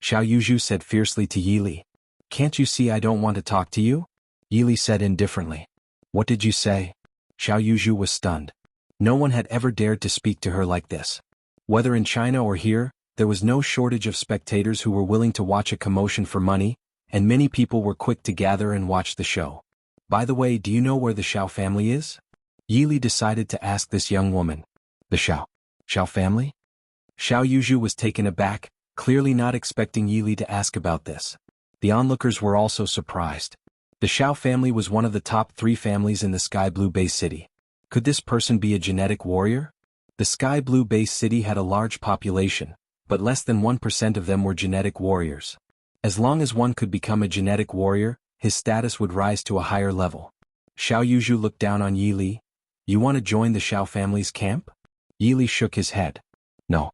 Xiao Yuzhu said fiercely to Yi Li. Can't you see I don't want to talk to you? Yi Li said indifferently. What did you say? Xiao Yuzhu was stunned. No one had ever dared to speak to her like this. Whether in China or here, there was no shortage of spectators who were willing to watch a commotion for money, and many people were quick to gather and watch the show. By the way, do you know where the Xiao family is? Yi Li decided to ask this young woman. The Xiao family? Xiao Yuzhu was taken aback, clearly not expecting Yi Li to ask about this. The onlookers were also surprised. The Xiao family was one of the top 3 families in the Sky Blue Bay City. Could this person be a genetic warrior? The Sky Blue Bay City had a large population, but less than 1% of them were genetic warriors. As long as one could become a genetic warrior, his status would rise to a higher level. Xiao Yuzhu looked down on Yi Li. You want to join the Xiao family's camp? Yi Li shook his head. No.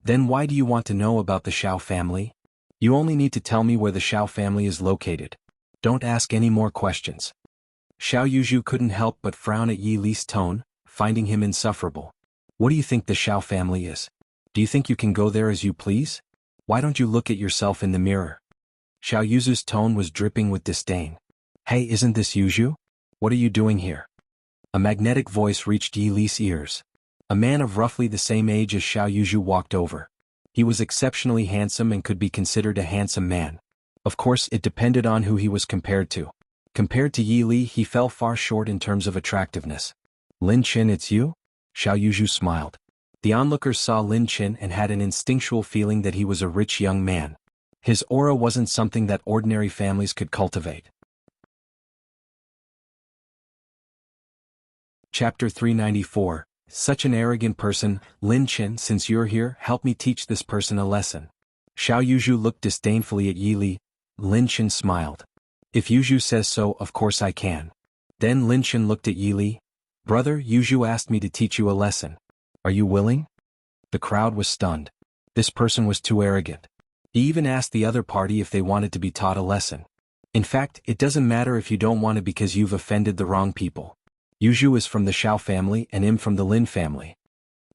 Then why do you want to know about the Xiao family? You only need to tell me where the Xiao family is located. Don't ask any more questions. Xiao Yuzhu couldn't help but frown at Yi Li's tone, finding him insufferable. What do you think the Xiao family is? Do you think you can go there as you please? Why don't you look at yourself in the mirror? Xiao Yuzhu's tone was dripping with disdain. Hey, isn't this Yuzhu? What are you doing here? A magnetic voice reached Yi Li's ears. A man of roughly the same age as Xiao Yuzhu walked over. He was exceptionally handsome and could be considered a handsome man. Of course, it depended on who he was compared to. Compared to Yi Li, he fell far short in terms of attractiveness. Lin Qin, it's you? Xiao Yuzhu smiled. The onlookers saw Lin Qin and had an instinctual feeling that he was a rich young man. His aura wasn't something that ordinary families could cultivate. Chapter 394. Such an arrogant person, Lin Qin, since you're here, help me teach this person a lesson. Xiao Yuzhu looked disdainfully at Yi Li. Lin Qin smiled. If Yuzhu says so, of course I can. Then Lin Qin looked at Yi Li. Brother, Yuzhu asked me to teach you a lesson. Are you willing? The crowd was stunned. This person was too arrogant. He even asked the other party if they wanted to be taught a lesson. In fact, it doesn't matter if you don't want to because you've offended the wrong people. Yuzhu is from the Xiao family and I'm from the Lin family.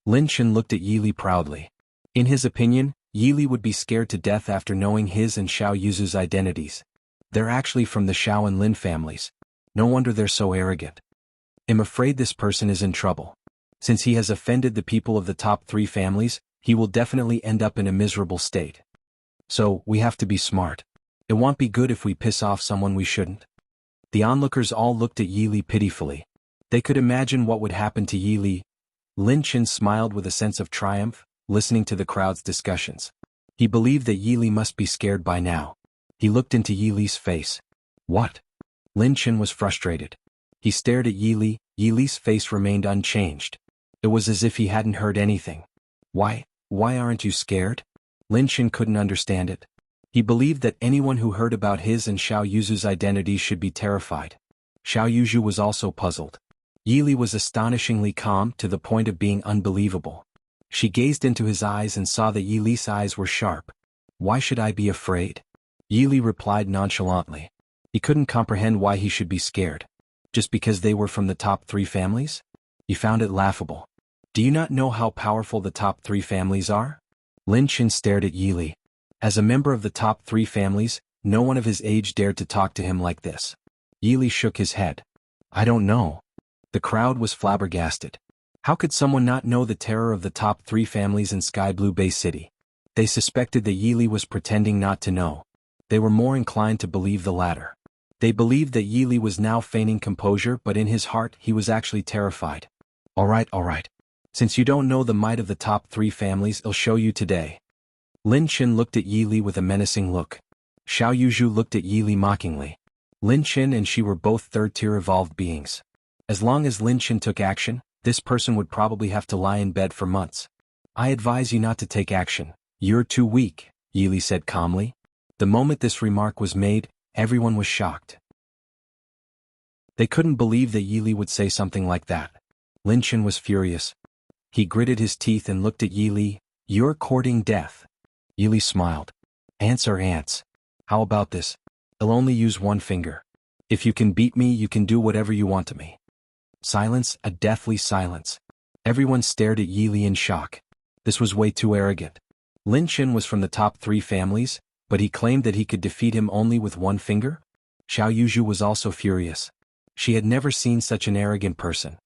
Lin Qin looked at Yi Li proudly. In his opinion, Yi Li would be scared to death after knowing his and Xiao Yuzhu's identities. They're actually from the Xiao and Lin families. No wonder they're so arrogant. I'm afraid this person is in trouble. Since he has offended the people of the top 3 families, he will definitely end up in a miserable state. So, we have to be smart. It won't be good if we piss off someone we shouldn't. The onlookers all looked at Yi Li pitifully. They could imagine what would happen to Yi Li. Lin Qin smiled with a sense of triumph, listening to the crowd's discussions. He believed that Yi Li must be scared by now. He looked into Yi Li's face. What? Lin Chen was frustrated. He stared at Yi Li. Yi Li's face remained unchanged. It was as if he hadn't heard anything. Why aren't you scared? Lin Chen couldn't understand it. He believed that anyone who heard about his and Xiao Yuzu's identity should be terrified. Xiao Yuzu was also puzzled. Yi Li was astonishingly calm to the point of being unbelievable. She gazed into his eyes and saw that Yi Li's eyes were sharp. Why should I be afraid? Yi Li replied nonchalantly. He couldn't comprehend why he should be scared. Just because they were from the top 3 families? He found it laughable. Do you not know how powerful the top 3 families are? Lin Chen stared at Yi Li. As a member of the top 3 families, no one of his age dared to talk to him like this. Yi Li shook his head. I don't know. The crowd was flabbergasted. How could someone not know the terror of the top 3 families in Sky Blue Bay City? They suspected that Yi Li was pretending not to know. They were more inclined to believe the latter. They believed that Yi Li was now feigning composure, but in his heart he was actually terrified. All right. Since you don't know the might of the top 3 families, I'll show you today. Lin Chen looked at Yi Li with a menacing look. Xiao Yuzu looked at Yi Li mockingly. Lin Chen and she were both 3rd-tier evolved beings. As long as Lin Chen took action, this person would probably have to lie in bed for months. I advise you not to take action. You're too weak, Yi Li said calmly. The moment this remark was made, everyone was shocked. They couldn't believe that Yi Li would say something like that. Lin Chen was furious. He gritted his teeth and looked at Yi Li. You're courting death. Yi Li smiled. Ants are ants. How about this? I'll only use one finger. If you can beat me, you can do whatever you want to me. Silence, a deathly silence. Everyone stared at Yi Li in shock. This was way too arrogant. Lin Chen was from the top 3 families, but he claimed that he could defeat him only with one finger? Xiao Yuzu was also furious. She had never seen such an arrogant person.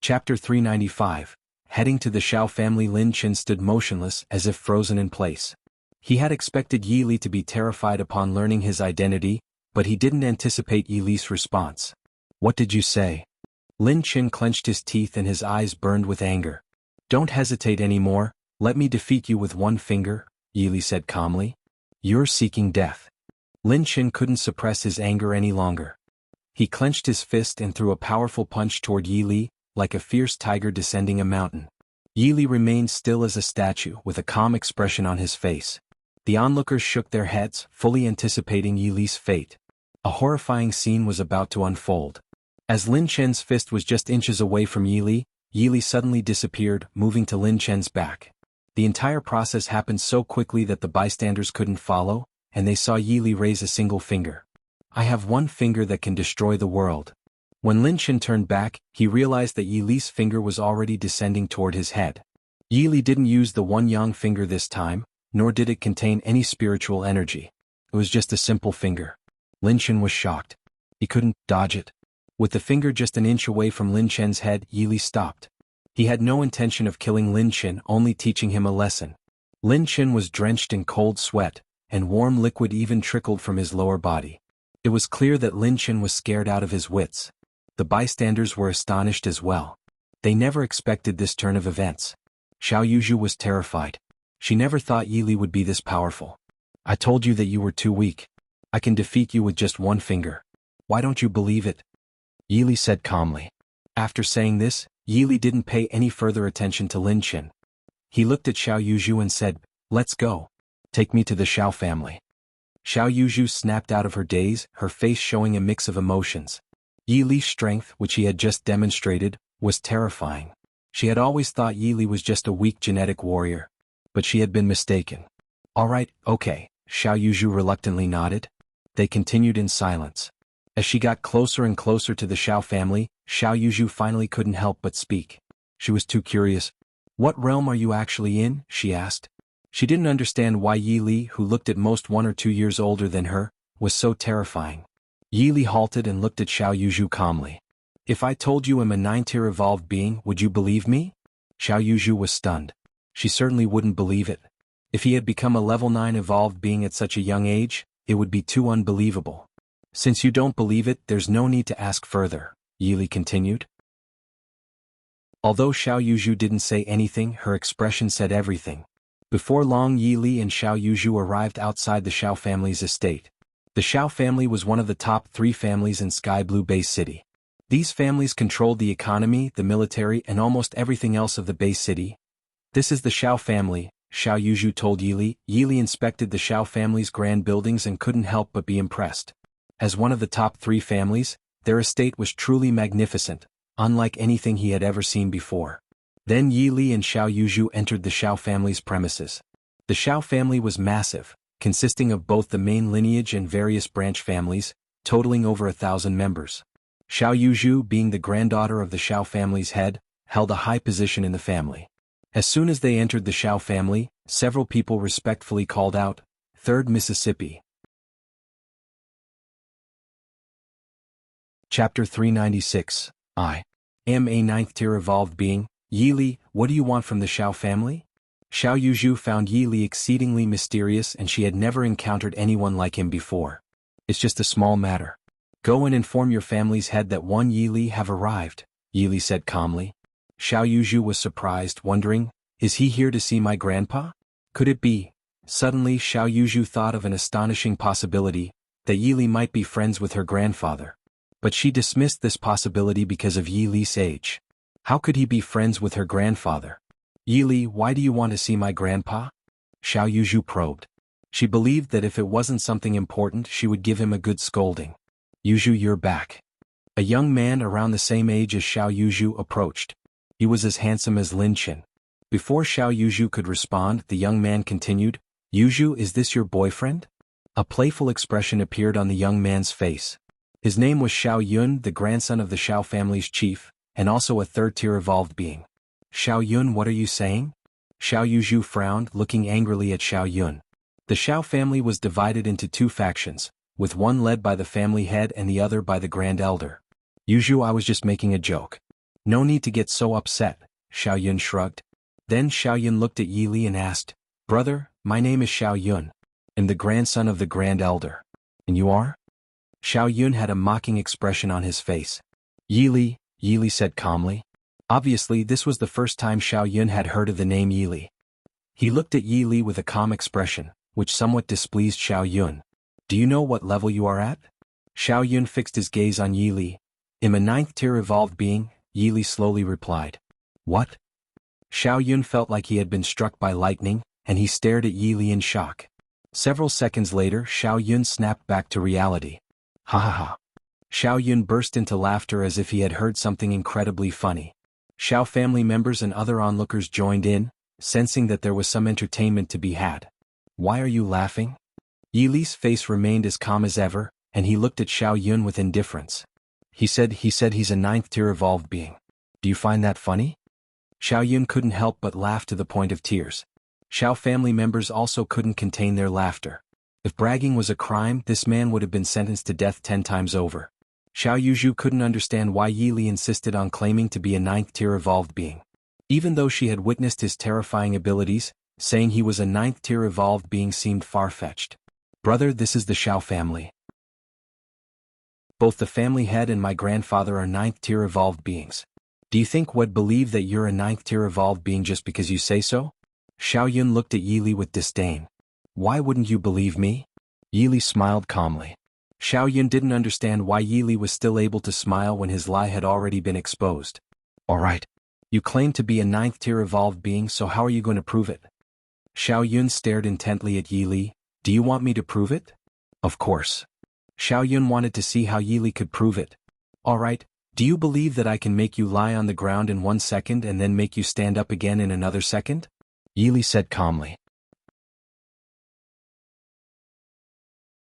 Chapter 395. Heading to the Xiao family. Lin Chen stood motionless as if frozen in place. He had expected Yi Li to be terrified upon learning his identity, but he didn't anticipate Yi Li's response. What did you say? Lin Chen clenched his teeth and his eyes burned with anger. Don't hesitate anymore, let me defeat you with one finger, Yi Li said calmly. You're seeking death. Lin Chen couldn't suppress his anger any longer. He clenched his fist and threw a powerful punch toward Yi Li, like a fierce tiger descending a mountain. Yi Li remained still as a statue with a calm expression on his face. The onlookers shook their heads, fully anticipating Yi Li's fate. A horrifying scene was about to unfold. As Lin Chen's fist was just inches away from Yi Li suddenly disappeared, moving to Lin Chen's back. The entire process happened so quickly that the bystanders couldn't follow, and they saw Yi Li raise a single finger. I have one finger that can destroy the world. When Lin Chen turned back, he realized that Yi Li's finger was already descending toward his head. Yi Li didn't use the one yang finger this time, nor did it contain any spiritual energy. It was just a simple finger. Lin Chen was shocked. He couldn't dodge it. With the finger just an inch away from Lin Chen's head, Yi Li stopped. He had no intention of killing Lin Chen, only teaching him a lesson. Lin Chen was drenched in cold sweat, and warm liquid even trickled from his lower body. It was clear that Lin Chen was scared out of his wits. The bystanders were astonished as well. They never expected this turn of events. Xiao Yuzu was terrified. She never thought Yi Li would be this powerful. I told you that you were too weak. I can defeat you with just one finger. Why don't you believe it? Yi Li said calmly. After saying this, Yi Li didn't pay any further attention to Lin Chen. He looked at Xiao Yuzu and said, Let's go. Take me to the Xiao family. Xiao Yuzu snapped out of her daze, her face showing a mix of emotions. Yi Li's strength, which he had just demonstrated, was terrifying. She had always thought Yi Li was just a weak genetic warrior. But she had been mistaken. All right, okay, Xiao Yuzu reluctantly nodded. They continued in silence. As she got closer and closer to the Xiao family, Xiao Yuzu finally couldn't help but speak. She was too curious. What realm are you actually in? She asked. She didn't understand why Yi Li, who looked at most 1 or 2 years older than her, was so terrifying. Yi Li halted and looked at Xiao Yuzu calmly. If I told you I'm a 9-tier evolved being, would you believe me? Xiao Yuzu was stunned. She certainly wouldn't believe it. If he had become a level 9 evolved being at such a young age, it would be too unbelievable. Since you don't believe it, there's no need to ask further, Yi Li continued. Although Xiao Yuzu didn't say anything, her expression said everything. Before long, Yi Li and Xiao Yuzhu arrived outside the Xiao family's estate. The Xiao family was one of the top 3 families in Sky Blue Base City. These families controlled the economy, the military, and almost everything else of the base city. This is the Xiao family, Xiao Yuzhu told Yi Li. Yi Li inspected the Xiao family's grand buildings and couldn't help but be impressed. As one of the top 3 families, their estate was truly magnificent, unlike anything he had ever seen before. Then Yi Li and Xiao Yuzhu entered the Xiao family's premises. The Xiao family was massive, consisting of both the main lineage and various branch families, totaling over 1,000 members. Xiao Yuzhu, being the granddaughter of the Xiao family's head, held a high position in the family. As soon as they entered the Xiao family, several people respectfully called out, "Third Mississippi." Chapter 396. I am a 9th-tier evolved being. Yi Li, what do you want from the Xiao family? Xiao Yuzhu found Yi Li exceedingly mysterious, and she had never encountered anyone like him before. It's just a small matter. Go and inform your family's head that one Yi Li have arrived, Yi Li said calmly. Xiao Yuzhu was surprised, wondering, is he here to see my grandpa? Could it be? Suddenly Xiao Yuzhu thought of an astonishing possibility, that Yi Li might be friends with her grandfather. But she dismissed this possibility because of Yi Li's age. How could he be friends with her grandfather? Yi Li, why do you want to see my grandpa? Xiao Yuzhu probed. She believed that if it wasn't something important, she would give him a good scolding. Yuzhu, you're back. A young man around the same age as Xiao Yuzhu approached. He was as handsome as Lin Qin. Before Xiao Yuzhu could respond, the young man continued, Yuzhu, is this your boyfriend? A playful expression appeared on the young man's face. His name was Xiao Yun, the grandson of the Xiao family's chief, and also a 3rd-tier evolved being. Xiao Yun, what are you saying? Xiao Yuzhu frowned, looking angrily at Xiao Yun. The Xiao family was divided into 2 factions, with one led by the family head and the other by the grand elder. Yuzhu, I was just making a joke. No need to get so upset, Xiao Yun shrugged. Then Xiao Yun looked at Yi Li and asked, Brother, my name is Xiao Yun, and the grandson of the grand elder. And you are? Xiao Yun had a mocking expression on his face. Yi Li said calmly. Obviously, this was the first time Xiao Yun had heard of the name Yi Li. He looked at Yi Li with a calm expression, which somewhat displeased Xiao Yun. Do you know what level you are at? Xiao Yun fixed his gaze on Yi Li. I'm a 9th-tier evolved being, Yi Li slowly replied. What? Xiao Yun felt like he had been struck by lightning, and he stared at Yi Li in shock. Several seconds later, Xiao Yun snapped back to reality. Ha ha ha. Xiao Yun burst into laughter as if he had heard something incredibly funny. Xiao family members and other onlookers joined in, sensing that there was some entertainment to be had. Why are you laughing? Yi Li's face remained as calm as ever, and he looked at Xiao Yun with indifference. He said he's a 9th-tier evolved being. Do you find that funny? Xiao Yun couldn't help but laugh to the point of tears. Xiao family members also couldn't contain their laughter. If bragging was a crime, this man would have been sentenced to death 10 times over. Xiao Yuzhu couldn't understand why Yi Li insisted on claiming to be a 9th-tier evolved being. Even though she had witnessed his terrifying abilities, saying he was a 9th-tier evolved being seemed far-fetched. Brother, this is the Xiao family. Both the family head and my grandfather are 9th-tier evolved beings. Do you think we'd believe that you're a 9th-tier evolved being just because you say so? Xiao Yun looked at Yi Li with disdain. Why wouldn't you believe me? Yi Li smiled calmly. Xiao Yun didn't understand why Yi Li was still able to smile when his lie had already been exposed. Alright. You claim to be a 9th-tier evolved being, so how are you going to prove it? Xiao Yun stared intently at Yi Li. Do you want me to prove it? Of course. Xiao Yun wanted to see how Yi Li could prove it. Alright, do you believe that I can make you lie on the ground in 1 second and then make you stand up again in another second? Yi Li said calmly.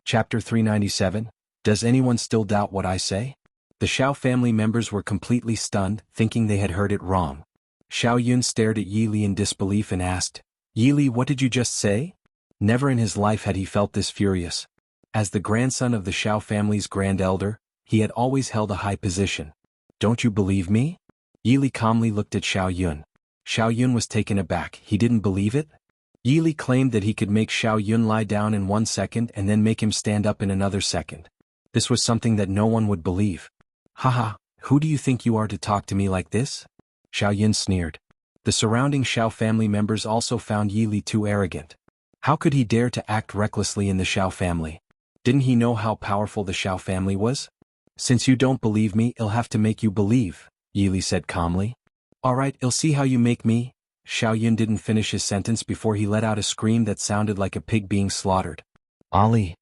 Chapter 397. Does anyone still doubt what I say? The Xiao family members were completely stunned, thinking they had heard it wrong. Xiao Yun stared at Yi Li in disbelief and asked, Yi Li, what did you just say? Never in his life had he felt this furious. As the grandson of the Xiao family's grand elder, he had always held a high position. Don't you believe me? Yi Li calmly looked at Xiao Yun. Xiao Yun was taken aback. He didn't believe it? Yi Li claimed that he could make Xiao Yun lie down in 1 second and then make him stand up in another second. This was something that no one would believe. Haha, who do you think you are to talk to me like this? Xiao Yun sneered. The surrounding Xiao family members also found Yi Li too arrogant. How could he dare to act recklessly in the Xiao family? Didn't he know how powerful the Xiao family was? Since you don't believe me, I'll have to make you believe, Yi Li said calmly. Alright, I'll see how you make me. Xiao Yun didn't finish his sentence before he let out a scream that sounded like a pig being slaughtered. Ali!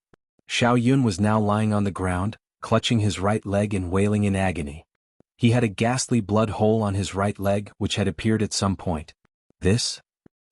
Xiao Yun was now lying on the ground, clutching his right leg and wailing in agony. He had a ghastly blood hole on his right leg which had appeared at some point. This?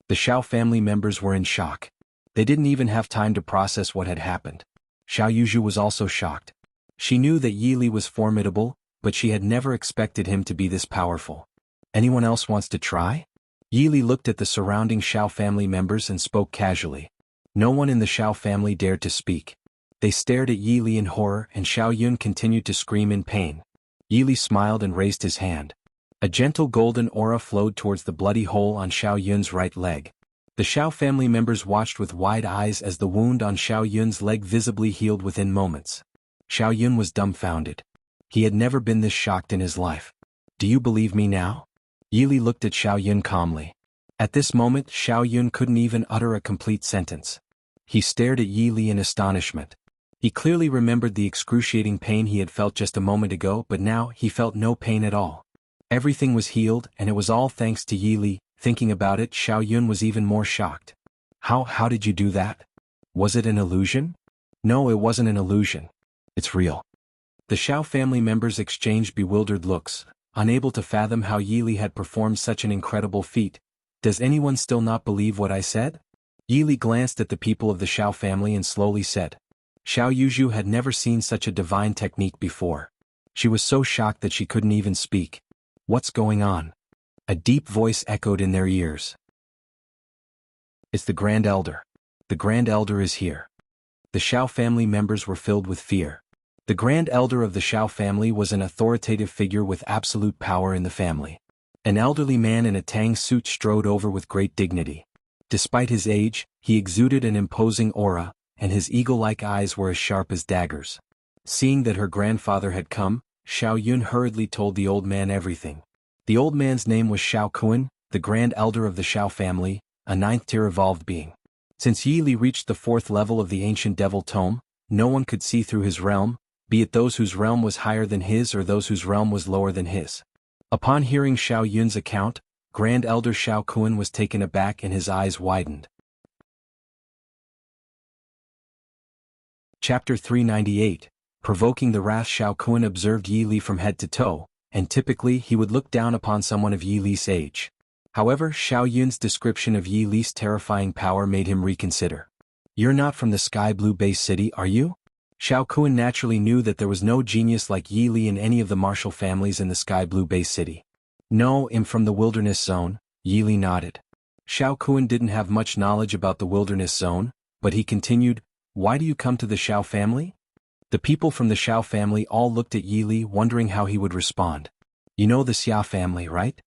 The Xiao family members were in shock. They didn't even have time to process what had happened. Xiao Yuzhu was also shocked. She knew that Yi Li was formidable, but she had never expected him to be this powerful. Anyone else wants to try? Yi Li looked at the surrounding Xiao family members and spoke casually. No one in the Xiao family dared to speak. They stared at Yi Li in horror and Xiao Yun continued to scream in pain. Yi Li smiled and raised his hand. A gentle golden aura flowed towards the bloody hole on Xiao Yun's right leg. The Xiao family members watched with wide eyes as the wound on Xiao Yun's leg visibly healed within moments. Xiao Yun was dumbfounded. He had never been this shocked in his life. Do you believe me now? Yi Li looked at Xiao Yun calmly. At this moment, Xiao Yun couldn't even utter a complete sentence. He stared at Yi Li in astonishment. He clearly remembered the excruciating pain he had felt just a moment ago, but now he felt no pain at all. Everything was healed, and it was all thanks to Yi Li. Thinking about it, Xiao Yun was even more shocked. How did you do that? Was it an illusion? No, it wasn't an illusion. It's real. The Xiao family members exchanged bewildered looks, unable to fathom how Yi Li had performed such an incredible feat. Does anyone still not believe what I said? Yi Li glanced at the people of the Xiao family and slowly said. Xiao Yuzhu had never seen such a divine technique before. She was so shocked that she couldn't even speak. What's going on? A deep voice echoed in their ears. It's the Grand Elder. The Grand Elder is here. The Xiao family members were filled with fear. The Grand Elder of the Xiao family was an authoritative figure with absolute power in the family. An elderly man in a tang suit strode over with great dignity. Despite his age, he exuded an imposing aura, and his eagle-like eyes were as sharp as daggers. Seeing that her grandfather had come, Xiao Yun hurriedly told the old man everything. The old man's name was Xiao Kun, the Grand Elder of the Xiao family, a 9th-tier evolved being. Since Yi Li reached the 4th level of the ancient devil tome, no one could see through his realm, be it those whose realm was higher than his or those whose realm was lower than his. Upon hearing Xiao Yun's account, Grand Elder Xiao Kun was taken aback and his eyes widened. Chapter 398, Provoking the Wrath. Xiao Kun observed Yi Li from head to toe, and typically he would look down upon someone of Yi Li's age. However, Xiao Yun's description of Yi Li's terrifying power made him reconsider. You're not from the Sky Blue Base City, are you? Xiao Kun naturally knew that there was no genius like Yi Li in any of the martial families in the Sky Blue Base City. No, I'm from the Wilderness Zone, Yi Li nodded. Xiao Kun didn't have much knowledge about the Wilderness Zone, but he continued, why do you come to the Xiao family? The people from the Xiao family all looked at Yi Li wondering how he would respond. You know the Xia family, right?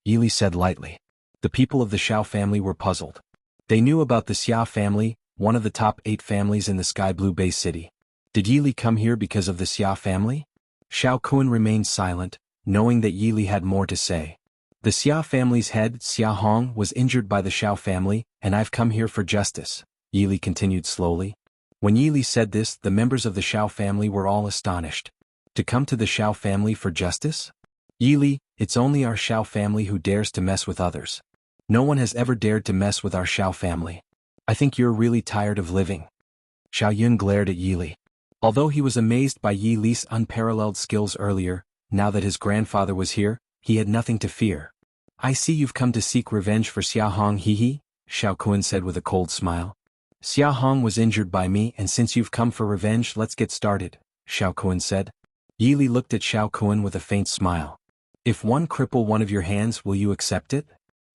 Yi Li said lightly. The people of the Xiao family were puzzled. They knew about the Xia family, one of the top 8 families in the Sky Blue Base City. Did Yi Li come here because of the Xia family? Xiao Kun remained silent, knowing that Yi Li had more to say. The Xia family's head, Xia Hong, was injured by the Xiao family, and I've come here for justice, Yi Li continued slowly. When Yi Li said this, the members of the Xiao family were all astonished. To come to the Xiao family for justice? Yi Li, it's only our Xiao family who dares to mess with others. No one has ever dared to mess with our Xiao family. I think you're really tired of living. Xiao Yun glared at Yi Li. Although he was amazed by Yi Li's unparalleled skills earlier, now that his grandfather was here, he had nothing to fear. I see you've come to seek revenge for Xia Hong. He, Xiao Kun said with a cold smile. Xia Hong was injured by me, and since you've come for revenge, let's get started, Xiao Kun said. Yi Li looked at Xiao Kun with a faint smile. If one cripple one of your hands, will you accept it?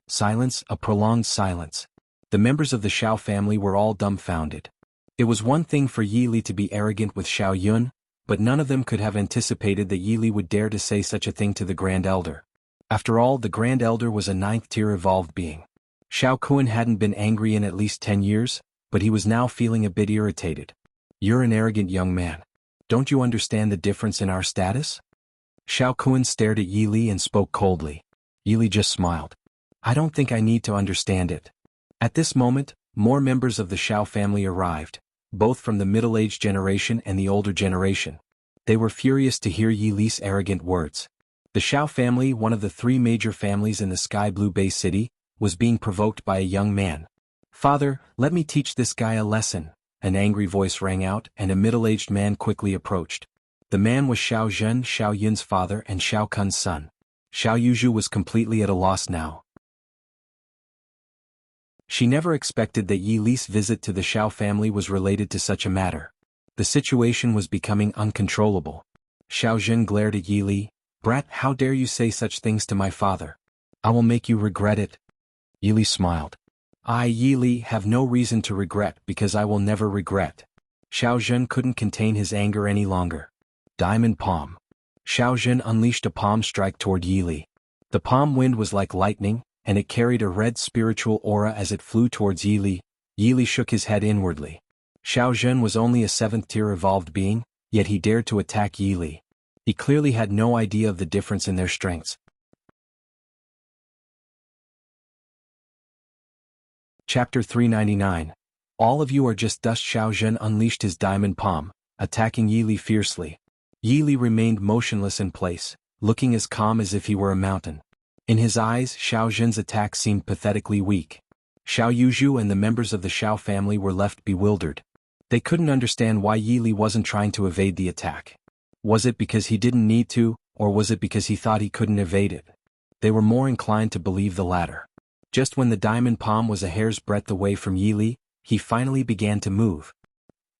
Silence, a prolonged silence. The members of the Xiao family were all dumbfounded. It was one thing for Yi Li to be arrogant with Xiao Yun, but none of them could have anticipated that Yi Li would dare to say such a thing to the Grand Elder. After all, the Grand Elder was a 9th-tier evolved being. Xiao Kun hadn't been angry in at least 10 years, but he was now feeling a bit irritated. You're an arrogant young man. Don't you understand the difference in our status? Xiao Kun stared at Yi Li and spoke coldly. Yi Li just smiled. I don't think I need to understand it. At this moment, more members of the Xiao family arrived, both from the middle-aged generation and the older generation. They were furious to hear Yi Li's arrogant words. The Xiao family, one of the three major families in the Sky Blue Bay City, was being provoked by a young man. "Father, let me teach this guy a lesson," an angry voice rang out, and a middle-aged man quickly approached. The man was Xiao Zhen, Xiao Yun's father and Xiao Kun's son. Xiao Yuzhu was completely at a loss now. She never expected that Yi Li's visit to the Xiao family was related to such a matter. The situation was becoming uncontrollable. Xiao Zhen glared at Yi Li. "Brat, how dare you say such things to my father? I will make you regret it." Yi Li smiled. "I, Yi Li, have no reason to regret because I will never regret." Xiao Zhen couldn't contain his anger any longer. Diamond palm. Xiao Zhen unleashed a palm strike toward Yi Li. The palm wind was like lightning, and it carried a red spiritual aura as it flew towards Yi Li. Yi Li shook his head inwardly. Xiao Zhen was only a 7th-tier evolved being, yet he dared to attack Yi Li. He clearly had no idea of the difference in their strengths. Chapter 399. All of you are just dust. Xiao Zhen unleashed his diamond palm, attacking Yi Li fiercely. Yi Li remained motionless in place, looking as calm as if he were a mountain. In his eyes, Xiao Zhen's attack seemed pathetically weak. Xiao Yuzhu and the members of the Xiao family were left bewildered. They couldn't understand why Yi Li wasn't trying to evade the attack. Was it because he didn't need to, or was it because he thought he couldn't evade it? They were more inclined to believe the latter. Just when the diamond palm was a hair's breadth away from Yi Li, he finally began to move.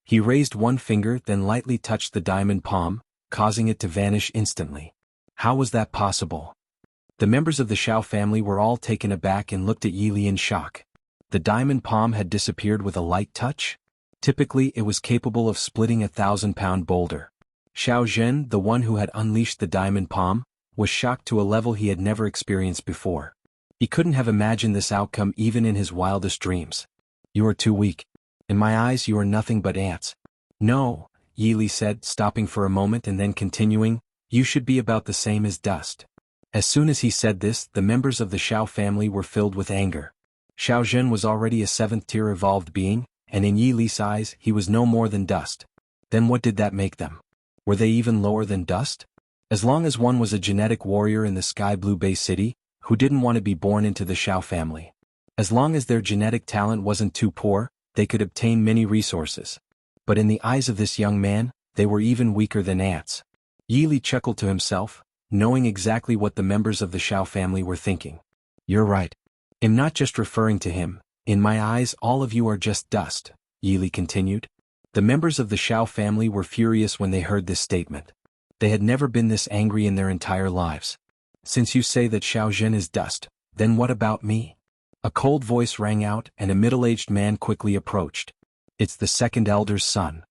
He raised one finger, then lightly touched the diamond palm, causing it to vanish instantly. How was that possible? The members of the Xiao family were all taken aback and looked at Yi Li in shock. The diamond palm had disappeared with a light touch? Typically, it was capable of splitting a 1,000-pound boulder. Xiao Zhen, the one who had unleashed the diamond palm, was shocked to a level he had never experienced before. He couldn't have imagined this outcome even in his wildest dreams. "You are too weak. In my eyes you are nothing but ants." "No," Yi Li said, stopping for a moment and then continuing, "you should be about the same as dust." As soon as he said this, the members of the Xiao family were filled with anger. Xiao Zhen was already a 7th-tier evolved being, and in Yi Li's eyes he was no more than dust. Then what did that make them? Were they even lower than dust? As long as one was a genetic warrior in the Sky Blue Bay City, who didn't want to be born into the Xiao family? As long as their genetic talent wasn't too poor, they could obtain many resources. But in the eyes of this young man, they were even weaker than ants. Yi Li chuckled to himself, knowing exactly what the members of the Xiao family were thinking. "You're right. I'm not just referring to him. In my eyes all of you are just dust," Yi Li continued. The members of the Xiao family were furious when they heard this statement. They had never been this angry in their entire lives. "Since you say that Xiao Zhen is dust, then what about me?" A cold voice rang out and a middle-aged man quickly approached. "It's the second elder's son."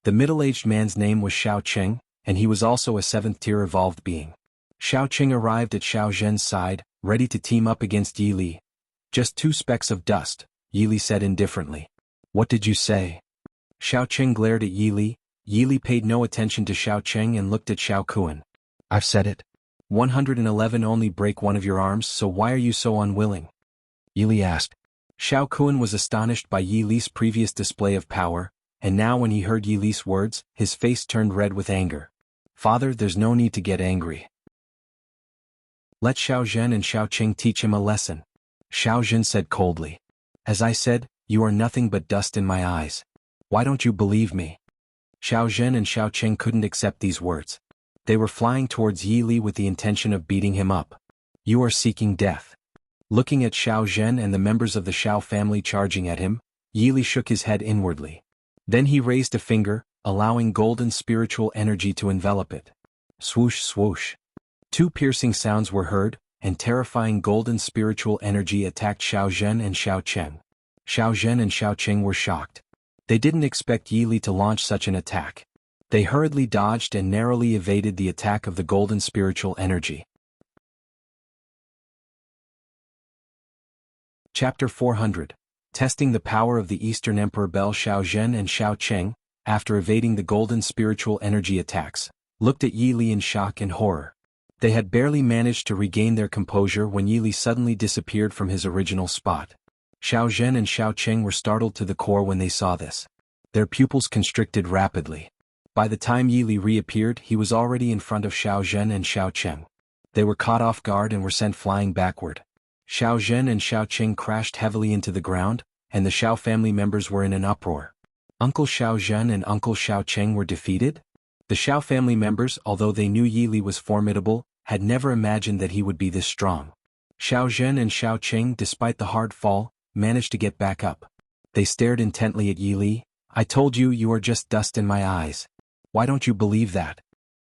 The middle-aged man's name was Xiao Qing, and he was also a 7th-tier evolved being. Xiao Qing arrived at Xiao Zhen's side, ready to team up against Yi Li. "Just 2 specks of dust," Yi Li said indifferently. "What did you say?" Xiao Qing glared at Yi Li. Yi Li paid no attention to Xiao Qing and looked at Xiao Kun. "I've said it. 111 only break one of your arms, so why are you so unwilling?" Yi Li asked. Xiao Kun was astonished by Yi Li's previous display of power, and now when he heard Yi Li's words, his face turned red with anger. "Father, there's no need to get angry. Let Xiao Zhen and Xiao Qing teach him a lesson," Xiao Zhen said coldly. "As I said, you are nothing but dust in my eyes. Why don't you believe me?" Xiao Zhen and Xiao Qing couldn't accept these words. They were flying towards Yi Li with the intention of beating him up. "You are seeking death." Looking at Xiao Zhen and the members of the Xiao family charging at him, Yi Li shook his head inwardly. Then he raised a finger, allowing golden spiritual energy to envelop it. Swoosh swoosh. 2 piercing sounds were heard, and terrifying golden spiritual energy attacked Xiao Zhen and Xiao Qing. Xiao Zhen and Xiao Qing were shocked. They didn't expect Yi Li to launch such an attack. They hurriedly dodged and narrowly evaded the attack of the golden spiritual energy. Chapter 400. Testing the power of the Eastern Emperor. Xiao Zhen and Xiao Qing, after evading the golden spiritual energy attacks, looked at Yi Li in shock and horror. They had barely managed to regain their composure when Yi Li suddenly disappeared from his original spot. Xiao Zhen and Xiao Cheng were startled to the core when they saw this. Their pupils constricted rapidly. By the time Yi Li reappeared, he was already in front of Xiao Zhen and Xiao Cheng. They were caught off guard and were sent flying backward. Xiao Zhen and Xiao Cheng crashed heavily into the ground, and the Xiao family members were in an uproar. Uncle Xiao Zhen and Uncle Xiao Cheng were defeated? The Xiao family members, although they knew Yi Li was formidable, had never imagined that he would be this strong. Xiao Zhen and Xiao Cheng, despite the hard fall, managed to get back up. They stared intently at Yi Li. "I told you, you are just dust in my eyes. Why don't you believe that?"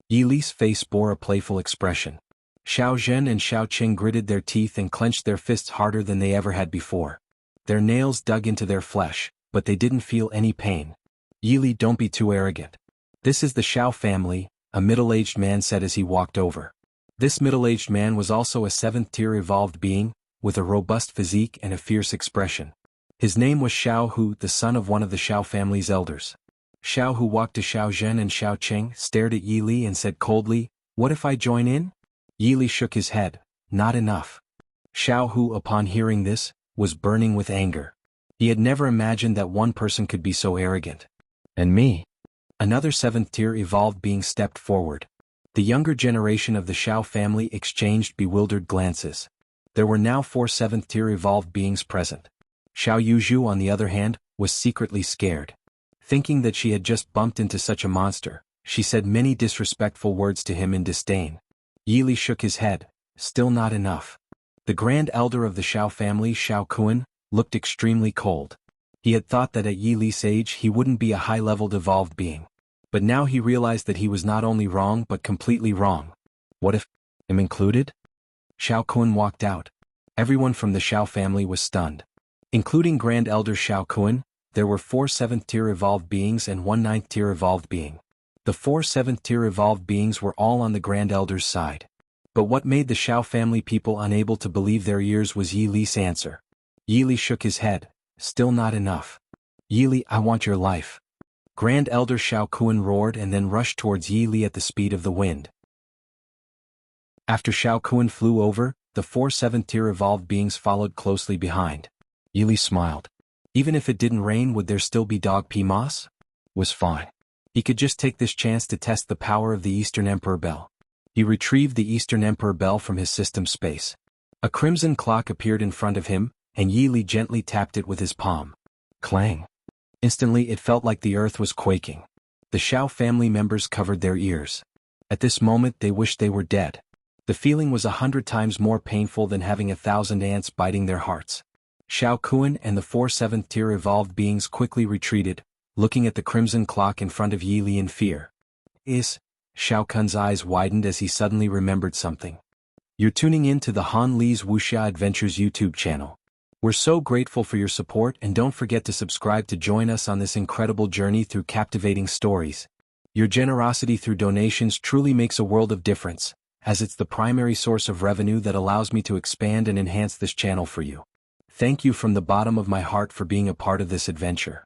Yi Li's face bore a playful expression. Xiao Zhen and Xiao Cheng gritted their teeth and clenched their fists harder than they ever had before. Their nails dug into their flesh, but they didn't feel any pain. "Yi Li, don't be too arrogant. This is the Xiao family," a middle-aged man said as he walked over. This middle-aged man was also a 7th-tier evolved being, with a robust physique and a fierce expression. His name was Xiao Hu, the son of one of the Xiao family's elders. Xiao Hu walked to Xiao Zhen and Xiao Cheng, stared at Yi Li and said coldly, "What if I join in?" Yi Li shook his head. "Not enough." Xiao Hu, upon hearing this, was burning with anger. He had never imagined that one person could be so arrogant. "And me?" Another 7th-tier evolved being stepped forward. The younger generation of the Xiao family exchanged bewildered glances. There were now 4 7th-tier evolved beings present. Xiao Yuzhu, on the other hand, was secretly scared. Thinking that she had just bumped into such a monster, she said many disrespectful words to him in disdain. Yi Li shook his head. "Still not enough." The grand elder of the Xiao family, Xiao Kun, looked extremely cold. He had thought that at Yi Li's age he wouldn't be a high-leveled evolved being. But now he realized that he was not only wrong but completely wrong. What if him included? Xiao Kun walked out. Everyone from the Xiao family was stunned. Including Grand Elder Xiao Kun, there were 4 7th-tier evolved beings and 1 9th-tier evolved being. The 4 7th-tier evolved beings were all on the Grand Elder's side. But what made the Xiao family people unable to believe their ears was Yi Li's answer. Yi Li shook his head. "Still not enough. Yi Li, I want your life." Grand Elder Xiao Kun roared and then rushed towards Yi Li at the speed of the wind. After Xiao Kun flew over, the 4 7th-tier evolved beings followed closely behind. Yi Li smiled. Even if it didn't rain, would there still be dog pea moss? Was fine. He could just take this chance to test the power of the Eastern Emperor Bell. He retrieved the Eastern Emperor Bell from his system space. A crimson clock appeared in front of him, and Yi Li gently tapped it with his palm. Clang. Instantly it felt like the earth was quaking. The Xiao family members covered their ears. At this moment they wished they were dead. The feeling was 100 times more painful than having 1,000 ants biting their hearts. Xiao Kun and the 4 7th-tier evolved beings quickly retreated, looking at the crimson clock in front of Yi Li in fear. Xiao Kun's eyes widened as he suddenly remembered something. You're tuning in to the Han Li's Wuxia Adventures YouTube channel. We're so grateful for your support, and don't forget to subscribe to join us on this incredible journey through captivating stories. Your generosity through donations truly makes a world of difference, as it's the primary source of revenue that allows me to expand and enhance this channel for you. Thank you from the bottom of my heart for being a part of this adventure.